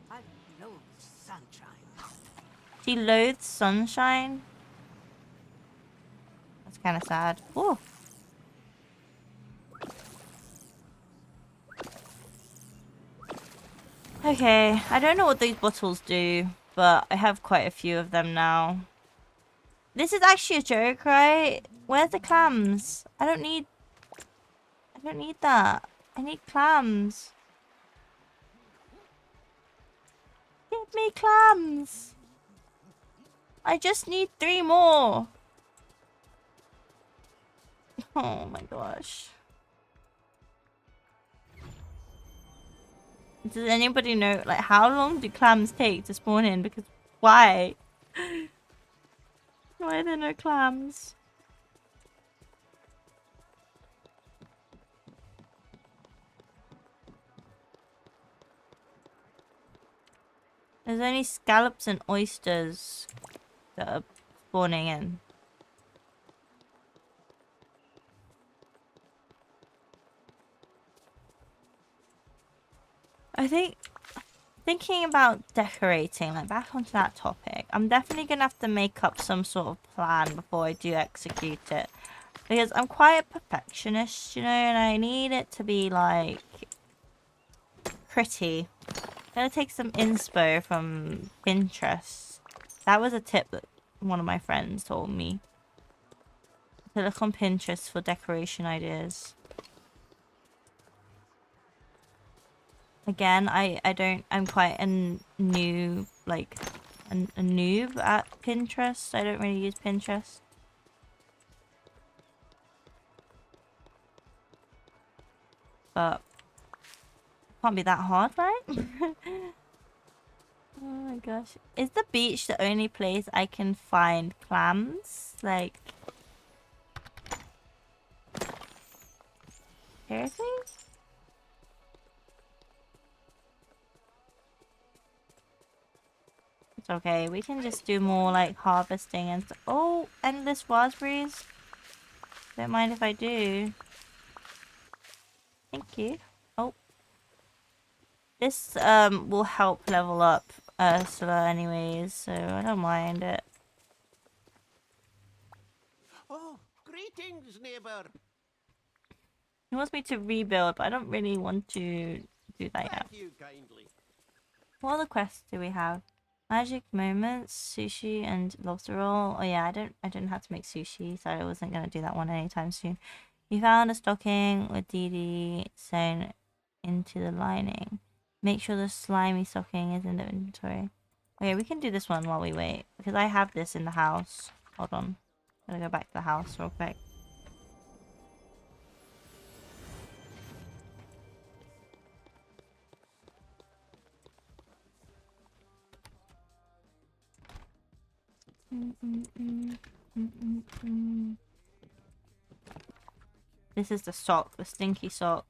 I loathe sunshine. She loathes sunshine? That's kind of sad. Ooh. Okay, I don't know what these bottles do. but I have quite a few of them now. This is actually a joke, right? Where's the clams? I don't need that. I need clams. Give me clams. I just need 3 more. Oh my gosh. Does anybody know, like, how long do clams take to spawn in? Because why? Why are there no clams? There's only scallops and oysters that are spawning in. I think thinking about decorating, like back onto that topic, I'm definitely gonna have to make up some sort of plan before I do execute it. Because I'm quite a perfectionist, you know, and I need it to be like pretty. I'm gonna take some inspo from Pinterest. That was a tip that one of my friends told me. To look on Pinterest for decoration ideas. Again, I'm quite a noob, like a noob at Pinterest. I don't really use Pinterest. But can't be that hard, right? Oh my gosh. Is the beach the only place I can find clams? Like, seriously? It's okay. We can just do more like harvesting and stuff. Oh, endless raspberries. Don't mind if I do. Thank you. Oh. This will help level up Ursula anyways, so I don't mind it. Oh, greetings, neighbor. He wants me to rebuild, but I don't really want to do that yet. Thank you kindly. What other quests do we have? Magic moments, sushi, and lobster roll. Oh yeah, I don't have to make sushi, so I wasn't gonna do that one anytime soon. You found a stocking with DD sewn into the lining. Make sure the slimy stocking is in the inventory. Okay, we can do this one while we wait, because I have this in the house. Hold on. I'm gonna go back to the house real quick. This is the sock, the stinky sock.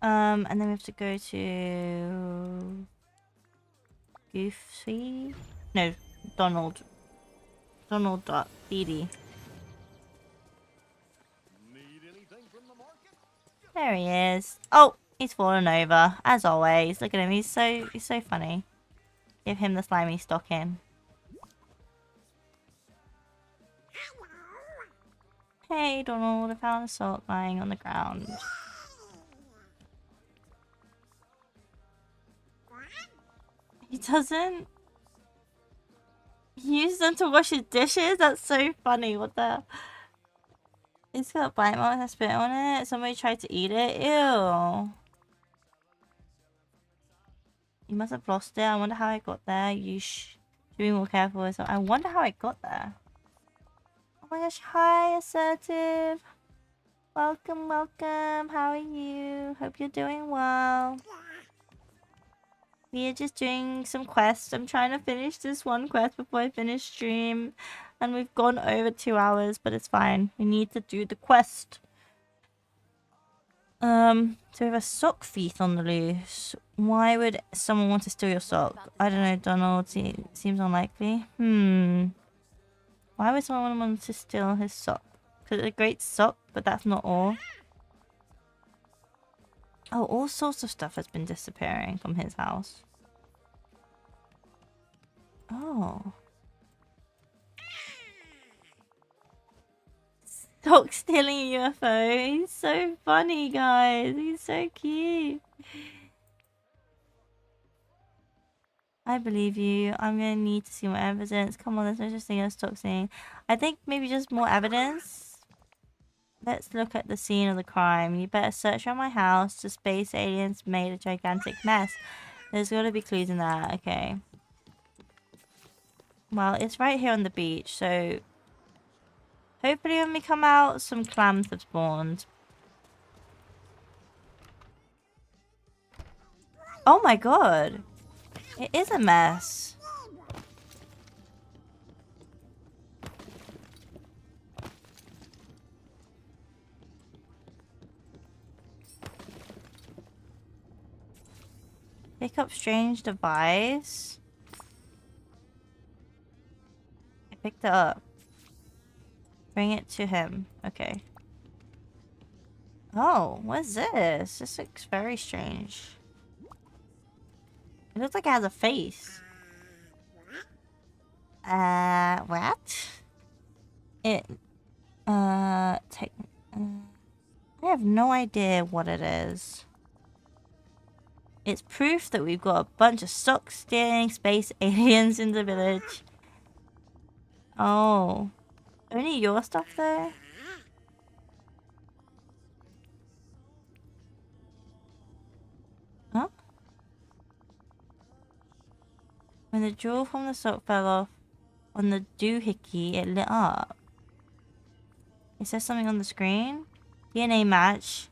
And then we have to go to Goofy. No, Donald. Donald Duck. Dee. Need anything from the market? There he is. Oh, he's fallen over as always. Look at him. He's so funny. Give him the slimy stocking. Hey, Donald. I found a sock lying on the ground. He doesn't. He used them to wash his dishes? That's so funny. What the? It's got a bite mark and spit on it. Somebody tried to eat it. Ew. You must have lost it. I wonder how I got there. You should be more careful. So I wonder how I got there. Oh my gosh. Hi, Assertive. Welcome, welcome. How are you? Hope you're doing well. We are just doing some quests. I'm trying to finish this one quest before I finish stream. And we've gone over 2 hours, but it's fine. We need to do the quest. So we have a sock thief on the loose. Why would someone want to steal your sock? I don't know, Donald. Seems unlikely. Why would someone want to steal his sock? Because it's a great sock, but that's not all. Oh, all sorts of stuff has been disappearing from his house. Oh. stock stealing UFO. He's so funny, guys. He's so cute. I believe you. I'm gonna need to see more evidence. Come on, there's no such thing as stock stealing. I think maybe just more evidence. Let's look at the scene of the crime. You better search around my house. The space aliens made a gigantic mess. There's gotta be clues in that. Okay. Well, it's right here on the beach, so hopefully when we come out, some clams have spawned. Oh my god. It is a mess. Pick up strange device. I picked it up. Bring it to him. Okay. Oh, what's this? This looks very strange. It looks like it has a face. What? I have no idea what it is. It's proof that we've got a bunch of stock stealing space aliens in the village. Oh. Only your stuff there? Huh? When the jewel from the sock fell off on the doohickey, it lit up. It says something on the screen. DNA match.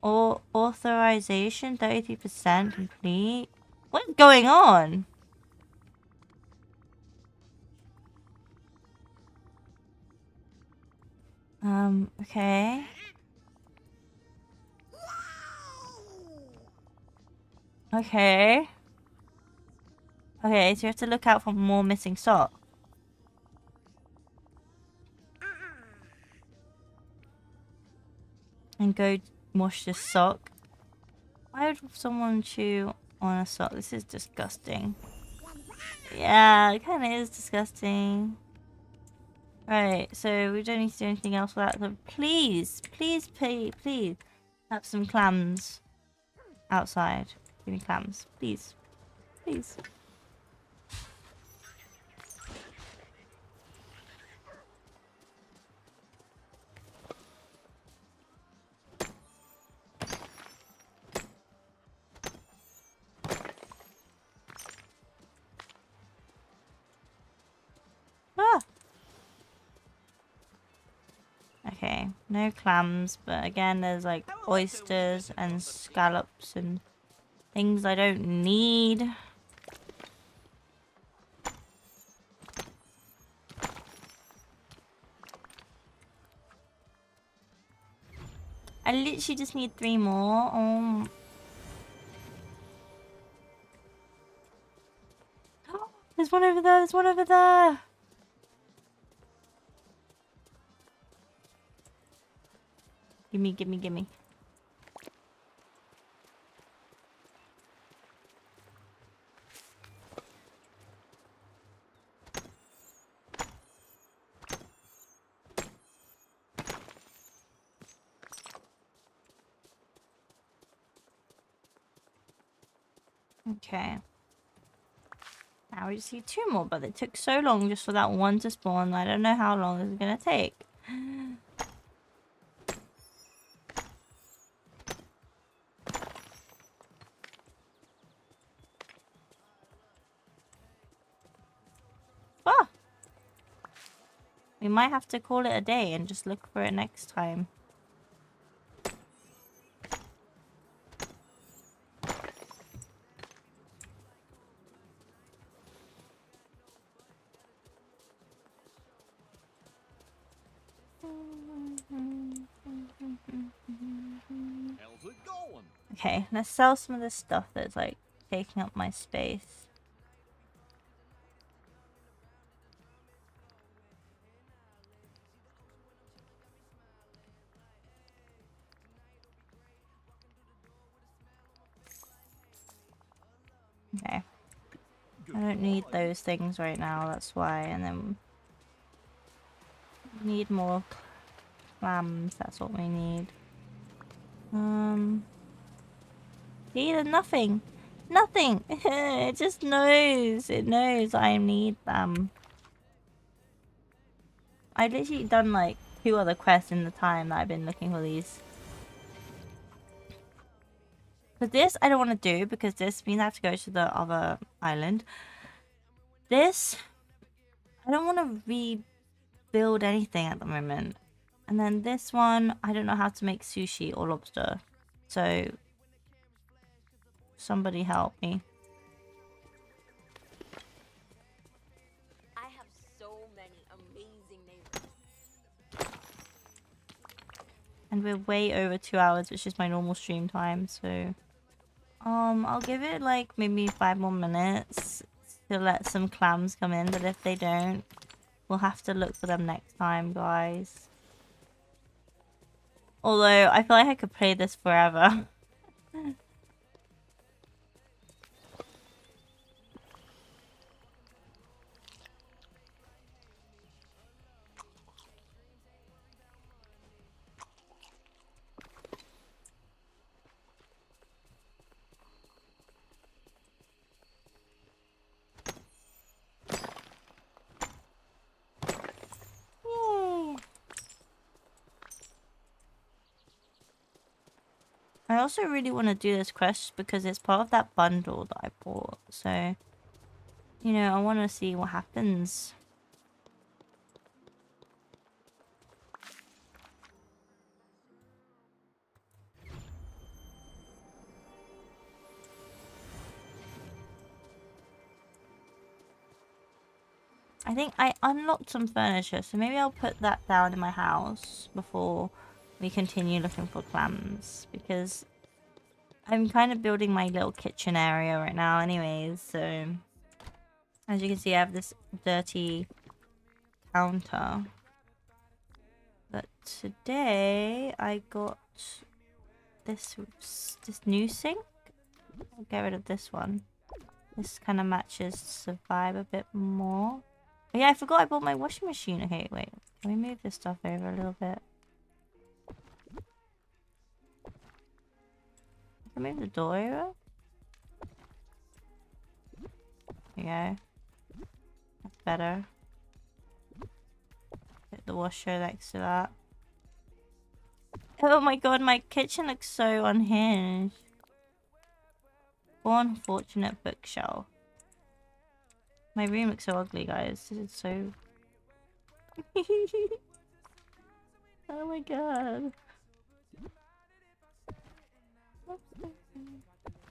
Or authorization 33% complete. What's going on? Okay. Okay. Okay, so you have to look out for more missing socks. And go wash this sock. Why would someone chew on a sock? This is disgusting. Yeah, it kind of is disgusting. Right, so we don't need to do anything else for that. So please, please, please, please have some clams outside. Give me clams, please. Please. Ah! Okay, no clams, but again, there's like oysters and scallops and things I don't need. I literally just need 3 more. There's one over there. There's one over there. Gimme, gimme, gimme. Okay. Now we just need 2 more, but it took so long just for that one to spawn. I don't know how long this is gonna take. Ah! We might have to call it a day and just look for it next time. How's it going? Okay, let's sell some of this stuff that's like taking up my space. Okay. I don't need those things right now, that's why. And then need more clams. That's what we need. See, there's nothing. Nothing. It just knows. It knows I need them. I've literally done like 2 other quests in the time that I've been looking for these. Because this I don't want to do because this means I have to go to the other island. This, I don't want to rebuild anything at the moment. And then this one, I don't know how to make sushi or lobster. So, somebody help me. I have so many amazing neighbors. And we're way over 2 hours, which is my normal stream time, so... I'll give it like maybe 5 more minutes to let some clams come in, but if they don't, we'll have to look for them next time, guys. Although, I feel like I could play this forever. I also really want to do this quest because it's part of that bundle that I bought. So, you know, I want to see what happens. I think I unlocked some furniture, so maybe I'll put that down in my house before we continue looking for clams, because I'm kind of building my little kitchen area right now anyways, so as you can see I have this dirty counter. But today I got this new sink. I'll get rid of this one. This kind of matches the vibe a bit more. Oh, yeah, I forgot I bought my washing machine. Okay, wait. Let me move this stuff over a little bit. I can move the door over. There you go. That's better. Put the washer next to that. Oh my god, my kitchen looks so unhinged. Poor unfortunate bookshelf. My room looks so ugly, guys. This is so... Oh my god.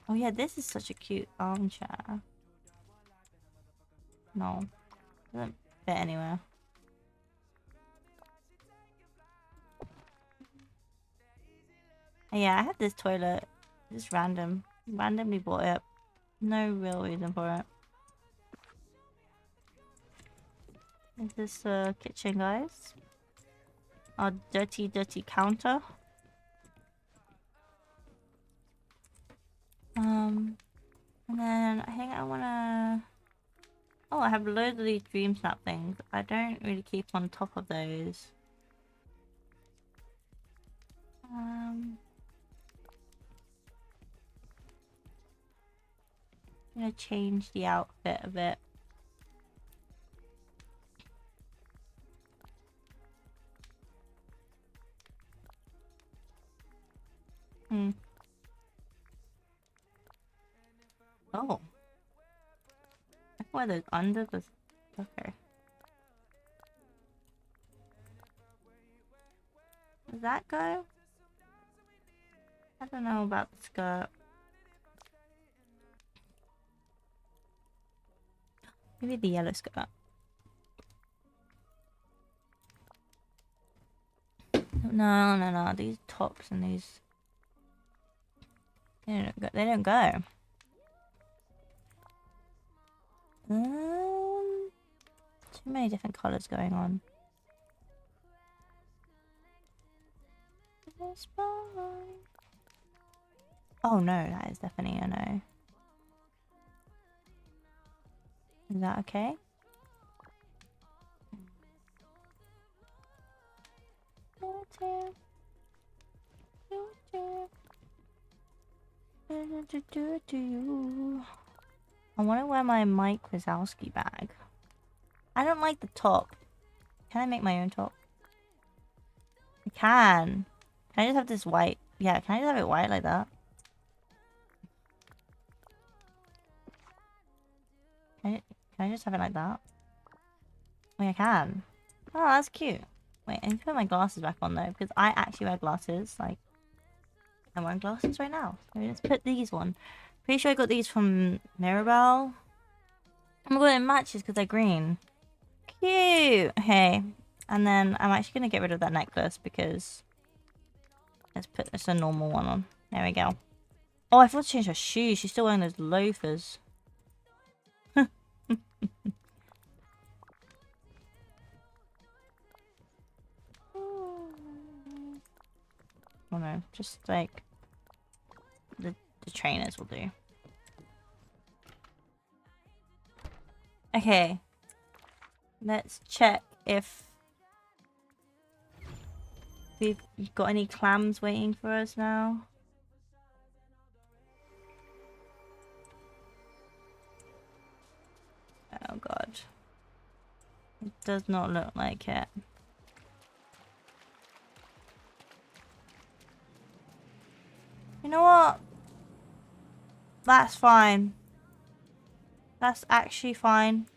Oh yeah, this is such a cute armchair. No. Doesn't fit anywhere. Oh, yeah, I had this toilet. Just random. Randomly bought it. No real reason for it. Is this the kitchen, guys? Our dirty, dirty counter. And then I think I wanna... Oh, I have loads of these dream snap things. I don't really keep on top of those. I'm gonna change the outfit a bit. Oh. I thought those under the... Okay. Does that go? I don't know about the skirt. Maybe the yellow skirt. No. These tops and these... They don't go. They don't go. Too many different colors going on. Oh no, that is definitely a no. Is that okay? I want to wear my Mike Wazowski bag. I don't like the top. Can I make my own top? I can. Can I just have this white? Yeah, can I just have it white like that? Can I just have it like that? Wait, I can. Oh, that's cute. Wait, I need to put my glasses back on though, because I actually wear glasses. Like, I'm wearing glasses right now. So let's put these on. Pretty sure I got these from Mirabelle. Oh my god, it matches because they're green. Cute! Okay. And then I'm actually going to get rid of that necklace because... Let's put this a normal one on. There we go. Oh, I forgot to change her shoes. She's still wearing those loafers. Oh no, just like the trainers will do. Okay. Let's check if we've got any clams waiting for us now. Oh god. It does not look like it. You know what? That's fine. That's actually fine.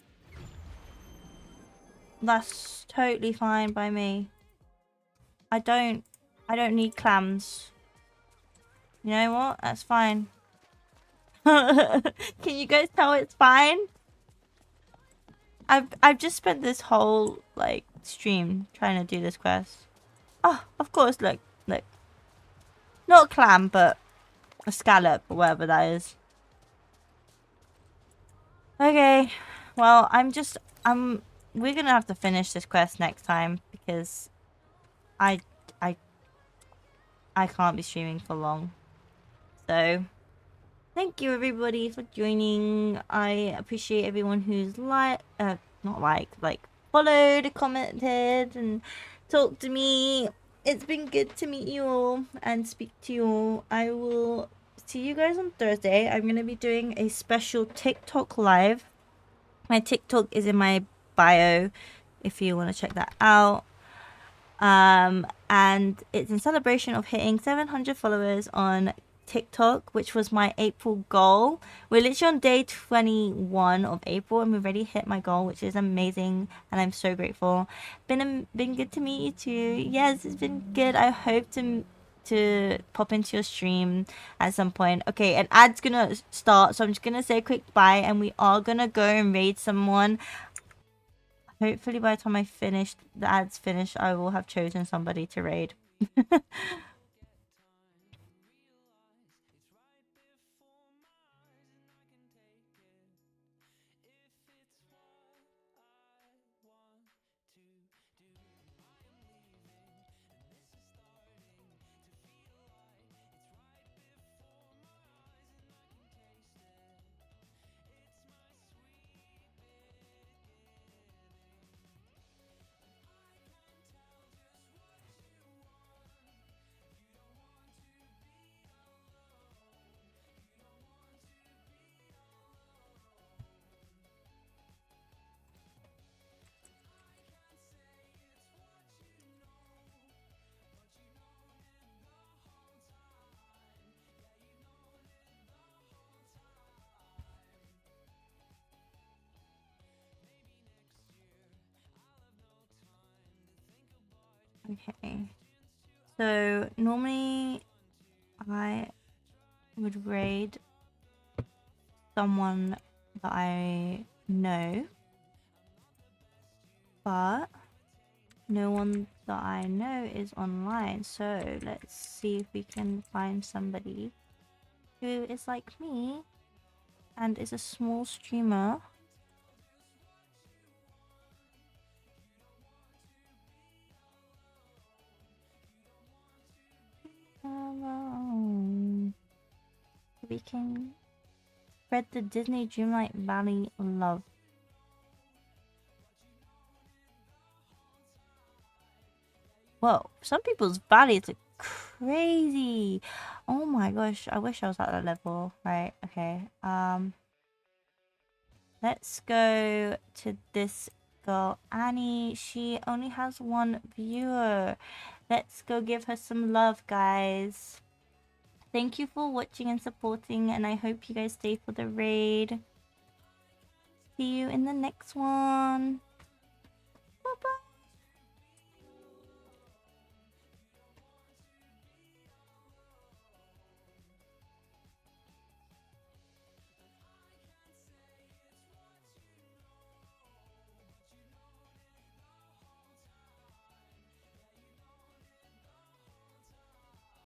That's totally fine by me. I don't need clams. You know what? That's fine. Can you guys tell it's fine? I've just spent this whole like stream trying to do this quest. Oh, of course, look. Not a clam, but a scallop or whatever that is. Okay. Well, we're gonna have to finish this quest next time because I can't be streaming for long. So thank you everybody for joining. I appreciate everyone who's followed, commented, and talked to me. It's been good to meet you all and speak to you all. I will see you guys on Thursday. I'm going to be doing a special TikTok live. My TikTok is in my bio if you want to check that out. And it's in celebration of hitting 700 followers on TikTok, which was my April goal. We're literally on day 21 of April and we've already hit my goal, which is amazing and I'm so grateful. Been good to meet you too. Yes, it's been good. I hope to pop into your stream at some point. Okay, an ad's gonna start, so I'm just gonna say a quick bye and we are gonna go and raid someone. Hopefully by the time the ad's finished, I will have chosen somebody to raid. Okay, so normally I would raid someone that I know, but no one that I know is online, so let's see if we can find somebody who is like me and is a small streamer. We can spread the Disney Dreamlight Valley love. Whoa, some people's valleys are crazy. Oh my gosh, I wish I was at that level. Right, okay. Let's go to this girl, Annie. She only has 1 viewer. Let's go give her some love, guys. Thank you for watching and supporting, and I hope you guys stay for the raid. See you in the next one.